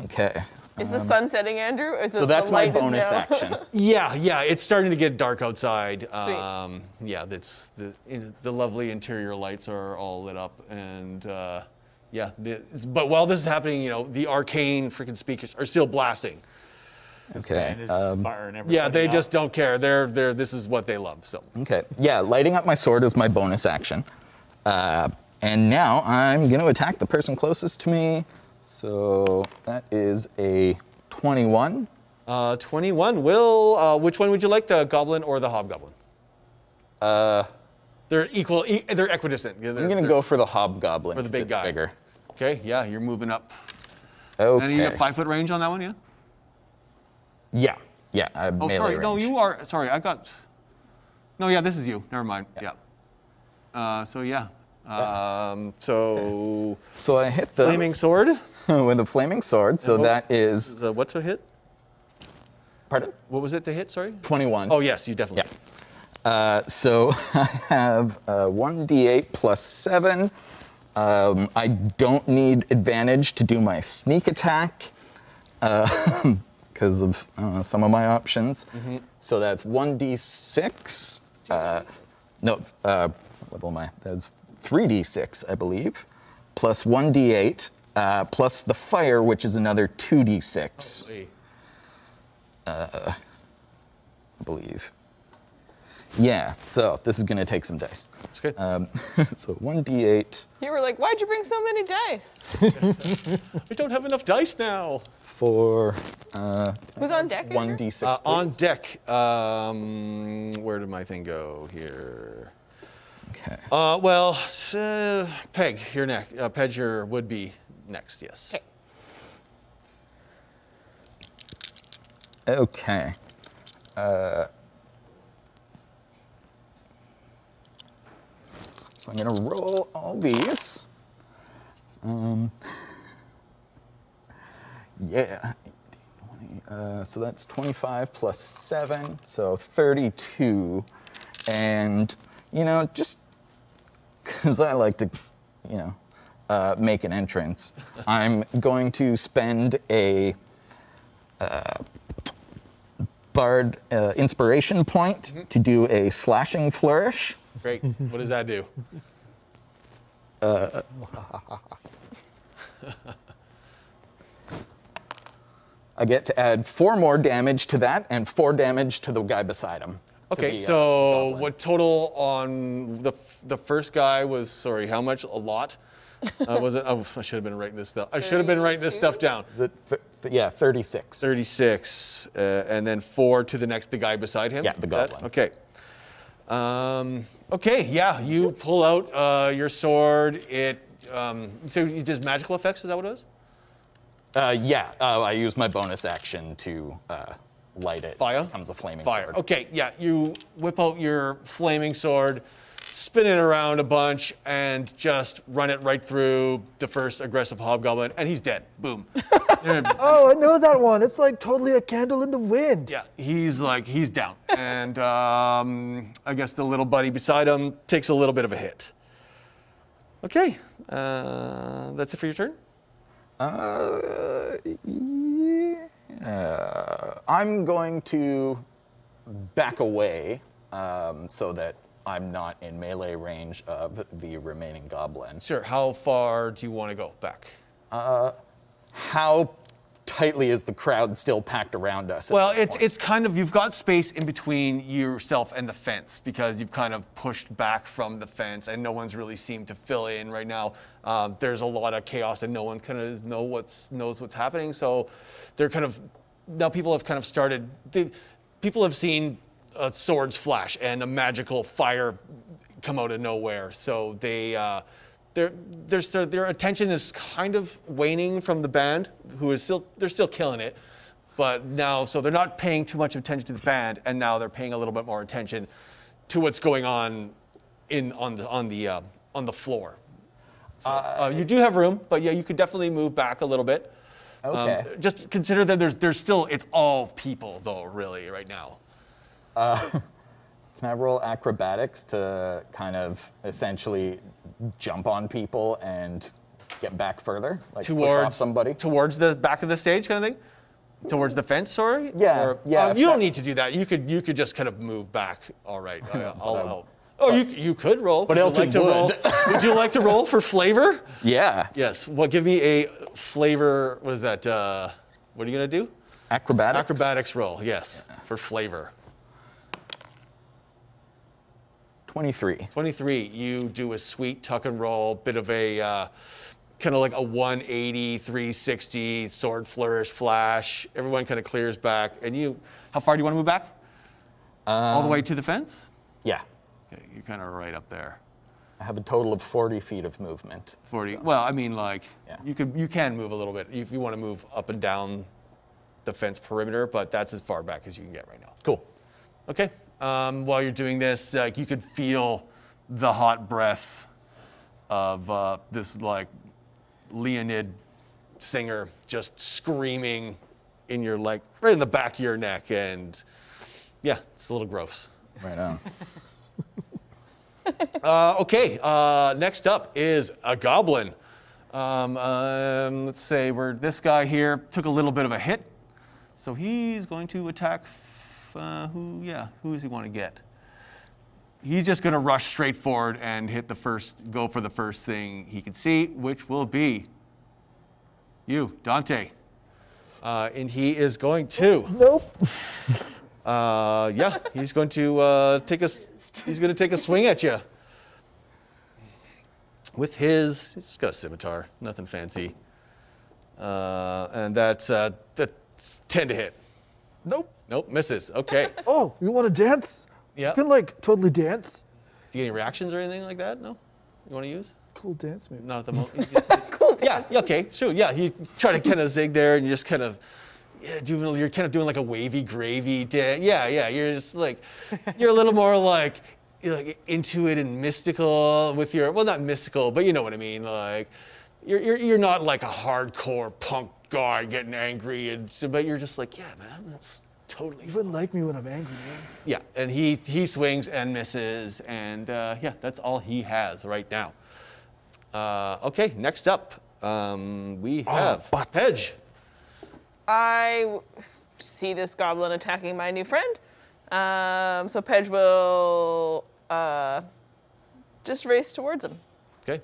Speaker 5: Okay.
Speaker 4: Is the sun setting, Andrew? Or is
Speaker 5: So
Speaker 4: it
Speaker 5: that's
Speaker 4: the
Speaker 5: my
Speaker 4: light is
Speaker 5: bonus
Speaker 4: now?
Speaker 5: action.
Speaker 1: Yeah, it's starting to get dark outside.
Speaker 4: Sweet.
Speaker 1: Yeah, that's the lovely interior lights are all lit up, and but while this is happening, the arcane freaking speakers are still blasting.
Speaker 5: Okay.
Speaker 3: And it's just firing everybody
Speaker 1: Yeah, they
Speaker 3: up.
Speaker 1: just don't care. This is what they love. So
Speaker 5: Okay. Yeah, lighting up my sword is my bonus action. And now I'm going to attack the person closest to me. So that is a 21.
Speaker 1: 21. Which one would you like, the goblin or the hobgoblin? They're equal. They're equidistant.
Speaker 5: I'm going to go for the hobgoblin.
Speaker 1: For the
Speaker 5: 'cause
Speaker 1: big
Speaker 5: it's
Speaker 1: guy.
Speaker 5: Bigger.
Speaker 1: Okay. Yeah, you're moving up.
Speaker 5: Okay.
Speaker 1: And you got 5-foot range on that one, yeah?
Speaker 5: Yeah. Yeah.
Speaker 1: Oh,
Speaker 5: melee
Speaker 1: sorry.
Speaker 5: range.
Speaker 1: No, you are. Sorry, I got. No, yeah, this is you. Never mind. Yeah. So yeah.
Speaker 5: So I hit the
Speaker 1: Flaming sword.
Speaker 5: with a flaming sword. So
Speaker 1: what-
Speaker 5: that is.
Speaker 1: What's a hit?
Speaker 5: Pardon?
Speaker 1: What was it to hit? Sorry.
Speaker 5: 21.
Speaker 1: Oh yes, you definitely.
Speaker 5: So I have 1d8 plus 7. I don't need advantage to do my sneak attack because of some of my options.
Speaker 1: Mm-hmm.
Speaker 5: So that's 1d6. What am I? That's 3d6, I believe, plus 1d8, plus the fire, which is another 2d6,
Speaker 1: Hey.
Speaker 5: I believe. Yeah, so this is going to take some dice.
Speaker 1: It's good.
Speaker 5: So 1d8
Speaker 4: You were like, why'd you bring so many dice?
Speaker 1: We don't have enough dice now.
Speaker 5: for
Speaker 4: Who's on deck? Andrew?
Speaker 5: 1d6,
Speaker 1: On
Speaker 5: please.
Speaker 1: deck. Where did my thing go here?
Speaker 5: Okay.
Speaker 1: Peg, you're next. Pedger would be next. Yes.
Speaker 4: Okay.
Speaker 5: Okay. So I'm gonna roll all these. Yeah. So that's 25 plus 7, so 32. And, just because I like to, make an entrance, I'm going to spend a Bard inspiration point to do a slashing flourish.
Speaker 1: Great. What does that do?
Speaker 5: I get to add 4 more damage to that and 4 damage to the guy beside him.
Speaker 1: Okay,
Speaker 5: the,
Speaker 1: so
Speaker 5: goblin.
Speaker 1: what total on the first guy was, sorry, how much? A lot? Was it? Oh, I should have been writing this stuff. I should have been writing this stuff down.
Speaker 5: Is it 36.
Speaker 1: 36, and then 4 to the guy beside him?
Speaker 5: Yeah, the
Speaker 1: Is that-
Speaker 5: goblin.
Speaker 1: Okay. Okay, yeah, you pull out your sword. So it does magical effects, is that what it is?
Speaker 5: I use my bonus action to light it.
Speaker 1: Fire?
Speaker 5: It becomes a flaming
Speaker 1: Fire.
Speaker 5: sword.
Speaker 1: Okay, yeah, you whip out your flaming sword, spin it around a bunch, and just run it right through the first aggressive hobgoblin, and he's dead. Boom.
Speaker 2: Oh, I know that one. It's like totally a candle in the wind.
Speaker 1: Yeah, he's down. And I guess the little buddy beside him takes a little bit of a hit. Okay, that's it for your turn?
Speaker 5: I'm going to back away so that I'm not in melee range of the remaining goblins.
Speaker 1: Sure, how far do you want to go back?
Speaker 5: How tightly is the crowd still packed around us? at
Speaker 1: Well,
Speaker 5: this point?
Speaker 1: it's kind of, you've got space in between yourself and the fence because you've kind of pushed back from the fence and no one's really seemed to fill in right now. There's a lot of chaos and no one kind of knows what's happening. So they're kind of, now people have kind of started, people have seen swords flash and a magical fire come out of nowhere. So their attention is kind of waning from the band, they're still killing it, but now, so they're not paying too much attention to the band, and now they're paying a little bit more attention to what's going on on the floor. So, you do have room, but yeah, you could definitely move back a little bit.
Speaker 5: Okay.
Speaker 1: Just consider that there's still, it's all people though, really, right now.
Speaker 5: Can I roll acrobatics to kind of essentially jump on people and get back further? Like push off somebody?
Speaker 1: Towards the back of the stage kind of thing? Towards the fence, sorry?
Speaker 5: Yeah,
Speaker 1: Or,
Speaker 5: yeah,
Speaker 1: you don't need to do that. You could just kind of move back. All right, I'll help. Oh, you could roll.
Speaker 5: But
Speaker 1: Would you
Speaker 5: Elton
Speaker 1: like to
Speaker 5: would.
Speaker 1: roll? Would you like to roll for flavor?
Speaker 5: Yeah.
Speaker 1: Yes. Well, give me a flavor. What is that? What are you gonna do?
Speaker 5: Acrobatics?
Speaker 1: Acrobatics roll. Yes, for flavor.
Speaker 5: 23.
Speaker 1: 23. You do a sweet tuck and roll, bit of a kind of like a 180, 360 sword flourish flash. Everyone kind of clears back, and how far do you want to move back? All the way to the fence?
Speaker 5: Yeah.
Speaker 1: Okay, you're kind of right up there.
Speaker 5: I have a total of 40 feet of movement.
Speaker 1: 40. Well, I mean, like,
Speaker 5: Yeah.
Speaker 1: you can move a little bit if you want to move up and down the fence perimeter, but that's as far back as you can get right now.
Speaker 5: Cool.
Speaker 1: Okay. While you're doing this, you could feel the hot breath of this like Leonid singer just screaming in your right in the back of your neck, and yeah, it's a little gross.
Speaker 5: Right on.
Speaker 1: Okay, next up is a goblin. Let's say this guy here took a little bit of a hit, so he's going to attack. Who does he want to get? He's just going to rush straight forward and go for the first thing he can see, which will be you, Dante. And he is going to.
Speaker 2: Nope.
Speaker 1: He's going to take a swing at you. With he's just got a scimitar, nothing fancy. And that's 10 to hit.
Speaker 2: Nope.
Speaker 1: Nope, misses. Okay.
Speaker 2: Oh, you want to dance?
Speaker 1: Yeah.
Speaker 2: You can like totally dance.
Speaker 1: Do you get any reactions or anything like that? No? You want to use?
Speaker 2: Cool dance move.
Speaker 1: Not at the moment.
Speaker 4: Cool dance.
Speaker 1: Yeah, okay, sure. Yeah, you try to kind of zig there and you just kind of yeah, you're kind of doing like a wavy gravy dance. Yeah, you're just like, you're a little more like into it and mystical with your, well, not mystical, but you know what I mean. Like, you're not like a hardcore punk guy getting angry, but you're just like, yeah, man, that's totally.
Speaker 2: You wouldn't like me when I'm angry, man.
Speaker 1: Yeah, and he swings and misses, and yeah, that's all he has right now. Okay, next up, we have Pedge.
Speaker 4: I see this goblin attacking my new friend. So Pedge will just race towards him.
Speaker 1: Okay,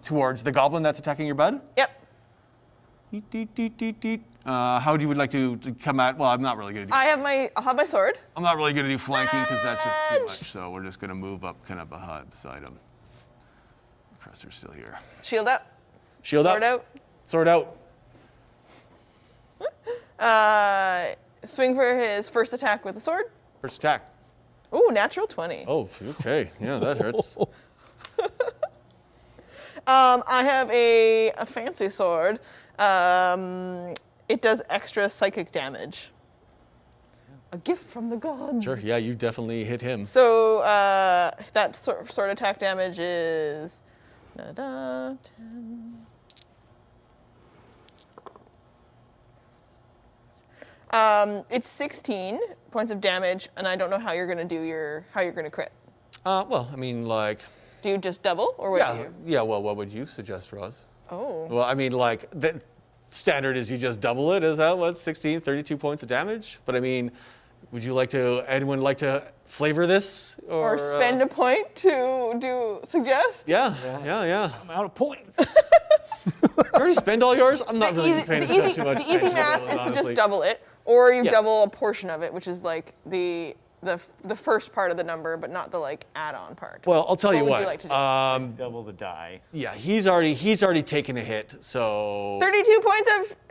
Speaker 1: towards the goblin that's attacking your bud.
Speaker 4: Yep.
Speaker 1: Deet, deet, deet, deet, deet. How do you would like to come at? Well, I'm not really gonna do.
Speaker 4: I'll have my sword.
Speaker 1: I'm not really gonna do flanking because that's just too much. So we're just gonna move up, kind of beside him. Oppressor's still here.
Speaker 4: Shield up.
Speaker 1: Shield
Speaker 4: Sword
Speaker 1: up.
Speaker 4: out.
Speaker 1: Sword out.
Speaker 4: Swing for his first attack with the sword.
Speaker 1: First attack.
Speaker 4: Ooh, natural 20.
Speaker 1: Oh, okay. Yeah, that hurts.
Speaker 4: I have a fancy sword. It does extra psychic damage. A gift from the gods.
Speaker 1: Sure. Yeah, you definitely hit him.
Speaker 4: So that sword attack damage is 10. It's 16 points of damage, and I don't know how you're gonna crit.
Speaker 1: Well, I mean, like.
Speaker 4: Do you just double, or what do you?
Speaker 1: Yeah. Well, what would you suggest, Roz?
Speaker 4: Oh.
Speaker 1: Well, I mean, like the standard is you just double it. Is that what? 16, 32 points of damage. But I mean, would you like to? Anyone like to flavor this
Speaker 4: Or spend a point to suggest?
Speaker 1: Yeah.
Speaker 3: I'm out of points.
Speaker 1: You already spend all yours? I'm not really paying
Speaker 4: The
Speaker 1: attention too much.
Speaker 4: easy
Speaker 1: attention
Speaker 4: math
Speaker 1: to
Speaker 4: is
Speaker 1: it,
Speaker 4: to
Speaker 1: honestly.
Speaker 4: just double it, or you
Speaker 1: Yeah.
Speaker 4: double a portion of it, which is like the first part of the number, but not the like add-on part.
Speaker 1: Well, I'll tell you
Speaker 4: What
Speaker 1: what.
Speaker 4: would you like to do?
Speaker 3: Double the die.
Speaker 1: Yeah, he's already taken a hit. So
Speaker 4: 32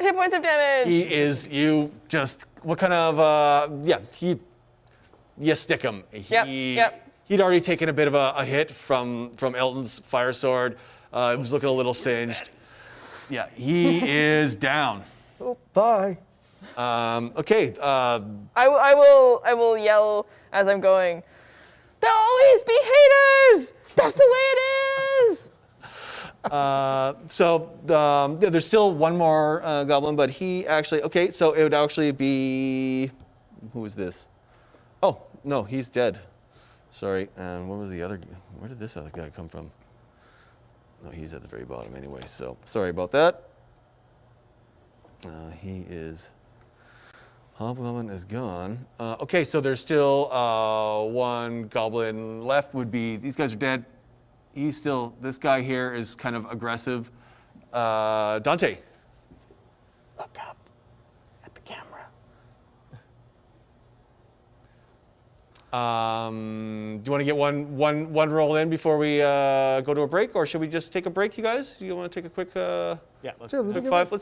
Speaker 4: hit points of damage.
Speaker 1: he is. You just what kind of? You stick him.
Speaker 4: Yep.
Speaker 1: He'd already taken a bit of a hit from Elton's fire sword. It was looking a little singed. Yeah, he is down.
Speaker 2: Oh, bye.
Speaker 1: Okay.
Speaker 4: I will yell as I'm going. There'll always be haters. That's the way it is.
Speaker 1: There's still one more goblin, but he actually. Okay, so it would actually be. Who is this? Oh no, he's dead. Sorry. And what was the other? Where did this other guy come from? No, he's at the very bottom anyway. So sorry about that. He is. Hobgoblin is gone. Okay, so there's still one goblin left. Would be these guys are dead. He's still. This guy here is kind of aggressive. Dante.
Speaker 5: Look up at the camera.
Speaker 1: Do you want to get one roll in before we go to a break, or should we just take a break, you guys? You want to take a quick
Speaker 3: Yeah, let's
Speaker 2: Sure, let's
Speaker 1: quick
Speaker 2: take a
Speaker 1: five?
Speaker 2: break.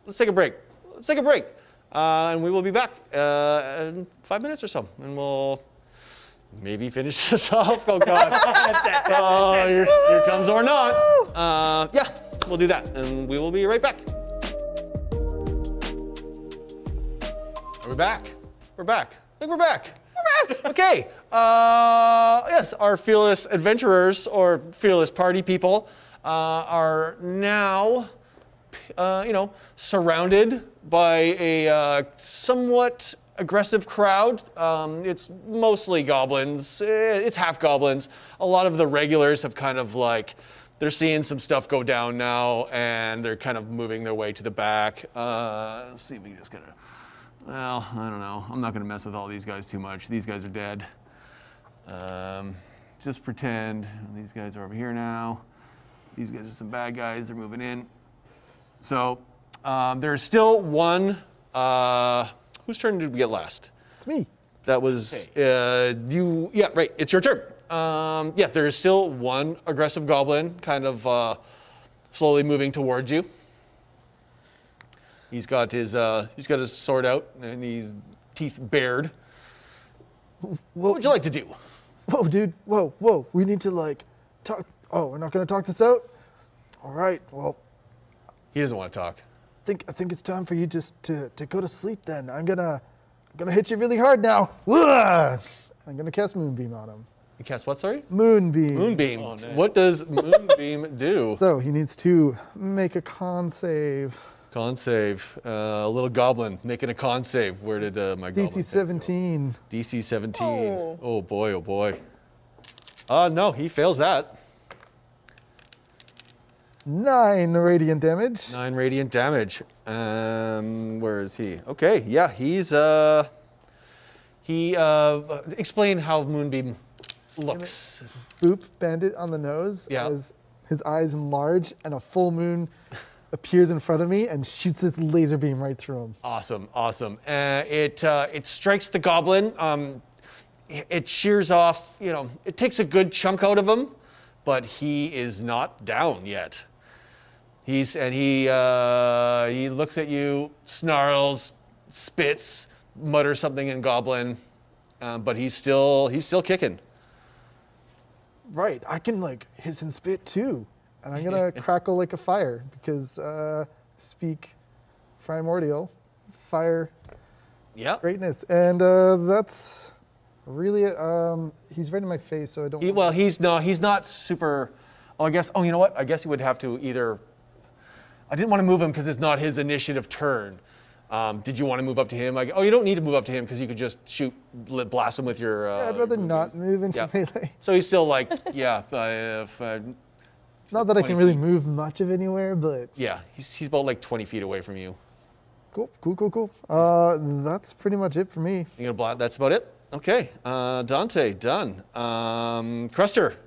Speaker 1: Let's take a break. Let's take a break, and we will be back in 5 minutes or so, and we'll maybe finish this off. Oh God! Oh, here comes or not. Yeah, we'll do that, and we will be right back. Are we back? We're back. I think we're back. Okay. Yes, our fearless adventurers or fearless party people are now, surrounded by a somewhat aggressive crowd. It's mostly goblins. It's half goblins. A lot of the regulars have kind of like, they're seeing some stuff go down now, and they're kind of moving their way to the back. Let's see if we can just kind of. Well, I don't know. I'm not going to mess with all these guys too much. These guys are dead. Just pretend these guys are over here now. These guys are some bad guys. They're moving in. So there's still one. Whose turn did we get last?
Speaker 2: It's me.
Speaker 1: That was you. Yeah, right. It's your turn. There is still one aggressive goblin kind of slowly moving towards you. He's got his sword out and he's teeth bared. What would you like to do?
Speaker 2: Whoa, dude. Whoa. We need to talk. Oh, we're not gonna talk this out? All right. Well,
Speaker 1: He doesn't want to talk.
Speaker 2: think it's time for you just to go to sleep. Then I'm gonna hit you really hard now. Ugh! I'm gonna cast Moonbeam on him.
Speaker 1: You cast what, sorry?
Speaker 2: Moonbeam.
Speaker 1: Moonbeam.
Speaker 3: Oh, nice.
Speaker 1: What does Moonbeam do?
Speaker 2: So he needs to make a con save.
Speaker 1: Con save. A little goblin making a con save. Where did my goblin
Speaker 2: DC
Speaker 1: go?
Speaker 2: 17.
Speaker 1: DC 17.
Speaker 4: Oh.
Speaker 1: Oh boy, oh boy. No, he fails that.
Speaker 2: 9 radiant damage.
Speaker 1: 9 radiant damage. Where is he? Okay, yeah, he's explain how Moonbeam looks.
Speaker 2: Boop, bandit on the nose.
Speaker 1: Yeah.
Speaker 2: As his eyes enlarge and a full moon appears in front of me and shoots this laser beam right through him.
Speaker 1: Awesome, awesome. It strikes the goblin. It shears off, it takes a good chunk out of him, but he is not down yet. He looks at you, snarls, spits, mutters something in Goblin, but he's still kicking.
Speaker 2: Right, I can hiss and spit too. And I'm gonna crackle like a fire because speak primordial, fire
Speaker 1: Yeah.
Speaker 2: greatness. And that's really he's right in my face, so I don't
Speaker 1: He's not super. Oh, I guess. Oh, you know what? I guess he would have to either. I didn't want to move him because it's not his initiative turn. Did you want to move up to him? You don't need to move up to him because you could just blast him with your.
Speaker 2: I'd rather not move into melee.
Speaker 1: So he's still if,
Speaker 2: Not that I
Speaker 1: 20
Speaker 2: can really
Speaker 1: feet.
Speaker 2: move much of anywhere, but
Speaker 1: Yeah, he's about 20 feet away from you.
Speaker 2: cool. That's pretty much it for me.
Speaker 1: You gonna that's about it. Okay, Dante done. Cruster.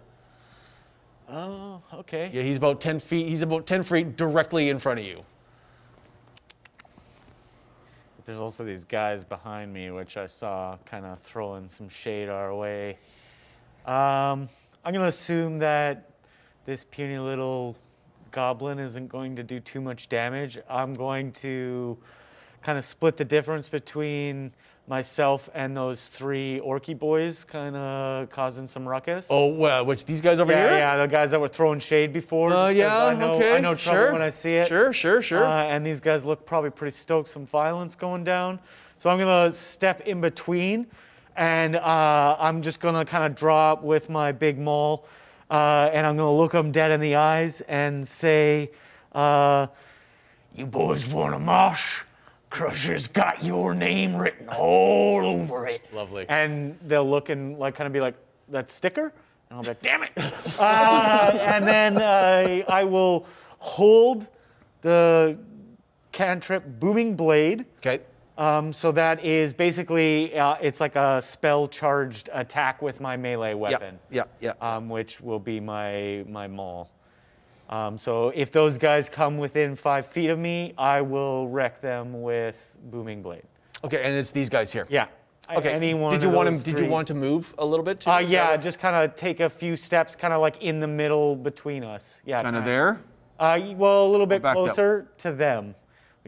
Speaker 3: Oh, okay.
Speaker 1: Yeah, he's about 10 feet. He's about 10 feet directly in front of you.
Speaker 3: There's also these guys behind me, which I saw kind of throwing some shade our way. I'm going to assume that this puny little goblin isn't going to do too much damage. I'm going to kind of split the difference between myself and those 3 orky boys kind of causing some ruckus.
Speaker 1: Oh, well, which these guys over here?
Speaker 3: Yeah, the guys that were throwing shade before. because
Speaker 1: Yeah, okay.
Speaker 3: I know trouble
Speaker 1: sure.
Speaker 3: when I see it.
Speaker 1: Sure.
Speaker 3: And these guys look probably pretty stoked, some violence going down. So I'm gonna step in between, and I'm just gonna kind of draw up with my big maul, and I'm gonna look them dead in the eyes and say, "You boys want a mosh? Crusher's got your name written all over it."
Speaker 1: Lovely.
Speaker 3: And they'll look and kind of be like, "That sticker?" And I'll be like, "Damn it!" And then I will hold the cantrip Booming Blade.
Speaker 1: Okay.
Speaker 3: So that is basically it's like a spell-charged attack with my melee weapon.
Speaker 1: Yeah.
Speaker 3: Which will be my maul. So if those guys come within 5 feet of me, I will wreck them with Booming Blade.
Speaker 1: Okay, and it's these guys here.
Speaker 3: Yeah.
Speaker 1: Okay.
Speaker 3: Any one
Speaker 1: Did
Speaker 3: of
Speaker 1: you want
Speaker 3: those
Speaker 1: him? Did
Speaker 3: three.
Speaker 1: you want to move a little bit too?
Speaker 3: Yeah, just kind of take a few steps, kind of like in the middle between us. Yeah.
Speaker 1: Kind of there.
Speaker 3: Well, a little bit
Speaker 1: back up?
Speaker 3: closer to them.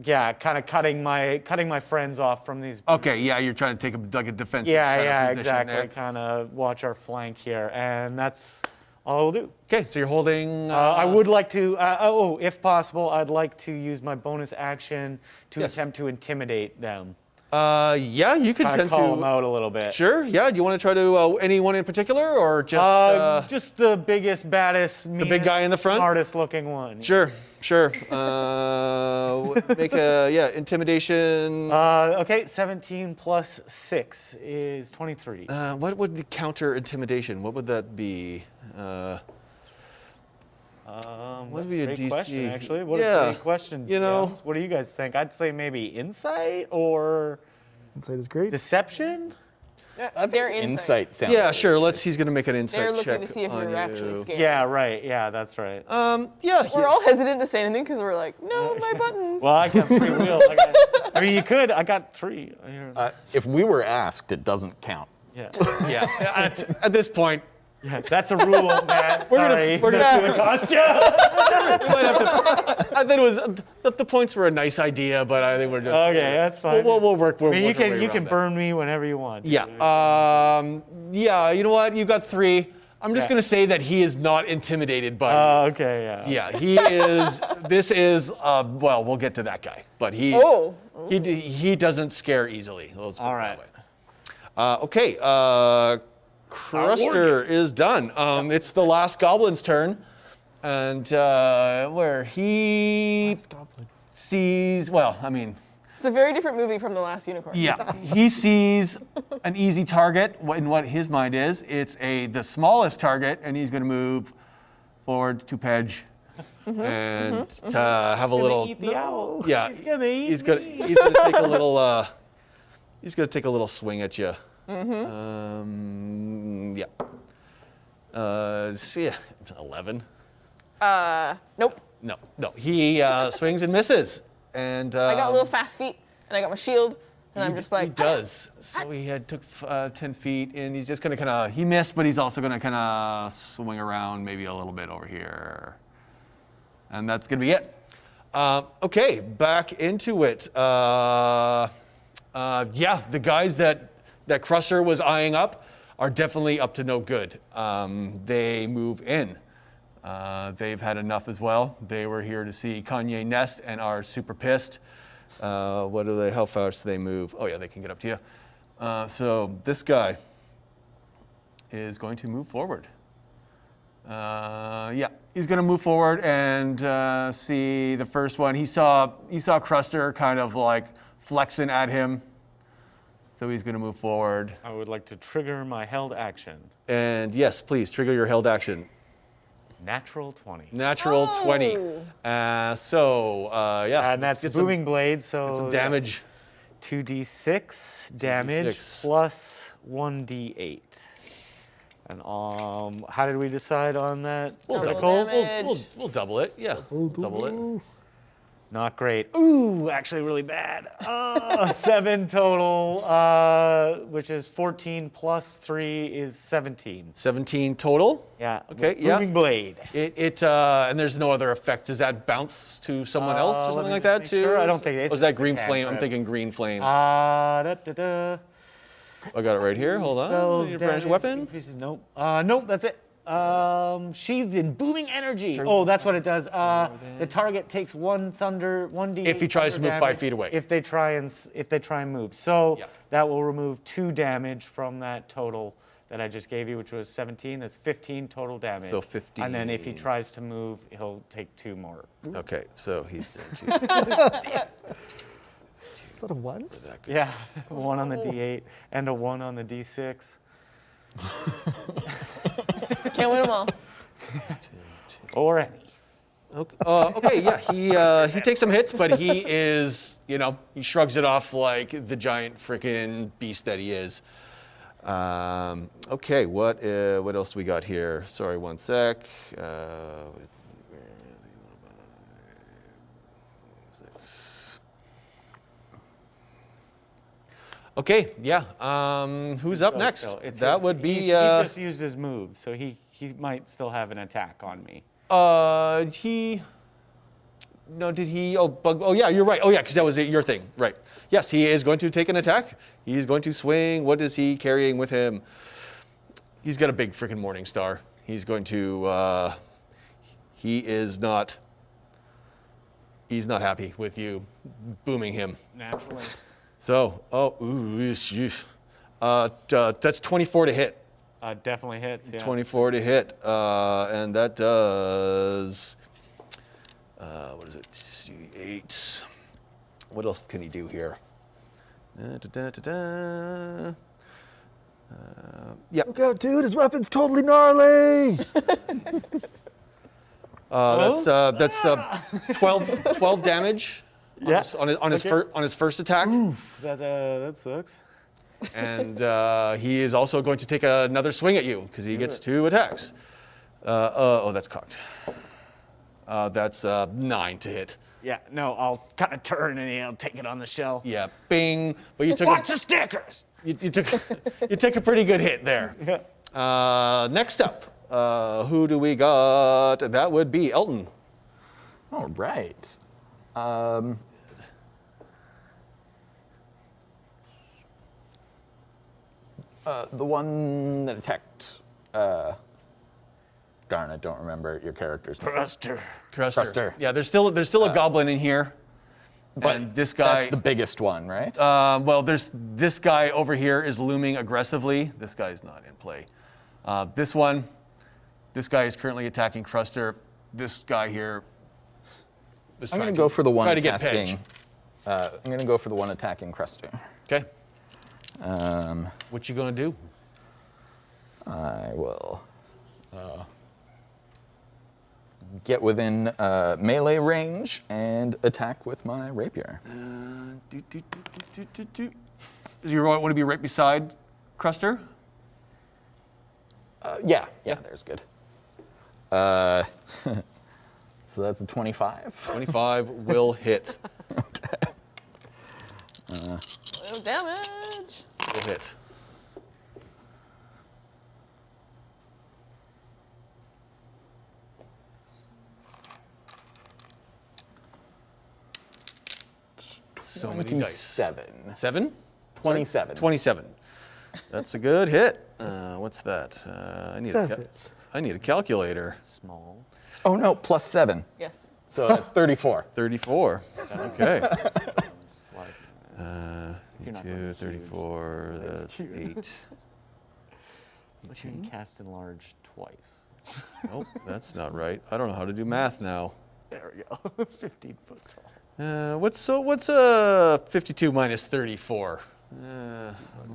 Speaker 3: Yeah, kind of cutting my friends off from these.
Speaker 1: Okay. Yeah, you're trying to take a defensive.
Speaker 3: Yeah,
Speaker 1: kind of
Speaker 3: yeah,
Speaker 1: position
Speaker 3: exactly.
Speaker 1: there.
Speaker 3: Kind of watch our flank here, and that's all I will do.
Speaker 1: Okay, so you're holding.
Speaker 3: I would like to, if possible, I'd like to use my bonus action to attempt to intimidate them.
Speaker 1: Yeah, you could
Speaker 3: Kind
Speaker 1: tend
Speaker 3: of call
Speaker 1: to.
Speaker 3: them out a little bit.
Speaker 1: Sure. Yeah. Do you want to try to anyone in particular, or just?
Speaker 3: Just the biggest, baddest, meanest,
Speaker 1: big guy in the front?
Speaker 3: smartest looking one.
Speaker 1: Sure. Make a intimidation.
Speaker 3: Okay, 17 plus 6 is 23.
Speaker 1: What would the counter intimidation? What would that be?
Speaker 3: That's
Speaker 1: be
Speaker 3: a
Speaker 1: a
Speaker 3: great
Speaker 1: DC?
Speaker 3: question, actually. What
Speaker 1: Yeah,
Speaker 3: a great question.
Speaker 1: you know.
Speaker 3: DMs. What do you guys think? I'd say maybe insight or
Speaker 2: Insight is great.
Speaker 3: deception.
Speaker 4: They're insight.
Speaker 5: Insight sounds.
Speaker 1: Yeah, sure. He's going to make an insight
Speaker 4: They're
Speaker 1: check.
Speaker 4: looking to see if
Speaker 1: on
Speaker 4: you're actually
Speaker 1: you.
Speaker 4: scared.
Speaker 3: Yeah, right. Yeah, that's right.
Speaker 1: Yeah.
Speaker 4: We're all hesitant to say anything because we're like, no, my buttons.
Speaker 3: Well, I got free will. I mean, you could. I got 3.
Speaker 5: If we were asked, it doesn't count.
Speaker 3: Yeah.
Speaker 1: Yeah. At this point,
Speaker 3: Yeah, that's a rule, Matt.
Speaker 1: We're gonna-
Speaker 3: That's gonna cost you.
Speaker 1: we might have to. I think it was the points were a nice idea, but I think we're just
Speaker 3: Okay, that's fine.
Speaker 1: We'll work.
Speaker 3: I mean,
Speaker 1: work our way
Speaker 3: you can
Speaker 1: around that.
Speaker 3: burn me whenever you want.
Speaker 1: Yeah. Yeah. You know what? You got 3. I'm just
Speaker 3: Yeah.
Speaker 1: gonna say that he is not intimidated by you.
Speaker 3: Okay, yeah.
Speaker 1: Yeah, he is. This is. Well, we'll get to that guy, but he.
Speaker 4: Oh.
Speaker 1: He doesn't scare easily. Let's put
Speaker 3: All
Speaker 1: it
Speaker 3: right.
Speaker 1: that way. Okay. Cruster is done. It's the last goblin's turn, and where he
Speaker 2: Goblin.
Speaker 1: sees. Well, I mean.
Speaker 4: It's a very different movie from The Last Unicorn.
Speaker 1: Yeah, he sees an easy target in what his mind is. It's the smallest target, and he's going to move forward to Pedge and to have a little.
Speaker 3: Eat the owl.
Speaker 1: Yeah,
Speaker 3: He's gonna eat
Speaker 1: he's gonna take a little. He's gonna take a little swing at you. Yeah. See, 11.
Speaker 4: Nope.
Speaker 1: No. He swings and misses, and
Speaker 4: I got little fast feet, and I got my shield, and I'm just
Speaker 1: He
Speaker 4: like.
Speaker 1: does. So he took 10 feet, and he's just gonna kind of. He missed, but he's also gonna kind of swing around maybe a little bit over here, and that's gonna be it. Okay, back into it. Yeah, the guys that Crusher was eyeing up are definitely up to no good. They move in. They've had enough as well. They were here to see Kanye Nest and are super pissed. What do they? How fast do they move? Oh yeah, they can get up to you. So this guy is going to move forward. Yeah, he's going to move forward and see the first one. He saw Cruster kind of like flexing at him. So he's going to move forward.
Speaker 3: I would like to trigger my held action.
Speaker 1: And yes, please trigger your held action.
Speaker 3: Natural 20.
Speaker 1: Natural 20. Yeah.
Speaker 3: And that's
Speaker 1: get
Speaker 3: booming blade, so
Speaker 1: some damage.
Speaker 3: 2d6 damage
Speaker 1: 2d6.
Speaker 3: plus 1d8. And how did we decide on that?
Speaker 1: We'll
Speaker 4: Double damage.
Speaker 1: We'll double it. Yeah, double it.
Speaker 3: Not great. Ooh, actually really bad. 7 total, which is 14 plus 3 is 17.
Speaker 1: 17 total.
Speaker 3: Yeah.
Speaker 1: Okay,
Speaker 3: with
Speaker 1: yeah.
Speaker 3: Booming blade.
Speaker 1: And there's no other effect. Does that bounce to someone else or
Speaker 3: let
Speaker 1: something
Speaker 3: me
Speaker 1: like
Speaker 3: just
Speaker 1: that
Speaker 3: make
Speaker 1: too?
Speaker 3: sure. I don't think it's
Speaker 1: Was that
Speaker 3: just a
Speaker 1: green flame? I'm
Speaker 3: cantrip.
Speaker 1: thinking green flame.
Speaker 3: Da-da-da.
Speaker 1: I got it right here. Hold on.
Speaker 3: Spells,
Speaker 1: Your branch
Speaker 3: damage,
Speaker 1: weapon.
Speaker 3: increases- Nope. Nope, that's it. Sheathed in booming energy. Oh, that's what it does. The target takes 1d8.
Speaker 1: If he tries to move 5 feet away.
Speaker 3: If they try and move. So
Speaker 1: Yeah.
Speaker 3: that will remove 2 damage from that total that I just gave you, which was 17. That's 15 total damage.
Speaker 1: So 15.
Speaker 3: And then if he tries to move, he'll take 2 more.
Speaker 1: Okay, so he's
Speaker 2: Is that a 1?
Speaker 3: Yeah, 1 on the d8 and a 1 on the d6.
Speaker 4: Can't win them all.
Speaker 3: Or any.
Speaker 1: Okay, yeah, he takes some hits, but he is, he shrugs it off like the giant freaking beast that he is. Okay, what else we got here? Sorry, one sec. Okay, yeah. Who's up next? That would be.
Speaker 3: He just used his move, so he might still have an attack on me.
Speaker 1: Did he? Oh, yeah, you're right. Oh, yeah, because that was your thing. Right. Yes, he is going to take an attack. He's going to swing. What is he carrying with him? He's got a big freaking Morning Star. He's going to. He's not happy with you booming him.
Speaker 3: Naturally.
Speaker 1: So, that's 24 to hit.
Speaker 3: Definitely hits, yeah.
Speaker 1: 24 to hit, and that does, what is it, 8. What else can he do here? Yeah.
Speaker 2: Look out, dude! His weapon's totally gnarly.
Speaker 1: That's 12 damage
Speaker 3: Yeah.
Speaker 1: on his first attack.
Speaker 3: That sucks.
Speaker 1: And he is also going to take another swing at you because he gets 2 attacks. That's cocked. That's 9 to hit.
Speaker 3: Yeah, no, I'll kind of turn and he'll take it on the shell.
Speaker 1: Yeah, bing. But you took
Speaker 3: Watch the stickers!
Speaker 1: you took a pretty good hit there.
Speaker 3: Yeah.
Speaker 1: Next up, who do we got? That would be Elton.
Speaker 5: All right. The one that attacked darn, I don't remember your character's name.
Speaker 3: Cruster.
Speaker 5: Cruster.
Speaker 1: Yeah, there's still a goblin in here.
Speaker 5: But
Speaker 1: And this guy,
Speaker 5: that's the biggest one, right?
Speaker 1: well, there's this guy over here is looming aggressively. This guy's not in play. This guy is currently attacking Cruster. This guy here is
Speaker 5: I'm
Speaker 1: trying
Speaker 5: going to go for the one
Speaker 1: try to get
Speaker 5: attacking.
Speaker 1: Pedge.
Speaker 5: I'm going to go for the one attacking Cruster.
Speaker 1: Okay.
Speaker 5: Um,
Speaker 1: What you gonna do?
Speaker 5: I will get within melee range and attack with my rapier.
Speaker 1: Do you want to be right beside Cruster?
Speaker 5: Yeah, there's good. So that's a 25.
Speaker 1: 25 will hit.
Speaker 4: No damage.
Speaker 1: Will hit. So many dice.
Speaker 5: 27.
Speaker 1: 7?
Speaker 5: 27.
Speaker 1: 27. That's a good hit. What's that? I need a calculator.
Speaker 3: Small.
Speaker 5: Oh no, plus 7.
Speaker 4: Yes.
Speaker 5: So that's 34.
Speaker 1: 34. Okay.
Speaker 3: Just like, you're not
Speaker 1: 2,
Speaker 3: gonna
Speaker 1: 34, that's 8.
Speaker 3: you can cast enlarge twice.
Speaker 1: Nope, that's not right. I don't know how to do math now.
Speaker 3: There we go. 15 foot tall.
Speaker 1: What's 52 minus 34?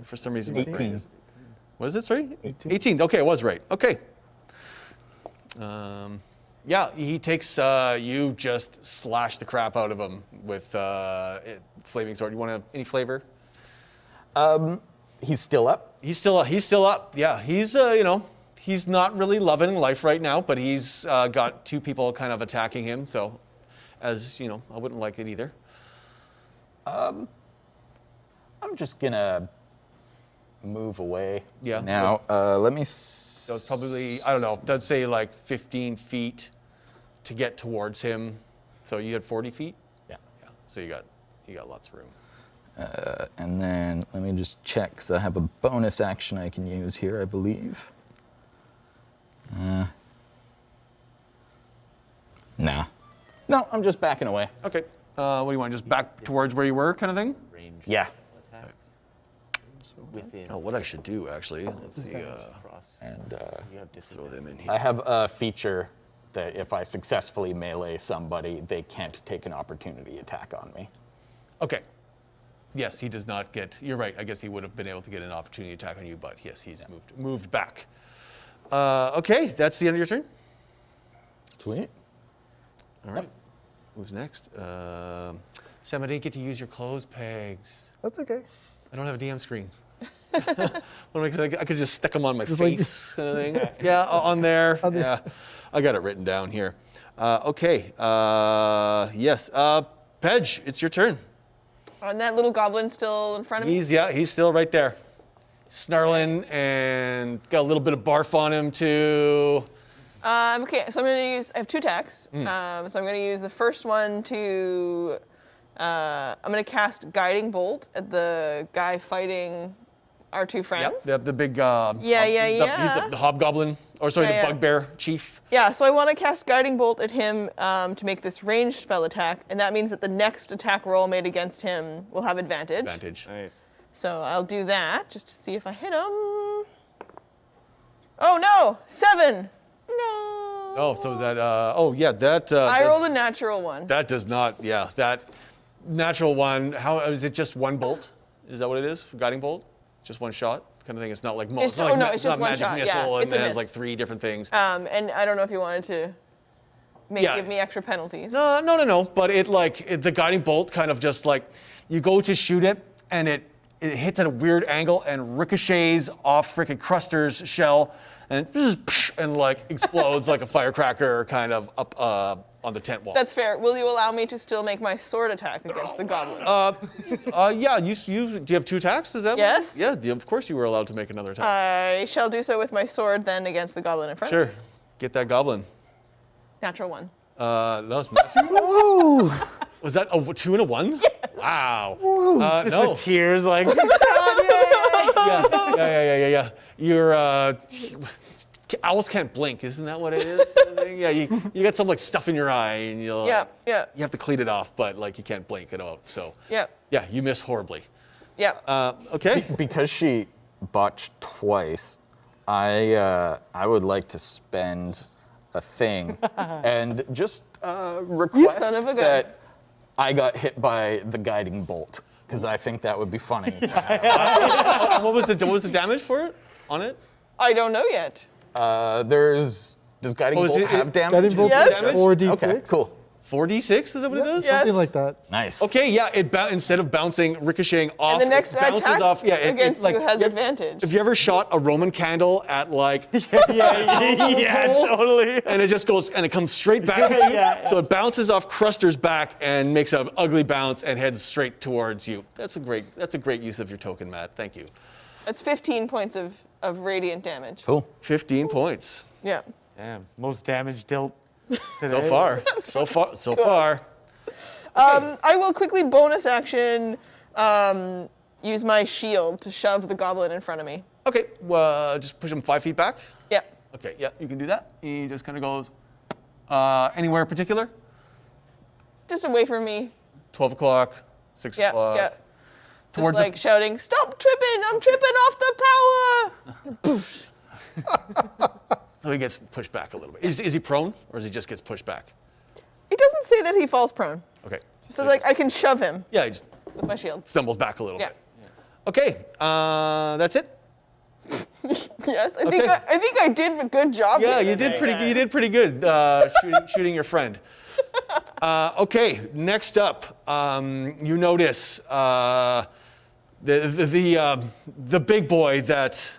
Speaker 1: For some reason, my brain
Speaker 5: 18.
Speaker 1: is- What is it? Sorry,
Speaker 2: 18.
Speaker 1: 18. Okay, it was right. Okay. Yeah, he takes. You just slash the crap out of him with flaming sword. You want any flavor?
Speaker 5: He's still up.
Speaker 1: He's still up. Yeah, he's he's not really loving life right now, but he's got 2 people kind of attacking him. So, as you know, I wouldn't like it either.
Speaker 5: I'm just gonna move away.
Speaker 1: Yeah.
Speaker 5: Now, let me.
Speaker 1: So it's probably, I don't know, does say like 15 feet to get towards him. So you had 40 feet?
Speaker 5: Yeah.
Speaker 1: Yeah. So you got lots of room.
Speaker 5: And then let me just check, because I have a bonus action I can use here, I believe. Nah. No, I'm just backing away.
Speaker 1: Okay. What do you want? Just back towards where you were, kind of thing?
Speaker 3: Range
Speaker 5: Yeah.
Speaker 3: attacks. Within.
Speaker 1: Oh, what I should do actually? Let's see.
Speaker 3: Cross.
Speaker 5: And
Speaker 3: You have
Speaker 1: Throw
Speaker 3: disadvantage.
Speaker 1: them in here.
Speaker 5: I have a feature that if I successfully melee somebody, they can't take an opportunity attack on me.
Speaker 1: Okay. Yes, he does not get. You're right. I guess he would have been able to get an opportunity attack on you, but yes, he's moved back. Okay, that's the end of your turn.
Speaker 5: Sweet.
Speaker 1: All right. Who's next? Sam, I didn't get to use your clothes pegs.
Speaker 2: That's okay.
Speaker 1: I don't have a DM screen. I could just stick them on my
Speaker 2: Just like-
Speaker 1: face, kind of thing. Yeah, on there.
Speaker 2: On the-
Speaker 1: Yeah, I got it written down here. Okay. Yes. Pedge, it's your turn.
Speaker 4: And that little goblin still in front of me?
Speaker 1: He's still right there, snarling and got a little bit of barf on him too.
Speaker 4: Okay, so I have 2 attacks. So I'm going to use the first one to, I'm going to cast Guiding Bolt at the guy fighting our 2 friends.
Speaker 1: Yep, the big.
Speaker 4: Yeah.
Speaker 1: He's the hobgoblin, or sorry,
Speaker 4: Yeah.
Speaker 1: the bugbear chief.
Speaker 4: Yeah, so I want to cast Guiding Bolt at him to make this ranged spell attack, and that means that the next attack roll made against him will have advantage.
Speaker 3: Nice.
Speaker 4: So I'll do that just to see if I hit him. Oh no, 7. No.
Speaker 1: Oh, so that. That.
Speaker 4: I rolled a natural one.
Speaker 1: That does not. Yeah, that natural one. How is it? Just one bolt? Is that what it is? For guiding bolt? Just one shot, kind of thing. It's not like
Speaker 4: It's-
Speaker 1: not like
Speaker 4: no, it's just
Speaker 1: not
Speaker 4: one
Speaker 1: magic
Speaker 4: shot, yeah,
Speaker 1: missile, and
Speaker 4: it's a
Speaker 1: it has
Speaker 4: miss.
Speaker 1: like 3 different things.
Speaker 4: And I don't know if you wanted to
Speaker 1: Yeah.
Speaker 4: give me extra penalties.
Speaker 1: No. But the guiding bolt kind of just like you go to shoot it, and it hits at a weird angle and ricochets off frickin' Cruster's shell, and like explodes like a firecracker, kind of up on the tent wall.
Speaker 4: That's fair. Will you allow me to still make my sword attack against the goblin?
Speaker 1: Yeah. Do you have 2 attacks? Is that?
Speaker 4: Yes.
Speaker 1: Yeah. Of course, you were allowed to make another attack.
Speaker 4: I shall do so with my sword then against the goblin in front.
Speaker 1: Sure. Get that goblin.
Speaker 4: Natural 1.
Speaker 1: That was Matthew.
Speaker 2: Oh,
Speaker 1: Was that a 2 and a 1? Wow.
Speaker 3: Just
Speaker 1: No.
Speaker 3: the tears, like.
Speaker 1: Yeah. You're owls can't blink, isn't that what it is? Yeah, you got some like stuff in your eye, and you have to clean it off, but like you can't blink at all. So yeah, you miss horribly. Okay.
Speaker 5: Because she botched twice, I would like to spend a thing and just request
Speaker 4: son of a gun.
Speaker 5: that I got hit by the guiding bolt, because I think that would be funny to have.
Speaker 1: What was the damage for it on it?
Speaker 4: I don't know yet.
Speaker 5: Does guiding bolt have damage?
Speaker 2: Guiding bolt
Speaker 4: Yes.
Speaker 2: is 4d6.
Speaker 5: Okay, cool.
Speaker 1: 4d6 is that what it is?
Speaker 4: Yeah.
Speaker 2: Something like that.
Speaker 5: Nice.
Speaker 1: Okay, yeah. Instead of ricocheting off,
Speaker 4: And the next
Speaker 1: it bounces
Speaker 4: attack
Speaker 1: off. Yeah,
Speaker 4: against
Speaker 1: like,
Speaker 4: you has advantage.
Speaker 1: Have you ever shot a Roman candle at like?
Speaker 3: Yeah, totally.
Speaker 1: And it just goes and it comes straight back at you.
Speaker 3: Yeah.
Speaker 1: So it bounces off Cruster's back and makes an ugly bounce and heads straight towards you. That's a great use of your token, Matt. Thank you.
Speaker 4: That's 15 points of radiant damage.
Speaker 5: Cool.
Speaker 1: 15 points
Speaker 4: Yeah.
Speaker 3: Damn, most damage dealt today.
Speaker 1: so far.
Speaker 4: I will quickly bonus action use my shield to shove the goblin in front of me.
Speaker 1: Okay, just push him 5 feet back.
Speaker 4: Yeah.
Speaker 1: Okay, yeah, you can do that. He just kind of goes anywhere in particular.
Speaker 4: Just away from me.
Speaker 1: 12 o'clock, 6
Speaker 4: Yeah,
Speaker 1: o'clock.
Speaker 4: yeah. Just
Speaker 1: Towards
Speaker 4: like shouting, "Stop tripping! I'm tripping off the power!" Poof.
Speaker 1: So he gets pushed back a little bit. Is he prone, or is he just gets pushed back?
Speaker 4: It doesn't say that he falls prone.
Speaker 1: Okay.
Speaker 4: So like I can shove him
Speaker 1: Yeah, he just
Speaker 4: with my shield.
Speaker 1: stumbles back a little
Speaker 4: Yeah.
Speaker 1: bit. Okay, that's it.
Speaker 4: Yes, I think I did a good job.
Speaker 1: Yeah,
Speaker 4: here
Speaker 1: you did
Speaker 4: today.
Speaker 1: pretty good shooting your friend. Okay, next up, you notice the big boy that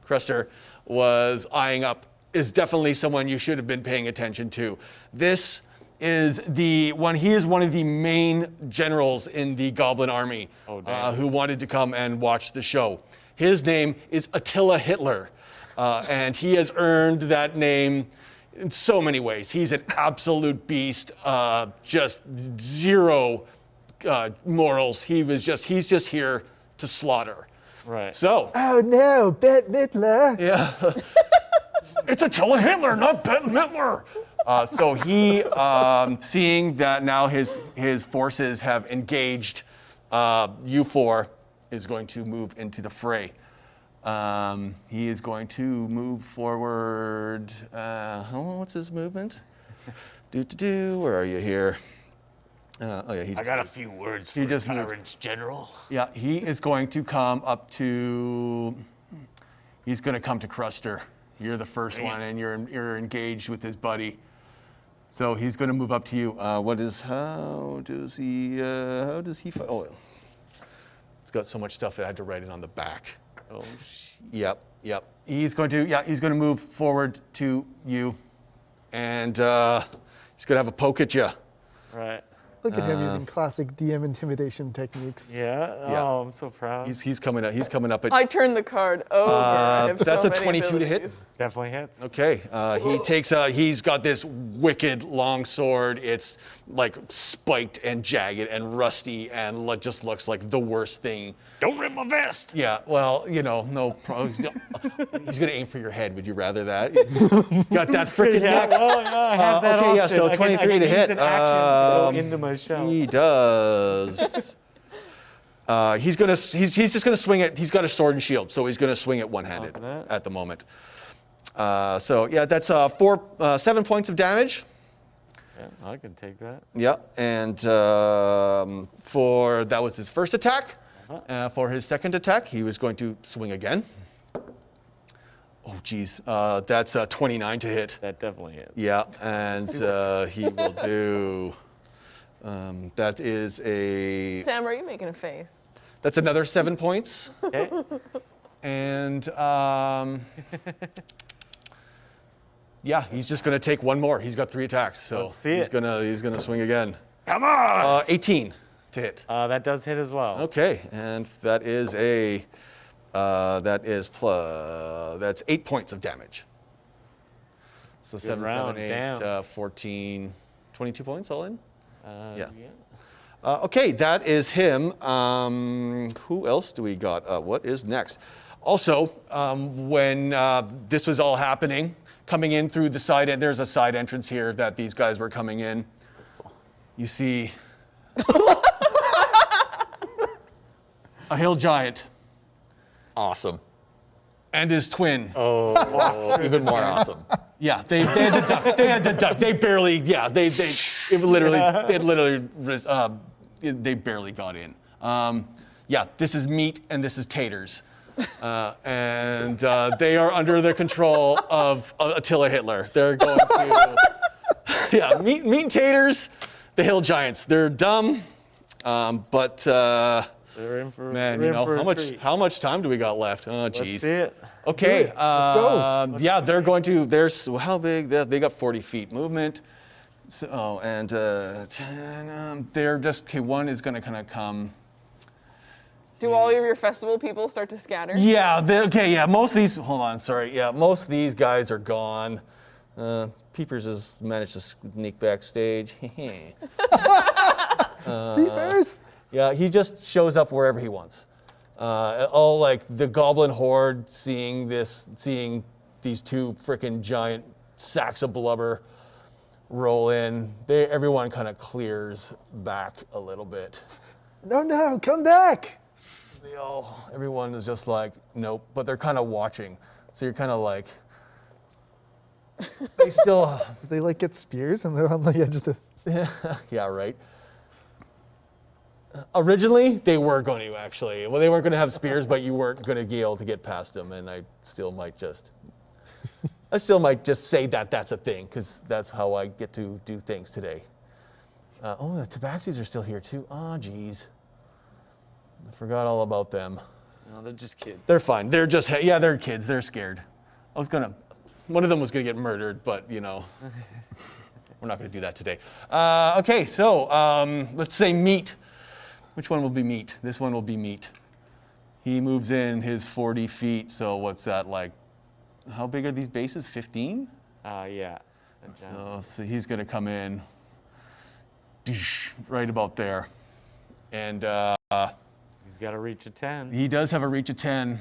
Speaker 1: Cruster was eyeing up is definitely someone you should have been paying attention to. This is he is one of the main generals in the Goblin army who wanted to come and watch the show. His name is Attila Hitler, and he has earned that name in so many ways. He's an absolute beast, just zero morals. He's just here to slaughter.
Speaker 3: Right.
Speaker 1: So,
Speaker 2: Oh no, Bette Midler.
Speaker 1: yeah. It's Attila Hitler, not Bette Midler. So he, seeing that now his forces have engaged you four, is going to move into the fray. He is going to move forward. What's his movement? Where are you here?
Speaker 3: I got a few words for
Speaker 1: he just moves.
Speaker 3: tyrants, General.
Speaker 1: Yeah, he is going to come up to. He's going to come to Cruster. You're the first one, and you're engaged with his buddy. So he's going to move up to you. How does he fight? Oh, it's got so much stuff that I had to write it on the back.
Speaker 3: Oh,
Speaker 1: Yep. He's going to move forward to you, and he's going to have a poke at you.
Speaker 3: right.
Speaker 2: Look at him using classic DM intimidation techniques.
Speaker 3: Yeah.
Speaker 1: Yeah.
Speaker 3: Oh, I'm so proud.
Speaker 1: He's coming up. He's coming up at.
Speaker 4: I turned the card over. I have
Speaker 1: That's
Speaker 4: so
Speaker 1: a
Speaker 4: many
Speaker 1: 22 to hit.
Speaker 4: abilities.
Speaker 3: Definitely hits.
Speaker 1: Okay, he takes. He's got this wicked long sword. It's like spiked and jagged and rusty and just looks like the worst thing.
Speaker 3: Don't rip my vest.
Speaker 1: Yeah, well, no problem. He's gonna aim for your head. Would you rather that? Got that freaking neck.
Speaker 3: Well, yeah, I have that
Speaker 1: okay, yeah,
Speaker 3: option.
Speaker 1: so
Speaker 3: I can
Speaker 1: 23 to
Speaker 3: use
Speaker 1: hit.
Speaker 3: an action to go into my shell.
Speaker 1: He does. He's just gonna swing it. He's got a sword and shield, so he's gonna swing it one-handed
Speaker 3: Confident.
Speaker 1: at the moment. So yeah, that's 7 points of damage.
Speaker 3: Yeah, I can take that.
Speaker 1: Yeah, and that was his first attack. For his second attack, he was going to swing again. Oh, geez, that's 29 to hit.
Speaker 3: That definitely hits.
Speaker 1: Yeah, and he will do. That is
Speaker 4: Sam, are you making a face?
Speaker 1: That's another 7 points,
Speaker 3: Okay.
Speaker 1: and yeah, he's just gonna take one more. He's got 3 attacks, so
Speaker 3: Let's see
Speaker 1: he's
Speaker 3: it.
Speaker 1: gonna swing again.
Speaker 3: Come on.
Speaker 1: 18 to hit.
Speaker 3: That does hit as well.
Speaker 1: Okay, and that is that's 8 points of damage. So 7,
Speaker 3: round,
Speaker 1: 8,
Speaker 3: damn.
Speaker 1: 14, 22 points all in. Yeah.
Speaker 3: Yeah.
Speaker 1: Okay, that is him. Who else do we got? What is next? Also, when this was all happening, coming in through the side, and there's a side entrance here that these guys were coming in. You see a hill giant
Speaker 5: Awesome.
Speaker 1: and his twin.
Speaker 5: Oh, even more awesome.
Speaker 1: Yeah, they had to duck. They had to duck. They barely. Yeah, they barely got in. Yeah, this is meat and this is taters, and they are under the control of Attila Hitler. They're going to. Yeah, meat and taters, the hill giants. They're dumb, but
Speaker 3: They're in for
Speaker 1: man,
Speaker 3: they're
Speaker 1: you
Speaker 3: in for
Speaker 1: know
Speaker 3: a treat.
Speaker 1: how much time do we got left? Oh,
Speaker 3: Let's
Speaker 1: geez.
Speaker 3: see it.
Speaker 1: Okay.
Speaker 2: go.
Speaker 1: Yeah, they're going to. How big? They got 40 feet movement. So and 10. They're just okay. One is going to kind of come.
Speaker 4: Do all of your festival people start to scatter?
Speaker 1: Yeah. Okay. Yeah. Most of these. Hold on. Sorry. Yeah. Most of these guys are gone. Peepers has managed to sneak backstage.
Speaker 2: Beavers?
Speaker 1: Yeah, he just shows up wherever he wants. All like the goblin horde seeing these two freaking giant sacks of blubber roll in. Everyone kind of clears back a little bit.
Speaker 2: No, come back.
Speaker 1: Everyone is just like, nope, but they're kind of watching. So you're kind of like, they still,
Speaker 2: They like get spears and they're on the edge of the.
Speaker 1: yeah, right. Originally, they were going to actually. Well, they weren't going to have spears, but you weren't going to be able to get past them, and I still might just say that that's a thing, because that's how I get to do things today. The tabaxis are still here too. Oh, geez. I forgot all about them.
Speaker 3: No, they're just kids.
Speaker 1: They're fine. They're just, they're kids. They're scared. One of them was going to get murdered, but, we're not going to do that today. Okay, so let's say meat. Which one will be meat? This one will be meat. He moves in his 40 feet, so what's that like? How big are these bases? 15?
Speaker 3: Yeah.
Speaker 1: So he's going to come in right about there. And
Speaker 3: He's got to reach a 10.
Speaker 1: he does have a reach of 10.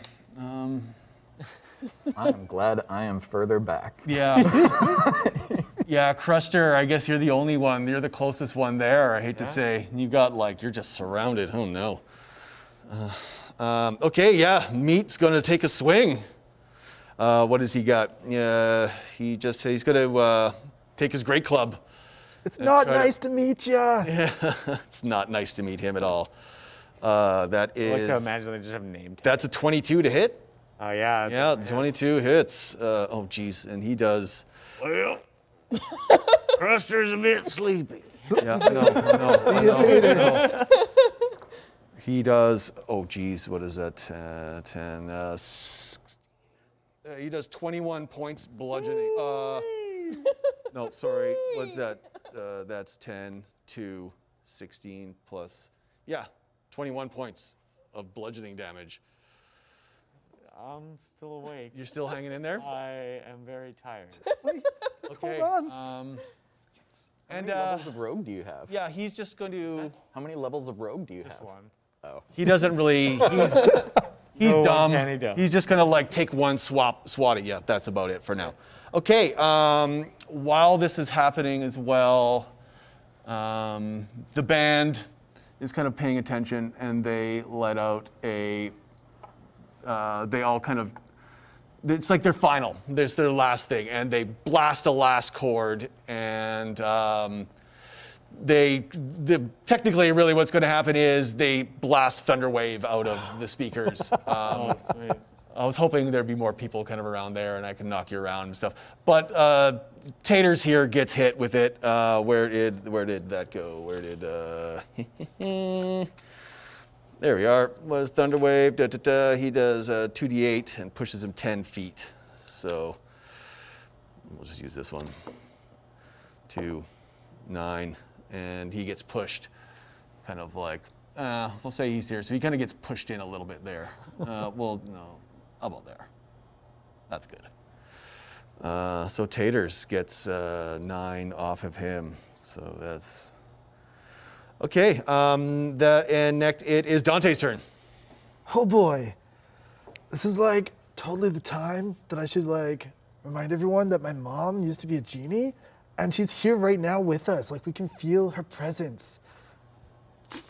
Speaker 5: I am glad I am further back.
Speaker 1: Yeah. Yeah, Cruster, I guess you're the only one. You're the closest one there, I hate to say. You got you're just surrounded. Oh, no. Okay, yeah, Meat's going to take a swing. What does he got? He's going to take his great club.
Speaker 2: It's not
Speaker 1: try to-
Speaker 2: nice to meet ya.
Speaker 1: It's not nice to meet him at all. That
Speaker 3: I like to
Speaker 1: is,
Speaker 3: imagine they just have name tags.
Speaker 1: that's a 22 to hit.
Speaker 3: Oh, yeah.
Speaker 1: Yeah, 22 hits. Oh, geez, and he does.
Speaker 3: Well, Cruster's a bit sleepy.
Speaker 1: Yeah, no. He does, oh geez, what is that? 10, he does 21 points bludgeoning. No, sorry, what's that? That's 10 to 16 plus, 21 points of bludgeoning damage.
Speaker 3: I'm still awake.
Speaker 1: You're still hanging in there?
Speaker 3: I am very tired.
Speaker 1: Okay.
Speaker 2: on.
Speaker 5: How many levels of rogue do you have?
Speaker 1: Yeah, he's just going to,
Speaker 5: How many levels of rogue do you
Speaker 3: Just
Speaker 5: have?
Speaker 3: one.
Speaker 5: Oh.
Speaker 1: he doesn't really, he's
Speaker 3: No one
Speaker 1: dumb.
Speaker 3: can he do.
Speaker 1: He's just gonna take one swat at you. That's about it for now. Okay, while this is happening as well, the band is kind of paying attention and they let out they all kind of, it's like their final, there's their last thing, and they blast a last chord, and technically really what's going to happen is they blast Thunderwave out of the speakers.
Speaker 3: Oh, sweet.
Speaker 1: I was hoping there'd be more people kind of around there and I can knock you around and stuff. But Taters here gets hit with it. Where did that go? There we are. What is Thunderwave? He does 2d8 and pushes him 10 feet. So we'll just use this one. 2, 9, and he gets pushed. Kind of like, we'll say he's here. So he kind of gets pushed in a little bit there. Well, no, about there. That's good. So Taters gets 9 off of him. So that's okay. And next it is Dante's turn.
Speaker 2: Oh boy. This is like totally the time that I should like remind everyone that my mom used to be a genie and she's here right now with us. Like we can feel her presence.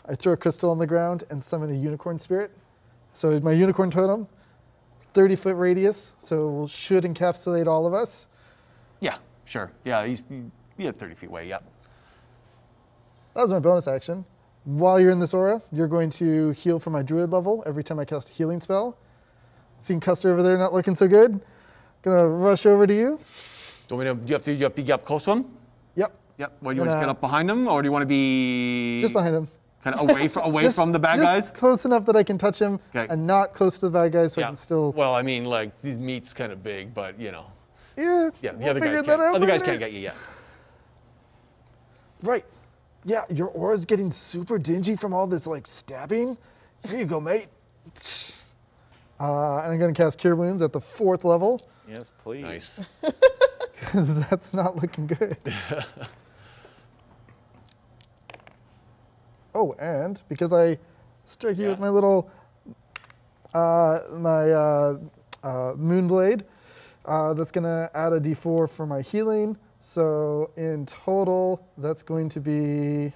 Speaker 2: I throw a crystal on the ground and summon a unicorn spirit. So my unicorn totem, 30-foot radius, so should encapsulate all of us.
Speaker 1: Yeah, sure. Yeah, you're 30 feet away, yep.
Speaker 2: That was my bonus action. While you're in this aura, you're going to heal for my druid level every time I cast a healing spell. Seeing Custer over there not looking so good. Gonna rush over to you.
Speaker 1: Do you have to get up close to him?
Speaker 2: Yep.
Speaker 1: Yep. What, do you want to get up behind him, or do you want to be
Speaker 2: Just behind him.
Speaker 1: kind of away from the bad guys?
Speaker 2: Just close enough that I can touch him,
Speaker 1: Okay.
Speaker 2: and not close to the bad guys, so I can still.
Speaker 1: Well, I mean, like the meat's kind of big, but
Speaker 2: Yeah.
Speaker 1: Yeah, the
Speaker 2: we'll
Speaker 1: other
Speaker 2: figure
Speaker 1: guys
Speaker 2: that
Speaker 1: can't.
Speaker 2: out
Speaker 1: Other guys
Speaker 2: later.
Speaker 1: can't get you yet.
Speaker 2: Right. Yeah, your aura's getting super dingy from all this like stabbing. Here you go, mate. And I'm gonna cast Cure Wounds at the 4th level,
Speaker 3: Yes, please.
Speaker 1: Nice.
Speaker 2: because that's not looking good. Oh, and because I struck you with my little Moonblade, that's gonna add a D4 for my healing. So in total, that's going to be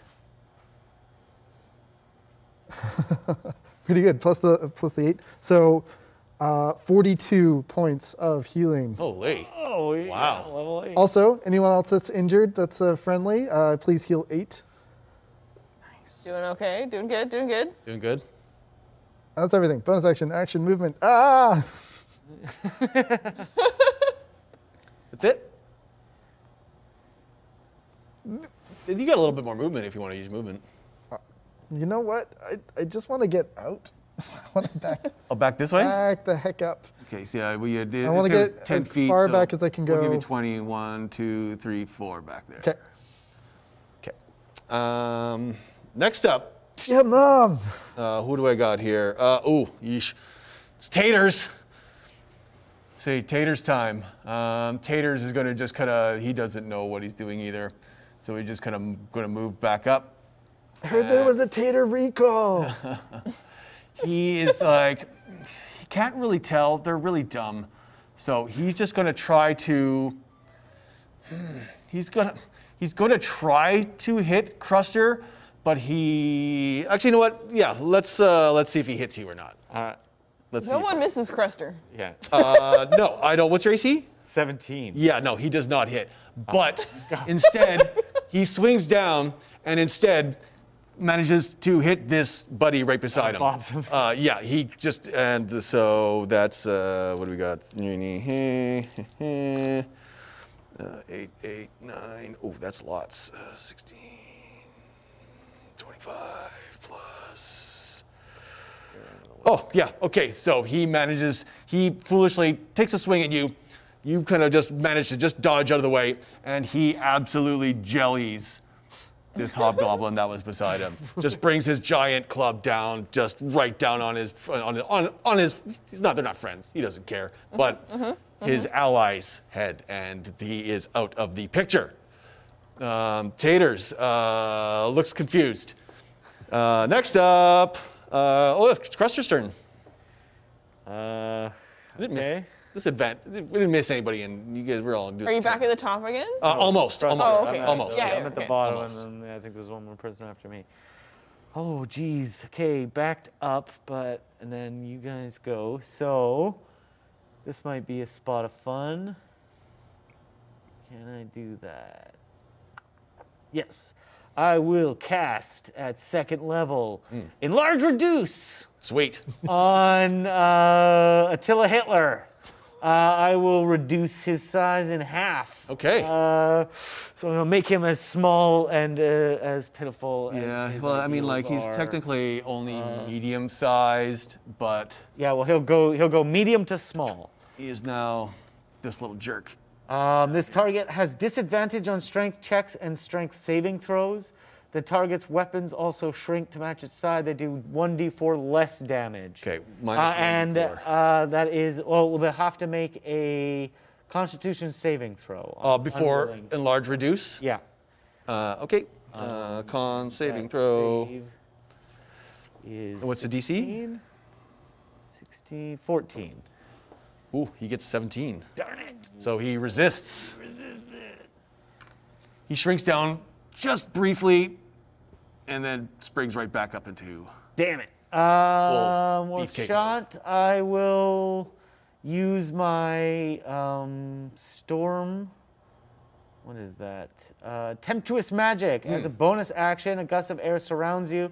Speaker 2: pretty good. Plus the 8. So 42 points of healing.
Speaker 1: Holy.
Speaker 3: Oh, yeah,
Speaker 1: Wow.
Speaker 3: level 8.
Speaker 2: Also, anyone else that's injured that's friendly, please heal 8.
Speaker 4: Doing okay. Doing good. Doing good.
Speaker 1: Doing good.
Speaker 2: That's everything. Bonus action, action, movement. Ah!
Speaker 1: That's it. You got a little bit more movement if you want to use movement.
Speaker 2: You know what? I just want to get out. I want to
Speaker 1: Back this way?
Speaker 2: back the heck up.
Speaker 1: Okay, so yeah, we did.
Speaker 2: I wanna get
Speaker 1: 10
Speaker 2: as
Speaker 1: feet.
Speaker 2: far
Speaker 1: so
Speaker 2: back as I can
Speaker 1: We'll give
Speaker 2: go.
Speaker 1: you 20, 1, 2, 3, 4 back there.
Speaker 2: Okay.
Speaker 1: Okay. Next up,
Speaker 2: Yeah, Mom.
Speaker 1: who do I got here? Yeesh. It's Taters. Say Taters time. Taters is gonna just kind of, he doesn't know what he's doing either. So he's just kind of gonna move back up.
Speaker 2: I heard there was a tater recall.
Speaker 1: He is like, he can't really tell. They're really dumb. So he's just gonna try to, he's gonna try to hit Cruster, but he, actually, you know what? Yeah, let's see if he hits you or not. Let's see.
Speaker 4: No one misses Cruster.
Speaker 3: Yeah.
Speaker 1: No, I don't. What's your AC?
Speaker 3: 17.
Speaker 1: Yeah, no, he does not hit. But instead, he swings down and instead manages to hit this buddy right beside him.
Speaker 3: Bobs him.
Speaker 1: Yeah, he just, and so that's, what do we got? 8, 8, 9. Oh, that's lots. 16, 25 plus. Oh, yeah, okay, so he foolishly takes a swing at you. You kind of just manage to just dodge out of the way, and he absolutely jellies this hobgoblin that was beside him. Just brings his giant club down, just right down on his, they're not friends, he doesn't care, but his ally's head, and he is out of the picture. Taters looks confused. Next up, it's Cruster's turn.
Speaker 3: Okay.
Speaker 1: We didn't miss anybody, and you guys were all doing.
Speaker 4: Are you back at the top again?
Speaker 1: Almost.
Speaker 4: Oh, okay.
Speaker 1: Almost.
Speaker 4: Yeah,
Speaker 3: I'm at the
Speaker 4: okay.
Speaker 3: bottom,
Speaker 1: Almost.
Speaker 3: and then I think there's one more person after me. Oh, geez. Okay, backed up, and then you guys go. So, this might be a spot of fun. Can I do that? Yes. I will cast at 2nd level Enlarge Reduce
Speaker 1: Sweet.
Speaker 3: on Attila Hitler. I will reduce his size in half.
Speaker 1: Okay.
Speaker 3: So I'm gonna make him as small and as pitiful as
Speaker 1: Yeah.
Speaker 3: his
Speaker 1: Well, I mean, like
Speaker 3: ideals
Speaker 1: he's
Speaker 3: are.
Speaker 1: technically only medium-sized, but
Speaker 3: Yeah. Well, he'll go medium to small.
Speaker 1: he is now this little jerk.
Speaker 3: This target has disadvantage on strength checks and strength saving throws. The target's weapons also shrink to match its size. They do 1d4 less damage.
Speaker 1: Okay. Minus
Speaker 3: And
Speaker 1: 1d4.
Speaker 3: that is, well, they have to make a Constitution saving throw. on
Speaker 1: Before
Speaker 3: unwilling.
Speaker 1: enlarge reduce.
Speaker 3: Yeah.
Speaker 1: Okay. Con saving
Speaker 3: That
Speaker 1: throw.
Speaker 3: save is
Speaker 1: What's the DC?
Speaker 3: 16. 16, 14.
Speaker 1: Ooh, he gets 17.
Speaker 3: Darn it.
Speaker 1: So he resists. He shrinks down just briefly and then springs right back up into.
Speaker 3: Damn it.
Speaker 1: Full
Speaker 3: More
Speaker 1: beefcake
Speaker 3: shot. I will use my storm. What is that? Tempestuous magic. As a bonus action, a gust of air surrounds you.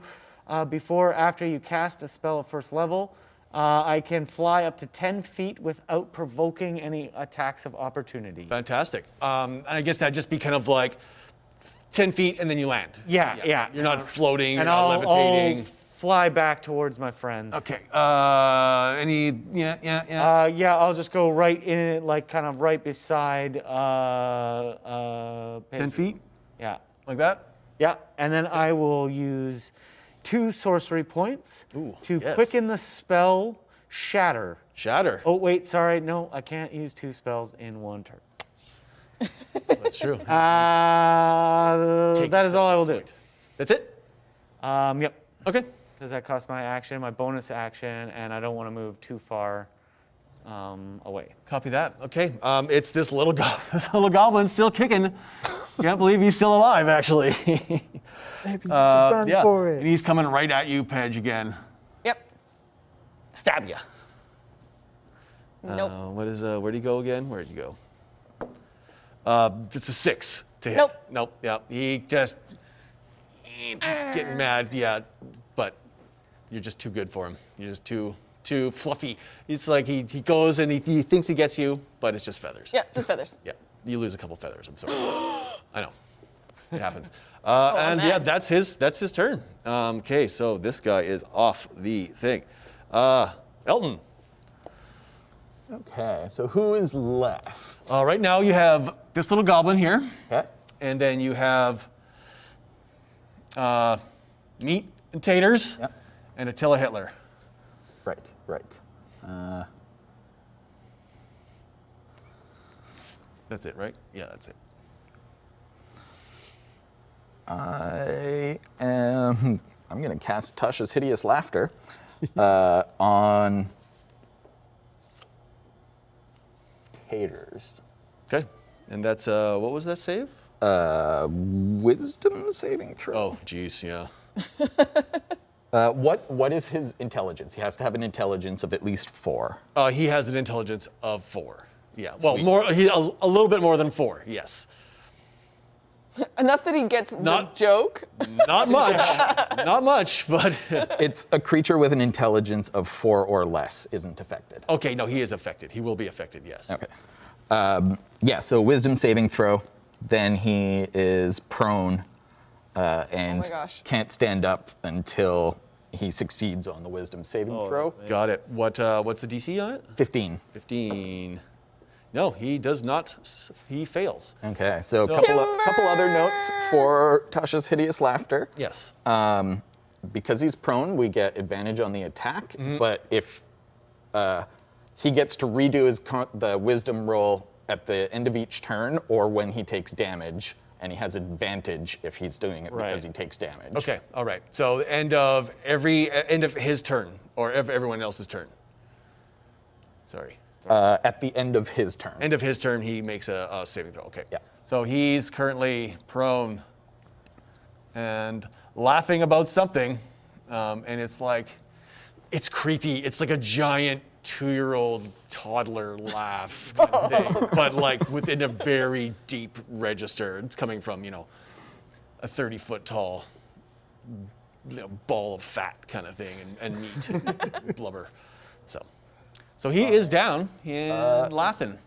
Speaker 3: Before or after you cast a spell at first level, I can fly up to 10 feet without provoking any attacks of opportunity.
Speaker 1: Fantastic. And I guess that'd just be kind of like 10 feet and then you land.
Speaker 3: Yeah.
Speaker 1: You're not floating, you're
Speaker 3: And
Speaker 1: not
Speaker 3: I'll
Speaker 1: levitating.
Speaker 3: fly back towards my friends.
Speaker 1: Okay. Yeah.
Speaker 3: I'll just go right in it, like kind of right beside
Speaker 1: 10 feet?
Speaker 3: Yeah.
Speaker 1: Like that?
Speaker 3: Yeah, and then I will use 2 sorcery points to
Speaker 1: yes.
Speaker 3: quicken the spell Shatter.
Speaker 1: Shatter.
Speaker 3: Oh, wait, sorry. No, I can't use 2 spells in one turn.
Speaker 1: That's true.
Speaker 3: That is all I will do.
Speaker 1: That's it?
Speaker 3: Yep,
Speaker 1: Okay.
Speaker 3: because that costs my action, my bonus action, and I don't want to move too far away.
Speaker 1: Copy that. Okay. It's this little goblin still kicking. Can't believe he's still alive, actually.
Speaker 2: Maybe you should run for
Speaker 1: And
Speaker 2: it.
Speaker 1: he's coming right at you, Pedge, again.
Speaker 4: Yep.
Speaker 1: Stab ya.
Speaker 4: Nope.
Speaker 1: Where'd he go again? Where'd he go? It's a 6 to hit.
Speaker 4: Nope.
Speaker 1: Yeah. He's getting mad. Yeah, but you're just too good for him. You're just too fluffy. It's like he goes and he thinks he gets you, but it's just feathers.
Speaker 4: Yep, just feathers.
Speaker 1: Yeah. You lose a couple feathers. I'm sorry. I know. It happens.
Speaker 4: I'm
Speaker 1: Yeah,
Speaker 4: mad.
Speaker 1: that's his turn. Okay, so this guy is off the thing. Elton.
Speaker 5: Okay, so who is left?
Speaker 1: Right now you have this little goblin here,
Speaker 5: Okay.
Speaker 1: and then you have meat and taters,
Speaker 5: Yep.
Speaker 1: and Attila Hitler.
Speaker 5: Right.
Speaker 1: That's it, right? Yeah, that's it.
Speaker 5: I'm going to cast Tasha's Hideous Laughter on taters.
Speaker 1: Okay, and that's what was that save?
Speaker 5: Wisdom saving throw.
Speaker 1: Oh, geez, yeah.
Speaker 5: What is his intelligence? He has to have an intelligence of at least 4.
Speaker 1: He has an intelligence of 4. Yeah, well,
Speaker 5: Sweet.
Speaker 1: more. A little bit more than 4. Yes.
Speaker 4: Enough that he gets
Speaker 1: Not-
Speaker 4: the joke.
Speaker 1: Not much. Not much, but
Speaker 5: It's a creature with an intelligence of 4 or less isn't affected.
Speaker 1: okay. No, he is affected. He will be affected. Yes.
Speaker 5: Okay. So wisdom saving throw. Then he is prone and
Speaker 4: my gosh.
Speaker 5: can't stand up until he succeeds on the wisdom saving throw.
Speaker 1: Got it. What's the DC on it?
Speaker 5: 15.
Speaker 1: 15. No, he does not. He fails.
Speaker 5: Okay, so a couple other notes for Tasha's Hideous Laughter.
Speaker 1: Yes.
Speaker 5: Because he's prone, we get advantage on the attack, but if he gets to redo the wisdom roll at the end of each turn or when he takes damage, and he has advantage if he's doing it because he takes damage.
Speaker 1: Okay. All right. So end of his turn or everyone else's turn. Sorry.
Speaker 5: At the end of his turn.
Speaker 1: End of his turn, he makes a saving throw. Okay.
Speaker 5: Yeah.
Speaker 1: So he's currently prone and laughing about something, and it's creepy. It's like a giant 2-year-old toddler laugh, kind of thing, but like within a very deep register. It's coming from a 30-foot tall ball of fat kind of thing and meat and blubber. So he is down and laughing.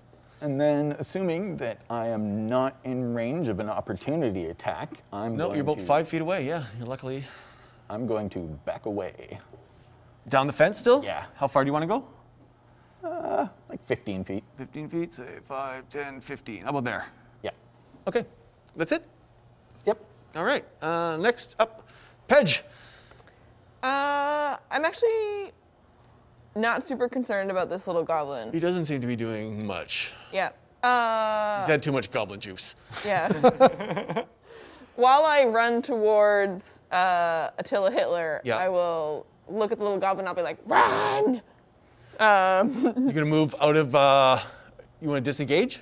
Speaker 5: And then, assuming that I am not in range of an opportunity attack,
Speaker 1: No, you're about 5 feet away. Yeah, you're luckily
Speaker 5: I'm going to back away.
Speaker 1: down the fence still.
Speaker 5: Yeah.
Speaker 1: How far do you want to go?
Speaker 5: Like 15 feet.
Speaker 1: 15 feet. Say 5, 10, 15. How about there?
Speaker 5: Yeah.
Speaker 1: Okay, that's it.
Speaker 5: Yep.
Speaker 1: All right. Next up, Pedge.
Speaker 4: I'm actually not super concerned about this little goblin.
Speaker 1: He doesn't seem to be doing much.
Speaker 4: Yeah.
Speaker 1: He's had too much goblin juice.
Speaker 4: Yeah. While I run towards Attila Hitler,
Speaker 1: Yeah.
Speaker 4: I will look at the little goblin and I'll be like, run!
Speaker 1: You're gonna move out of. You want to disengage?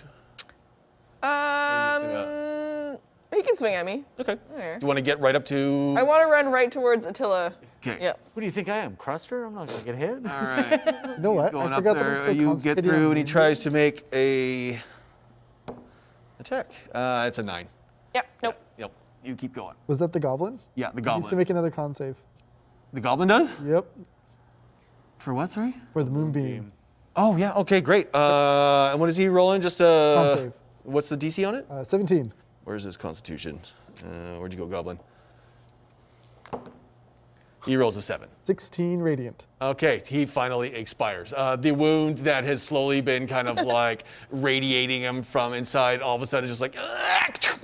Speaker 4: He can swing at me.
Speaker 1: Okay.
Speaker 4: There.
Speaker 1: Do you want to get right up to?
Speaker 4: I want to run right towards Attila.
Speaker 1: Okay.
Speaker 4: Yep.
Speaker 3: What do you think I am, Cruster? I'm not gonna get hit.
Speaker 1: All right.
Speaker 2: You know what?
Speaker 1: Going
Speaker 2: I
Speaker 1: up
Speaker 2: forgot that
Speaker 1: there.
Speaker 2: we're still
Speaker 1: You get
Speaker 2: concentrating
Speaker 1: through,
Speaker 2: on
Speaker 1: and he
Speaker 2: movement.
Speaker 1: tries to make a attack. It's a 9.
Speaker 4: Yep. Nope.
Speaker 1: Yep. You keep going.
Speaker 2: Was that the goblin?
Speaker 1: Yeah, the
Speaker 2: He needs to
Speaker 1: goblin.
Speaker 2: make another con save.
Speaker 1: The goblin does?
Speaker 2: Yep.
Speaker 1: For what? Sorry.
Speaker 2: For the moonbeam.
Speaker 1: Oh yeah. Okay. Great. And what is he rolling? Just
Speaker 2: Con save.
Speaker 1: What's the DC on it?
Speaker 2: 17.
Speaker 1: Where's his Constitution? Where'd you go, Goblin? He rolls a 7.
Speaker 2: 16 radiant.
Speaker 1: Okay, he finally expires. The wound that has slowly been kind of like radiating him from inside, all of a sudden just like,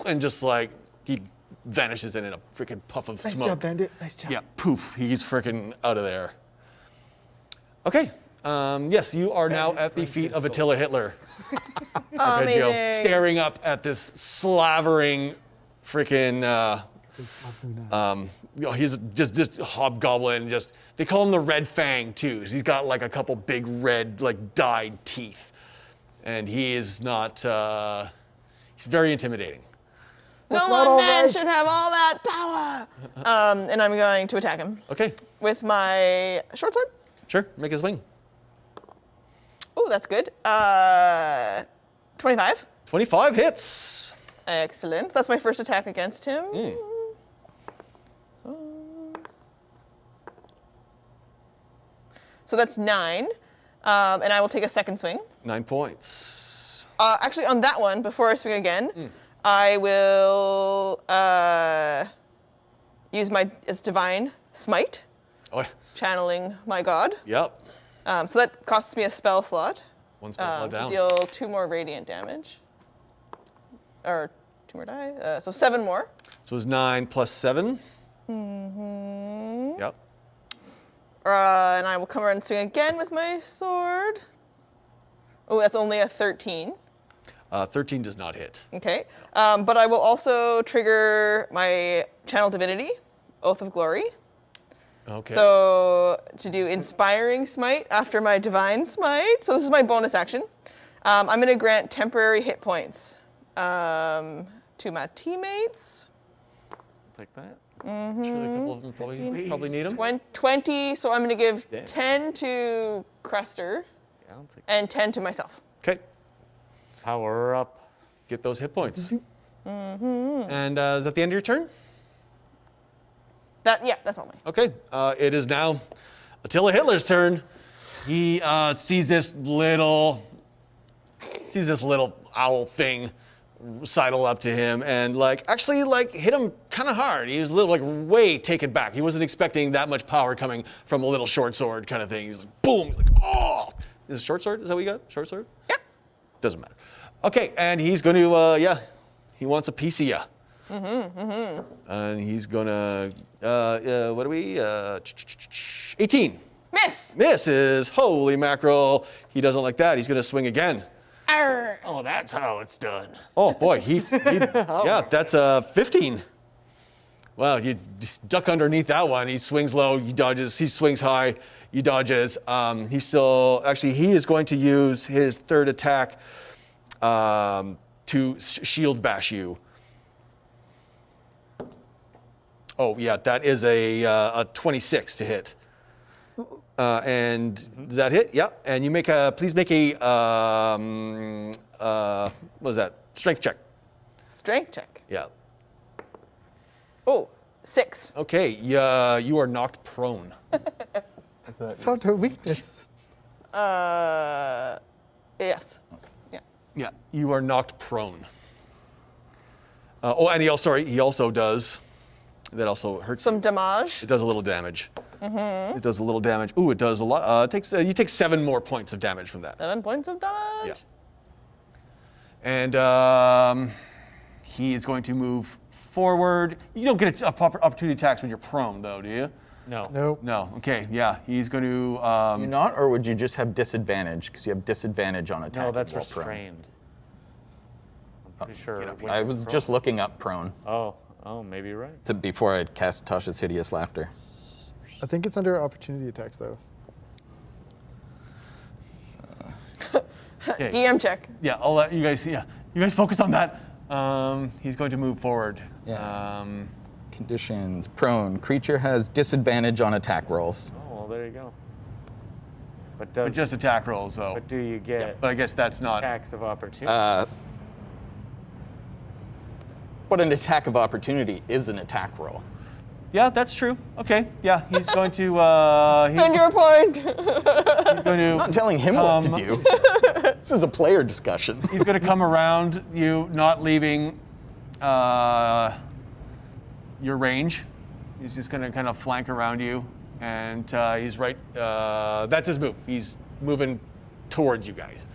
Speaker 1: and just like he vanishes in a freaking puff of
Speaker 2: Nice
Speaker 1: smoke.
Speaker 2: job, Bandit. Nice job.
Speaker 1: Yeah, poof, he's freaking out of there. Okay, yes, you are now at the feet of Attila Hitler. Arpeggio,
Speaker 4: Amazing.
Speaker 1: staring up at this slavering freaking, he's just hobgoblin, they call him the Red Fang too. So he's got like a couple big red, like dyed teeth. And he is not, he's very intimidating.
Speaker 4: No
Speaker 2: That's not all
Speaker 4: one man
Speaker 2: right.
Speaker 4: should have all that power. And I'm going to attack him
Speaker 1: Okay,
Speaker 4: with my short sword.
Speaker 1: sure, make his swing.
Speaker 4: Oh, that's good. 25.
Speaker 1: 25 hits.
Speaker 4: Excellent. That's my first attack against him. So that's 9. And I will take a second swing.
Speaker 1: 9 points.
Speaker 4: Actually, on that one, before I swing again, I will use its divine smite,
Speaker 1: Oh,
Speaker 4: channeling my god.
Speaker 1: yep.
Speaker 4: So that costs me a spell slot.
Speaker 1: One spell slot
Speaker 4: To
Speaker 1: down.
Speaker 4: deal 2 more radiant damage. Or 2 more die. So 7 more.
Speaker 1: So it's 9 plus 7. Mm-hmm. Yep.
Speaker 4: And I will come around and swing again with my sword. Oh, that's only a 13.
Speaker 1: 13 does not hit.
Speaker 4: Okay. But I will also trigger my channel divinity, Oath of Glory.
Speaker 1: Okay.
Speaker 4: So to do inspiring smite after my divine smite. So this is my bonus action. I'm going to grant temporary hit points to my teammates.
Speaker 3: Like that.
Speaker 1: Sure, a couple of them probably need them.
Speaker 4: 20. So I'm going to give
Speaker 3: Damn.
Speaker 4: 10 to Cruster
Speaker 3: Yeah, I'll take
Speaker 4: and 10 to myself.
Speaker 1: Okay.
Speaker 3: power up.
Speaker 1: Get those hit points. And is that the end of your turn?
Speaker 4: That's all mine.
Speaker 1: Okay. It is now Attila Hitler's turn. He sees this little owl thing sidle up to him and actually hit him kind of hard. He was a little way taken back. He wasn't expecting that much power coming from a little short sword kind of thing. He's like, boom. He's like, oh. Is it short sword? Is that what you got? Short sword?
Speaker 4: Yeah.
Speaker 1: Doesn't matter. Okay, and he's going to, he wants a piece of you. And he's going to, what are we? 18.
Speaker 4: Miss!
Speaker 1: Misses. Holy mackerel. He doesn't like that. He's going to swing again.
Speaker 4: Arr.
Speaker 3: Oh, that's how it's done.
Speaker 1: Oh, boy. That's a 15. Well, you duck underneath that one. He swings low, he dodges. He swings high, he dodges. He is going to use his third attack to shield bash you. Oh, yeah, that is a 26 to hit. And does that hit? Yeah. And you please make a, what was that? Strength check.
Speaker 4: Strength check.
Speaker 1: Yeah.
Speaker 4: Oh, 6.
Speaker 1: Okay, you are knocked prone.
Speaker 2: Found her weakness.
Speaker 4: Yes. Yeah.
Speaker 1: Yeah, you are knocked prone. And he also does, that also hurts.
Speaker 4: Some damage.
Speaker 1: It does a little damage. It does a little damage. Ooh, it does a lot. You take 7 more points of damage from that.
Speaker 4: 7 points of damage.
Speaker 1: Yeah. And he is going to move forward. You don't get a proper opportunity attacks when you're prone, though, do you?
Speaker 3: No.
Speaker 2: Nope.
Speaker 1: No. Okay. Yeah. He's going to.
Speaker 5: You not, or would you just have disadvantage? Because you have disadvantage on attack.
Speaker 3: No, that's
Speaker 5: while prone.
Speaker 3: restrained. I'm pretty sure. when
Speaker 5: I
Speaker 3: you're
Speaker 5: was
Speaker 3: prone-
Speaker 5: just looking up prone
Speaker 3: Oh, maybe you're right.
Speaker 5: before I'd cast Tasha's Hideous Laughter.
Speaker 2: I think it's under opportunity attacks, though.
Speaker 1: Okay.
Speaker 4: DM check.
Speaker 1: Yeah, I'll let you guys. Yeah, you guys focus on that. He's going to move forward.
Speaker 5: Yeah. Conditions: prone. Creature has disadvantage on attack rolls.
Speaker 3: Oh, well, there you go. But
Speaker 1: But
Speaker 3: does
Speaker 1: just attack rolls, though.
Speaker 3: but do you get
Speaker 1: But I guess that's not.
Speaker 3: attacks of opportunity?
Speaker 5: But an attack of opportunity is an attack roll.
Speaker 1: Yeah, that's true. Okay. Yeah, he's going to.
Speaker 4: And your point.
Speaker 1: He's going to.
Speaker 5: I'm not telling him what to do. This is a player discussion.
Speaker 1: He's going to come around you, not leaving your range. He's just going to kind of flank around you, and he's right. That's his move. He's moving towards you guys.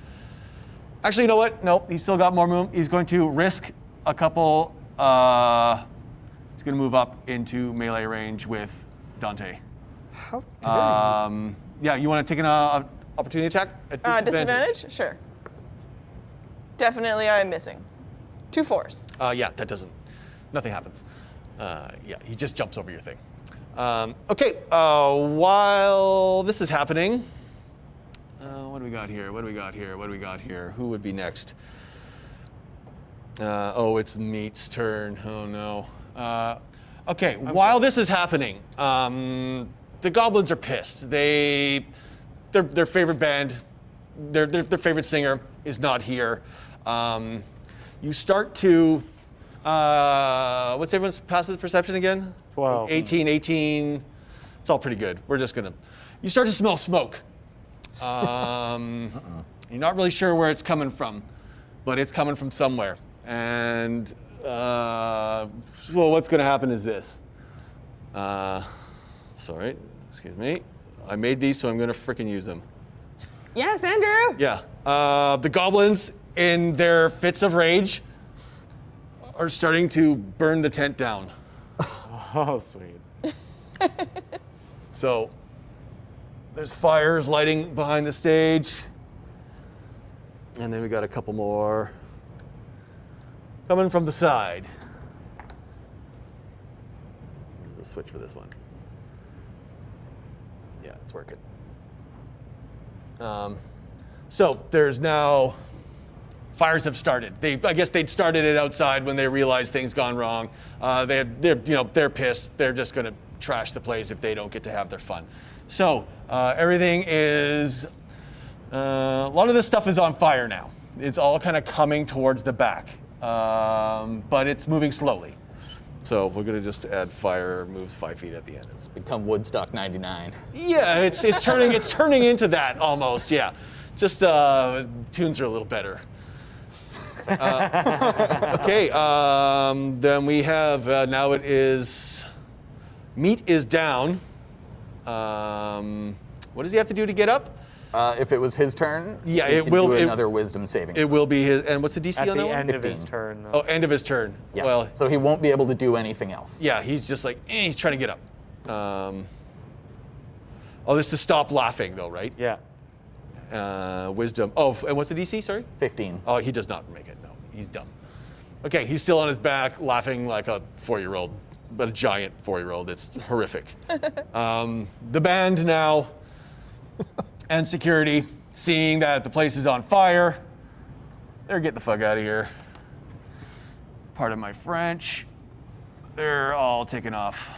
Speaker 1: Actually, you know what? Nope. He's still got more room. He's going to risk a couple. He's going to move up into melee range with Dante.
Speaker 2: How dare you?
Speaker 1: Yeah, you want to take an opportunity attack? At
Speaker 4: Disadvantage? Sure. Definitely I am missing. 2 4s.
Speaker 1: Yeah, that doesn't. Nothing happens. Yeah, he just jumps over your thing. Okay, while this is happening, what do we got here? What do we got here? What do we got here? Who would be next? Oh, it's Meat's turn. Oh no. Okay, while this is happening, the goblins are pissed. Their favorite band, their favorite singer is not here. You start to, what's everyone's passive perception again?
Speaker 3: 12.
Speaker 1: 18. It's all pretty good. We're just gonna, you start to smell smoke. You're not really sure where it's coming from, but it's coming from somewhere. And well, what's going to happen is this. Sorry, excuse me. I made these, so I'm going to frickin' use them.
Speaker 4: Yes, Andrew.
Speaker 1: Yeah. The goblins, in their fits of rage, are starting to burn the tent down.
Speaker 3: Oh, sweet.
Speaker 1: So there's fires lighting behind the stage. And then we got a couple more coming from the side. There's a switch for this one. Yeah, it's working. So there's now, fires have started. I guess they'd started it outside when they realized things gone wrong. They're pissed. They're just going to trash the place if they don't get to have their fun. So everything is, a lot of this stuff is on fire now. It's all kind of coming towards the back. But it's moving slowly. So we're gonna just add fire moves 5 feet at the end.
Speaker 5: It's become Woodstock 99.
Speaker 1: Yeah, it's turning into that almost. Yeah, just tunes are a little better. Okay, then we have now it is Meat is down. What does he have to do to get up?
Speaker 5: If it was his turn,
Speaker 1: Yeah,
Speaker 5: he
Speaker 1: it
Speaker 5: can
Speaker 1: will-
Speaker 5: do
Speaker 1: it-
Speaker 5: another wisdom saving.
Speaker 1: It will be his. And what's the DC
Speaker 3: At
Speaker 1: on
Speaker 3: the
Speaker 1: that one?
Speaker 3: end of his
Speaker 5: 15.
Speaker 3: turn, though.
Speaker 1: Oh, end of his turn.
Speaker 5: Yeah.
Speaker 1: Well,
Speaker 5: So he won't be able to do anything else.
Speaker 1: yeah, he's just like, he's trying to get up. Oh, this is to stop laughing, though, right?
Speaker 3: Yeah.
Speaker 1: Wisdom. Oh, and what's the DC, sorry?
Speaker 5: 15.
Speaker 1: Oh, he does not make it. No, he's dumb. Okay, he's still on his back, laughing like a 4-year-old, but a giant 4-year-old. It's horrific. The band now and security, seeing that the place is on fire, they're getting the fuck out of here. Pardon my French. They're all taking off.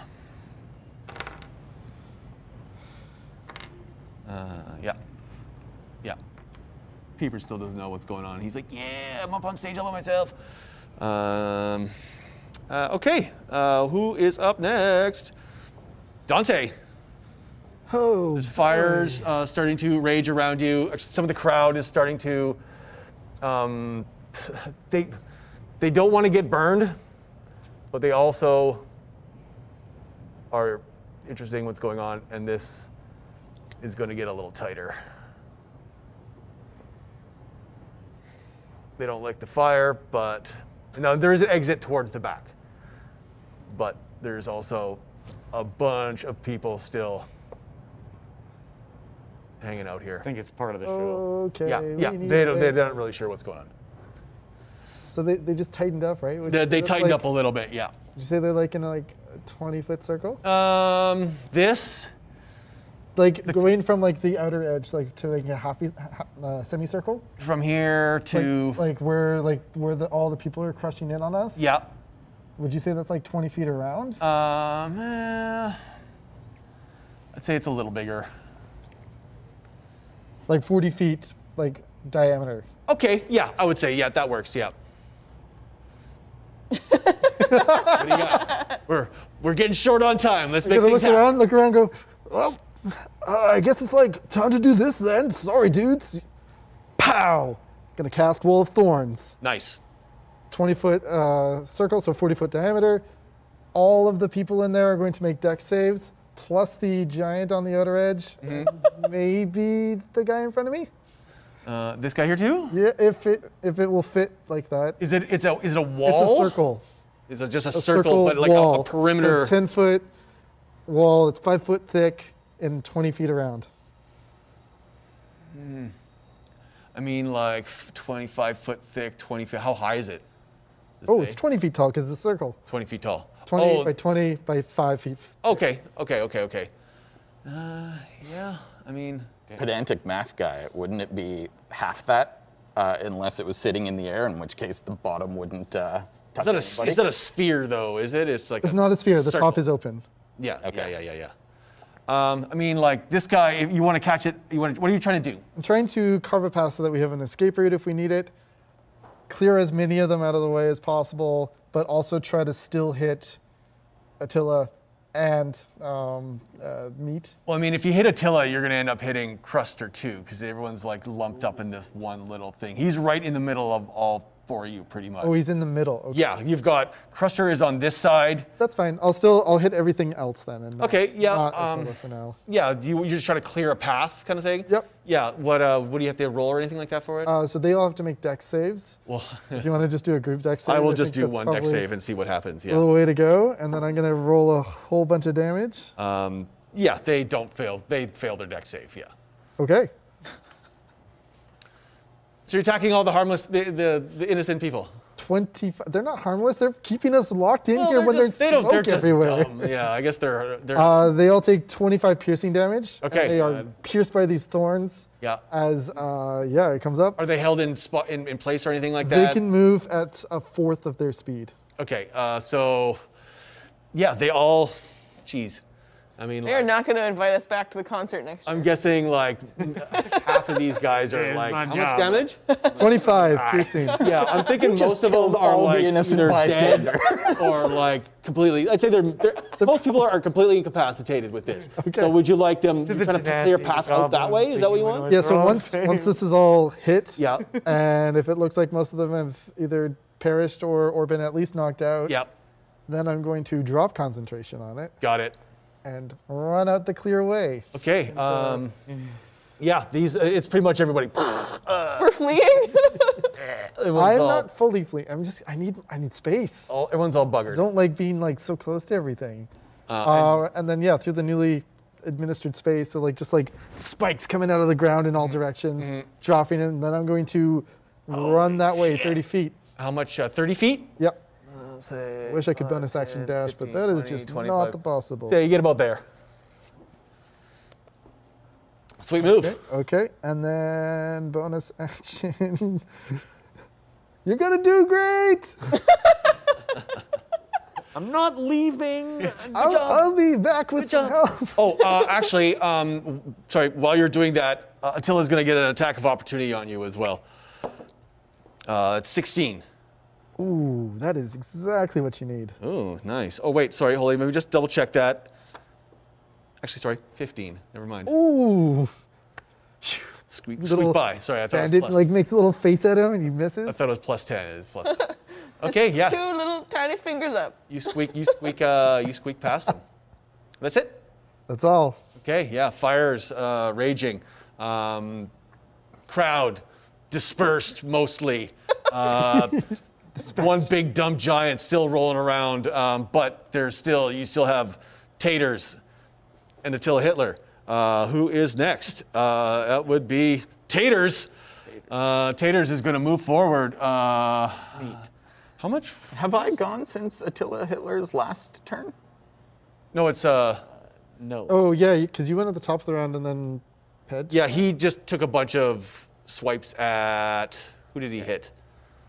Speaker 1: Yeah. Peeper still doesn't know what's going on. He's like, yeah, I'm up on stage all by myself. Okay, who is up next? Dante.
Speaker 2: Oh,
Speaker 1: There's fires starting to rage around you. Some of the crowd is starting to, they don't want to get burned, but they also are interested in what's going on, and this is going to get a little tighter. They don't like the fire, but now there is an exit towards the back. But there's also a bunch of people still hanging out
Speaker 3: I
Speaker 1: here.
Speaker 3: think it's part of the show.
Speaker 2: okay.
Speaker 1: Yeah.
Speaker 2: we need
Speaker 1: They're
Speaker 2: to-
Speaker 1: not really sure what's going on.
Speaker 2: So they just tightened up, right? Would you say
Speaker 1: They
Speaker 2: that's
Speaker 1: tightened
Speaker 2: like-
Speaker 1: up a little bit, yeah.
Speaker 2: Would you say they're like in a 20-foot circle?
Speaker 1: This
Speaker 2: Like going from like the outer edge, like to like a semicircle,
Speaker 1: From here to
Speaker 2: like where all the people are crushing in on us.
Speaker 1: yeah.
Speaker 2: Would you say that's like 20 feet around?
Speaker 1: I'd say it's a little bigger.
Speaker 2: Like 40 feet, like diameter.
Speaker 1: Okay, yeah, I would say yeah, that works. Yeah. What do you got? We're getting short on time. Let's make
Speaker 2: Gonna
Speaker 1: things
Speaker 2: look
Speaker 1: happen.
Speaker 2: around, look around, go. Well, I guess it's like time to do this then. Sorry, dudes. Pow! Gonna cast Wall of Thorns.
Speaker 1: Nice.
Speaker 2: 20-foot circle, so 40-foot diameter. All of the people in there are going to make dex saves, plus the giant on the outer edge. Maybe the guy in front of me.
Speaker 1: This guy here too?
Speaker 2: Yeah, if it will fit like that.
Speaker 1: Is it a
Speaker 2: It's
Speaker 1: wall?
Speaker 2: a circle.
Speaker 1: Is it just a circle, but like
Speaker 2: wall.
Speaker 1: a perimeter?
Speaker 2: 10-foot wall. It's 5 foot thick and 20 feet around.
Speaker 1: I mean, like 25 foot thick, 20 feet. How high is it? Does
Speaker 2: Oh,
Speaker 1: it
Speaker 2: it's
Speaker 1: say?
Speaker 2: 20 feet tall because it's a circle.
Speaker 1: 20 feet tall.
Speaker 2: 20 by 20 by 5 feet.
Speaker 1: Okay. Yeah, I mean,
Speaker 5: Pedantic math guy, wouldn't it be half that unless it was sitting in the air, in which case the bottom wouldn't touch anybody?
Speaker 1: it's not a sphere though, is it? It's like
Speaker 2: It's not a sphere. The
Speaker 1: circle.
Speaker 2: top is open.
Speaker 1: Yeah,
Speaker 5: Okay.
Speaker 1: yeah. I mean, like this guy, if you want to catch it, what are you trying to do?
Speaker 2: I'm trying to carve a path so that we have an escape route if we need it. Clear as many of them out of the way as possible, but also try to still hit Attila and Meat.
Speaker 1: Well, I mean, if you hit Attila, you're going to end up hitting Cruster too, because everyone's like lumped up in this one little thing. He's right in the middle of all four of you, pretty much.
Speaker 2: Oh, he's in the middle. Okay.
Speaker 1: Yeah, you've got Cruster is on this side.
Speaker 2: That's fine. I'll hit everything else then. And
Speaker 1: Okay, yeah,
Speaker 2: Not Attila for now.
Speaker 1: Yeah, you're just trying to clear a path, kind of thing.
Speaker 2: Yep.
Speaker 1: Yeah. What do you have to roll or anything like that for it?
Speaker 2: So they all have to make dex saves.
Speaker 1: Well,
Speaker 2: If you want to just do a group dex save,
Speaker 1: I will
Speaker 2: think
Speaker 1: just do
Speaker 2: that's
Speaker 1: one deck
Speaker 2: probably
Speaker 1: save and see what happens.
Speaker 2: a
Speaker 1: Yeah.
Speaker 2: little way to go, and then I'm gonna roll a whole bunch of damage.
Speaker 1: Yeah, they don't fail. They fail their deck save. Yeah.
Speaker 2: Okay.
Speaker 1: So you're attacking all the harmless, the innocent people.
Speaker 2: 25. They're not harmless. They're keeping us locked in here when
Speaker 1: just,
Speaker 2: there's smoke
Speaker 1: they're just
Speaker 2: everywhere.
Speaker 1: dumb. Yeah, I guess they're
Speaker 2: They all take 25 piercing damage. and
Speaker 1: Okay.
Speaker 2: they are pierced by these thorns.
Speaker 1: yeah.
Speaker 2: As it comes up.
Speaker 1: Are they held in spot in place or anything like
Speaker 2: They
Speaker 1: that?
Speaker 2: can move at a fourth of their speed.
Speaker 1: Okay. So yeah, they all. Geez, I mean,
Speaker 4: They're
Speaker 1: like,
Speaker 4: not going to invite us back to the concert next year.
Speaker 1: I'm guessing like half of these guys are
Speaker 3: Here's
Speaker 1: like
Speaker 3: my
Speaker 1: how
Speaker 3: job.
Speaker 1: much damage?
Speaker 2: 25 piercing.
Speaker 1: Yeah, I'm thinking most of them
Speaker 5: killed
Speaker 1: are
Speaker 5: all the
Speaker 1: like
Speaker 5: innocent
Speaker 1: either
Speaker 5: bystanders.
Speaker 1: dead or like completely. I'd say most people are completely incapacitated with this. So would you like them
Speaker 3: the
Speaker 1: trying to clear a path out that way? Is that what you want?
Speaker 2: Yeah, so
Speaker 3: Wrong
Speaker 2: once
Speaker 3: thing.
Speaker 2: this is all hit,
Speaker 1: Yeah.
Speaker 2: and if it looks like most of them have either perished or been at least knocked out,
Speaker 1: Yep.
Speaker 2: then I'm going to drop concentration on it
Speaker 1: Got it.
Speaker 2: and run out the clear way.
Speaker 1: Okay. Yeah, these it's pretty much everybody.
Speaker 4: We're fleeing?
Speaker 2: I'm not fully fleeing. I need space.
Speaker 1: Everyone's all buggered.
Speaker 2: I don't like being like so close to everything. And then through the newly administered space, so like just like spikes coming out of the ground in all directions, dropping it, and then I'm going to run that way 30 feet.
Speaker 1: How much? 30 feet?
Speaker 2: Yep.
Speaker 1: Say,
Speaker 2: Wish I could bonus action dash, but that is just not the possible.
Speaker 1: So you get about there. Sweet move.
Speaker 2: Okay, and then bonus action. You're gonna do great.
Speaker 3: I'm not leaving.
Speaker 2: I'll be back with some help.
Speaker 1: Oh, actually, sorry. While you're doing that, Attila's going to get an attack of opportunity on you as well. It's 16.
Speaker 2: Ooh, that is exactly what you need.
Speaker 1: Oh, nice. Oh, wait, sorry, hold on. Let me just double check that. Actually, sorry, 15. Never mind.
Speaker 2: Ooh.
Speaker 1: Squeak
Speaker 2: Little
Speaker 1: by. Sorry, I thought it
Speaker 2: Bandit
Speaker 1: was plus.
Speaker 2: like makes a little face at him and he misses.
Speaker 1: I thought it was plus 10. It's plus. Okay, yeah.
Speaker 4: Two little tiny fingers up.
Speaker 1: You squeak past him. That's it.
Speaker 2: That's all.
Speaker 1: Okay, yeah. Fires raging. Crowd dispersed mostly. One big dumb giant still rolling around, but you still have Taters and Attila Hitler. Who is next? That would be Taters. Taters is going to move forward. How much?
Speaker 5: Have I gone since Attila Hitler's last turn?
Speaker 1: No, it's
Speaker 3: No.
Speaker 2: Oh, yeah, because you went at the top of the round and then Pedge.
Speaker 1: Yeah, he just took a bunch of swipes at, who did he hit?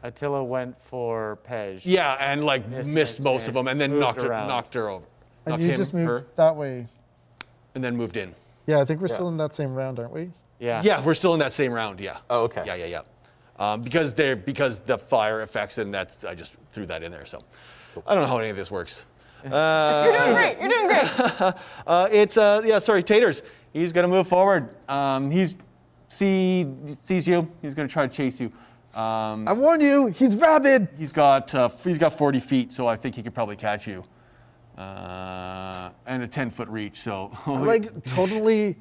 Speaker 3: Attila went for Pej.
Speaker 1: Yeah, and like
Speaker 3: Miss,
Speaker 1: missed
Speaker 3: miss,
Speaker 1: most of them,
Speaker 3: miss.
Speaker 1: and then
Speaker 3: Moved
Speaker 1: knocked
Speaker 3: around.
Speaker 1: her over.
Speaker 2: And
Speaker 1: Knocked
Speaker 2: you
Speaker 1: him,
Speaker 2: just moved
Speaker 1: her,
Speaker 2: that way.
Speaker 1: and then moved in.
Speaker 2: Yeah, I think we're still in that same round, aren't we?
Speaker 3: Yeah.
Speaker 1: Yeah, we're still in that same round. Yeah.
Speaker 5: Oh, okay.
Speaker 1: Yeah. Because the fire effects, and that's I just threw that in there. So I don't know how any of this works.
Speaker 4: You're doing great. You're doing great.
Speaker 1: Sorry, Taters. He's gonna move forward. Sees you. He's gonna try to chase you.
Speaker 2: I warn you, he's rabid.
Speaker 1: He's got 40 feet, so I think he could probably catch you. And a 10-foot reach. So
Speaker 2: I like totally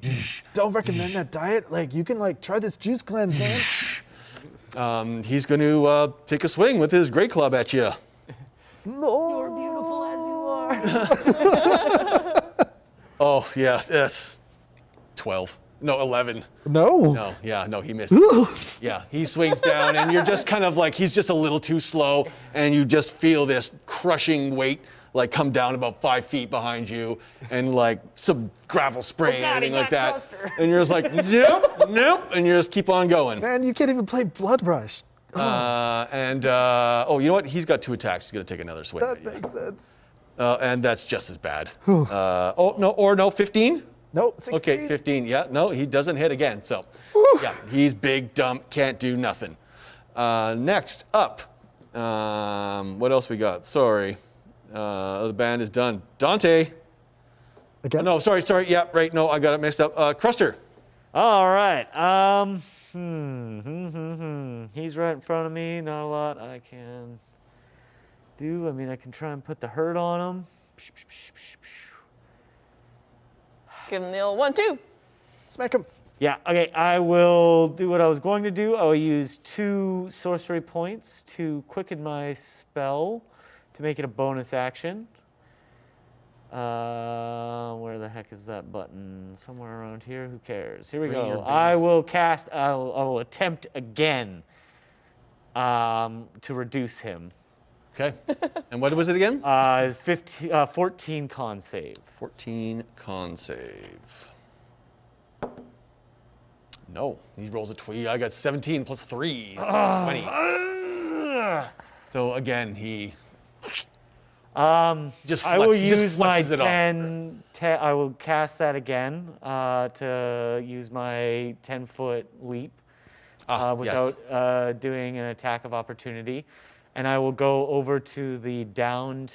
Speaker 2: don't recommend that diet. Like you can like try this juice cleanse, man.
Speaker 1: he's going to take a swing with his great club at you.
Speaker 2: No.
Speaker 3: You're beautiful as you are.
Speaker 1: Oh yeah, that's 12. No, 11.
Speaker 2: No.
Speaker 1: No, he missed. Yeah, he swings down, and you're just kind of like, he's just a little too slow, and you just feel this crushing weight like come down about 5 feet behind you, and like some gravel spray and everything like that.
Speaker 3: Cluster.
Speaker 1: And you're just like, nope, and you just keep on going.
Speaker 2: Man, you can't even play Blood Rush.
Speaker 1: You know what? He's got 2 attacks. He's gonna take another swing
Speaker 2: That
Speaker 1: at you.
Speaker 2: makes sense.
Speaker 1: And that's just as bad. 15?
Speaker 2: Nope, 16.
Speaker 1: Okay, 15. Yeah, no, he doesn't hit again. So, yeah, he's big, dumb, can't do nothing. Next up, what else we got? Sorry, the band is done. Dante.
Speaker 2: Again?
Speaker 1: No, sorry. Yeah, right. No, I got it mixed up. Cruster.
Speaker 3: All right. He's right in front of me. Not a lot I can do. I mean, I can try and put the hurt on him.
Speaker 4: Give him the old 1-2.
Speaker 2: Smack him.
Speaker 3: Yeah, okay, I will do what I was going to do. I will use 2 sorcery points to quicken my spell to make it a bonus action. Where the heck is that button? Somewhere around here, who cares? Here we
Speaker 1: Bring your
Speaker 3: go.
Speaker 1: business.
Speaker 3: I will attempt again to reduce him.
Speaker 1: Okay. And what was it again?
Speaker 3: 14 con save.
Speaker 1: 14 con save. No, he rolls a 20. I got 17 plus 3. 20. So again, he just
Speaker 3: I will
Speaker 1: he just
Speaker 3: use my
Speaker 1: flexes it off.
Speaker 3: 10. I will cast that again to use my 10-foot leap without doing an attack of opportunity, and I will go over to the downed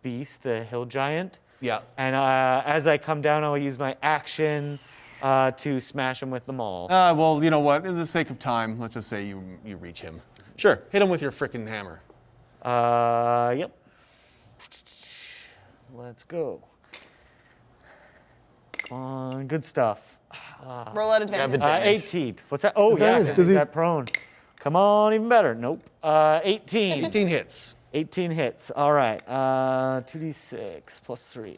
Speaker 3: beast, the hill giant.
Speaker 1: Yeah.
Speaker 3: And as I come down, I will use my action to smash him with the maul.
Speaker 1: Well, you know what? In the sake of time, let's just say you reach him. Sure. Hit him with your frickin' hammer.
Speaker 3: Yep. Let's go. Come on, good stuff.
Speaker 4: Roll at advantage.
Speaker 3: 18. What's that? Oh, yeah,
Speaker 2: Advantage,
Speaker 3: 'cause
Speaker 2: 'cause
Speaker 3: he's that prone. Come on, even better. Nope. 18.
Speaker 1: 18 hits.
Speaker 3: 18 hits. All right. 2d6 plus 3.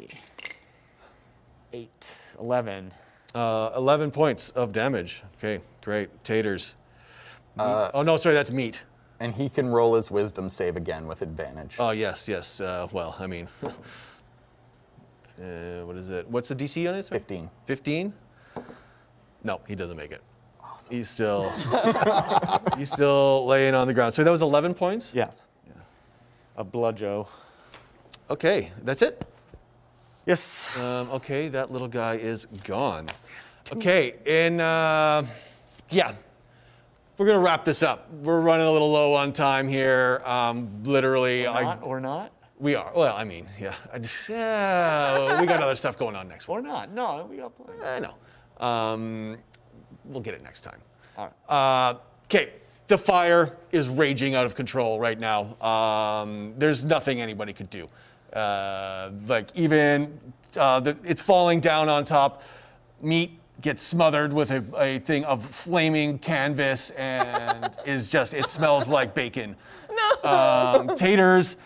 Speaker 3: 8. 11.
Speaker 1: 11 points of damage. Okay, great. Taters. Oh, no, sorry, that's meat.
Speaker 5: And he can roll his wisdom save again with advantage.
Speaker 1: Oh, yes. Well, I mean, what is it? What's the DC on it? Sorry?
Speaker 5: 15.
Speaker 1: 15? No, he doesn't make it.
Speaker 5: Awesome.
Speaker 1: He's still laying on the ground. So that was 11 points?
Speaker 3: Yes. A bludgeon.
Speaker 1: Okay, that's it?
Speaker 3: Yes.
Speaker 1: Okay, that little guy is gone. Okay, we're gonna wrap this up. We're running a little low on time here. Literally,
Speaker 3: Or not?
Speaker 1: we are. Well, I mean, yeah. We got other stuff going on next week.
Speaker 3: Or not. No, we got plenty.
Speaker 1: I know. We'll get it next time.
Speaker 3: All right.
Speaker 1: Okay, the fire is raging out of control right now. There's nothing anybody could do. It's falling down on top. Meat gets smothered with a thing of flaming canvas and it smells like bacon. No. Taters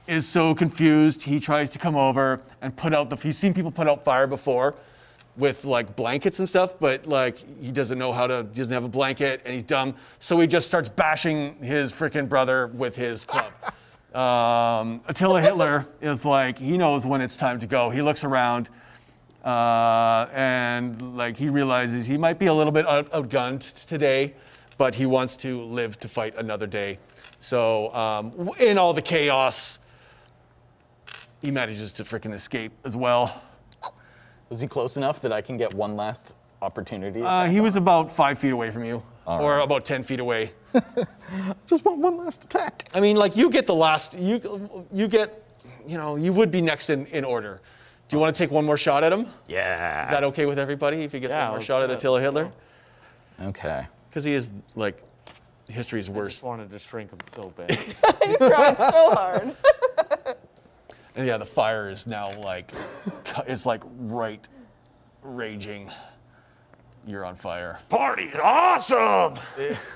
Speaker 1: is so confused. He tries to come over and he's seen people put out fire before with like blankets and stuff, but like he doesn't have a blanket and he's dumb. So he just starts bashing his freaking brother with his club. Attila Hitler is like, he knows when it's time to go. He looks around and like he realizes he might be a little bit outgunned today, but he wants to live to fight another day. So in all the chaos, he manages to frickin' escape as well.
Speaker 5: Was he close enough that I can get one last opportunity?
Speaker 1: He was about 5 feet away from you, or about 10 feet away.
Speaker 5: Just want one last attack.
Speaker 1: I mean, like, you get the last, you get, you would be next in order. Do you want to take one more shot at him?
Speaker 5: Yeah.
Speaker 1: Is that okay with everybody if he gets one more
Speaker 3: let's
Speaker 1: shot at
Speaker 3: do it.
Speaker 1: Attila Hitler?
Speaker 5: Okay.
Speaker 1: Because he is, like, history's
Speaker 3: I
Speaker 1: worst.
Speaker 3: just wanted to shrink him so bad.
Speaker 4: You tried so hard.
Speaker 1: And yeah, the fire is now, like, it's like right raging. You're on fire.
Speaker 3: Party's awesome!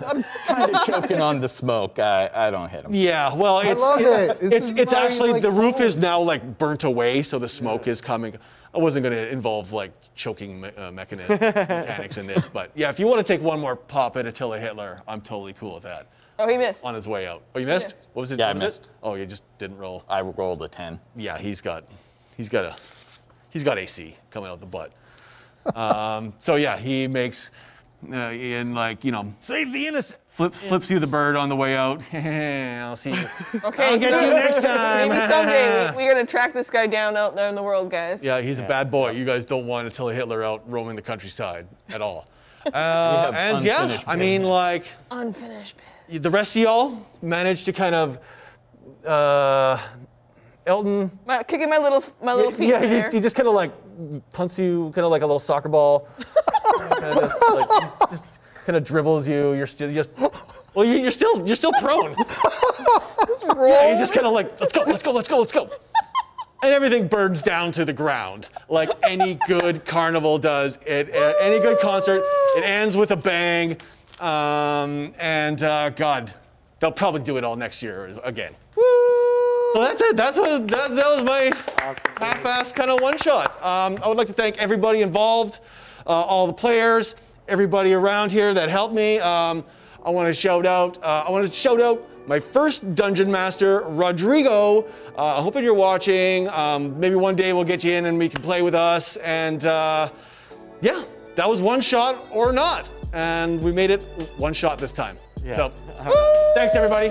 Speaker 5: I'm kind of choking on the smoke. I don't hit him.
Speaker 1: Yeah, well, it's
Speaker 2: love it. This is
Speaker 1: it's
Speaker 2: my,
Speaker 1: actually
Speaker 2: like,
Speaker 1: the roof
Speaker 2: home.
Speaker 1: is now like burnt away, so the smoke is coming. I wasn't going to involve like choking mechanics in this, but yeah, if you want to take one more pop at Attila Hitler, I'm totally cool with that.
Speaker 4: Oh, he missed.
Speaker 1: On his way out. Oh, you missed?
Speaker 4: missed.
Speaker 1: What was it?
Speaker 5: Yeah, I
Speaker 1: what was it?
Speaker 5: missed.
Speaker 1: Oh, you just didn't roll.
Speaker 5: I rolled a 10.
Speaker 1: Yeah, he's got AC coming out the butt. So yeah, he makes
Speaker 3: Save the innocent!
Speaker 1: flips you the bird on the way out. I'll see you.
Speaker 4: Okay,
Speaker 1: I'll get
Speaker 4: so
Speaker 1: you next time.
Speaker 4: Maybe someday we're gonna track this guy down out there in the world, guys.
Speaker 1: Yeah, he's a bad boy. You guys don't want Attila Hitler out roaming the countryside at all.
Speaker 5: have
Speaker 1: And yeah,
Speaker 5: unfinished
Speaker 1: I mean,
Speaker 5: business.
Speaker 1: like,
Speaker 4: Unfinished biz.
Speaker 1: the rest of y'all managed to kind of, Elton,
Speaker 4: Kicking my little feet
Speaker 1: yeah,
Speaker 4: in the air.
Speaker 1: he just kind of like punts you, kind of like a little soccer ball. Kind of just kind of dribbles you. You're still you're still prone.
Speaker 4: Just roll.
Speaker 1: Yeah, he's just kind of like, let's go. And everything burns down to the ground, like any good carnival does. Any good concert, it ends with a bang. God, they'll probably do it all next year again. So that's it. That was my half-assed kind of one-shot. I would like to thank everybody involved, all the players, everybody around here that helped me. I want to shout out my first dungeon master, Rodrigo. Hoping you're watching. Maybe one day we'll get you in and we can play with us. And yeah, that was one shot or not. And we made it one shot this time.
Speaker 3: Yeah.
Speaker 1: So thanks, everybody.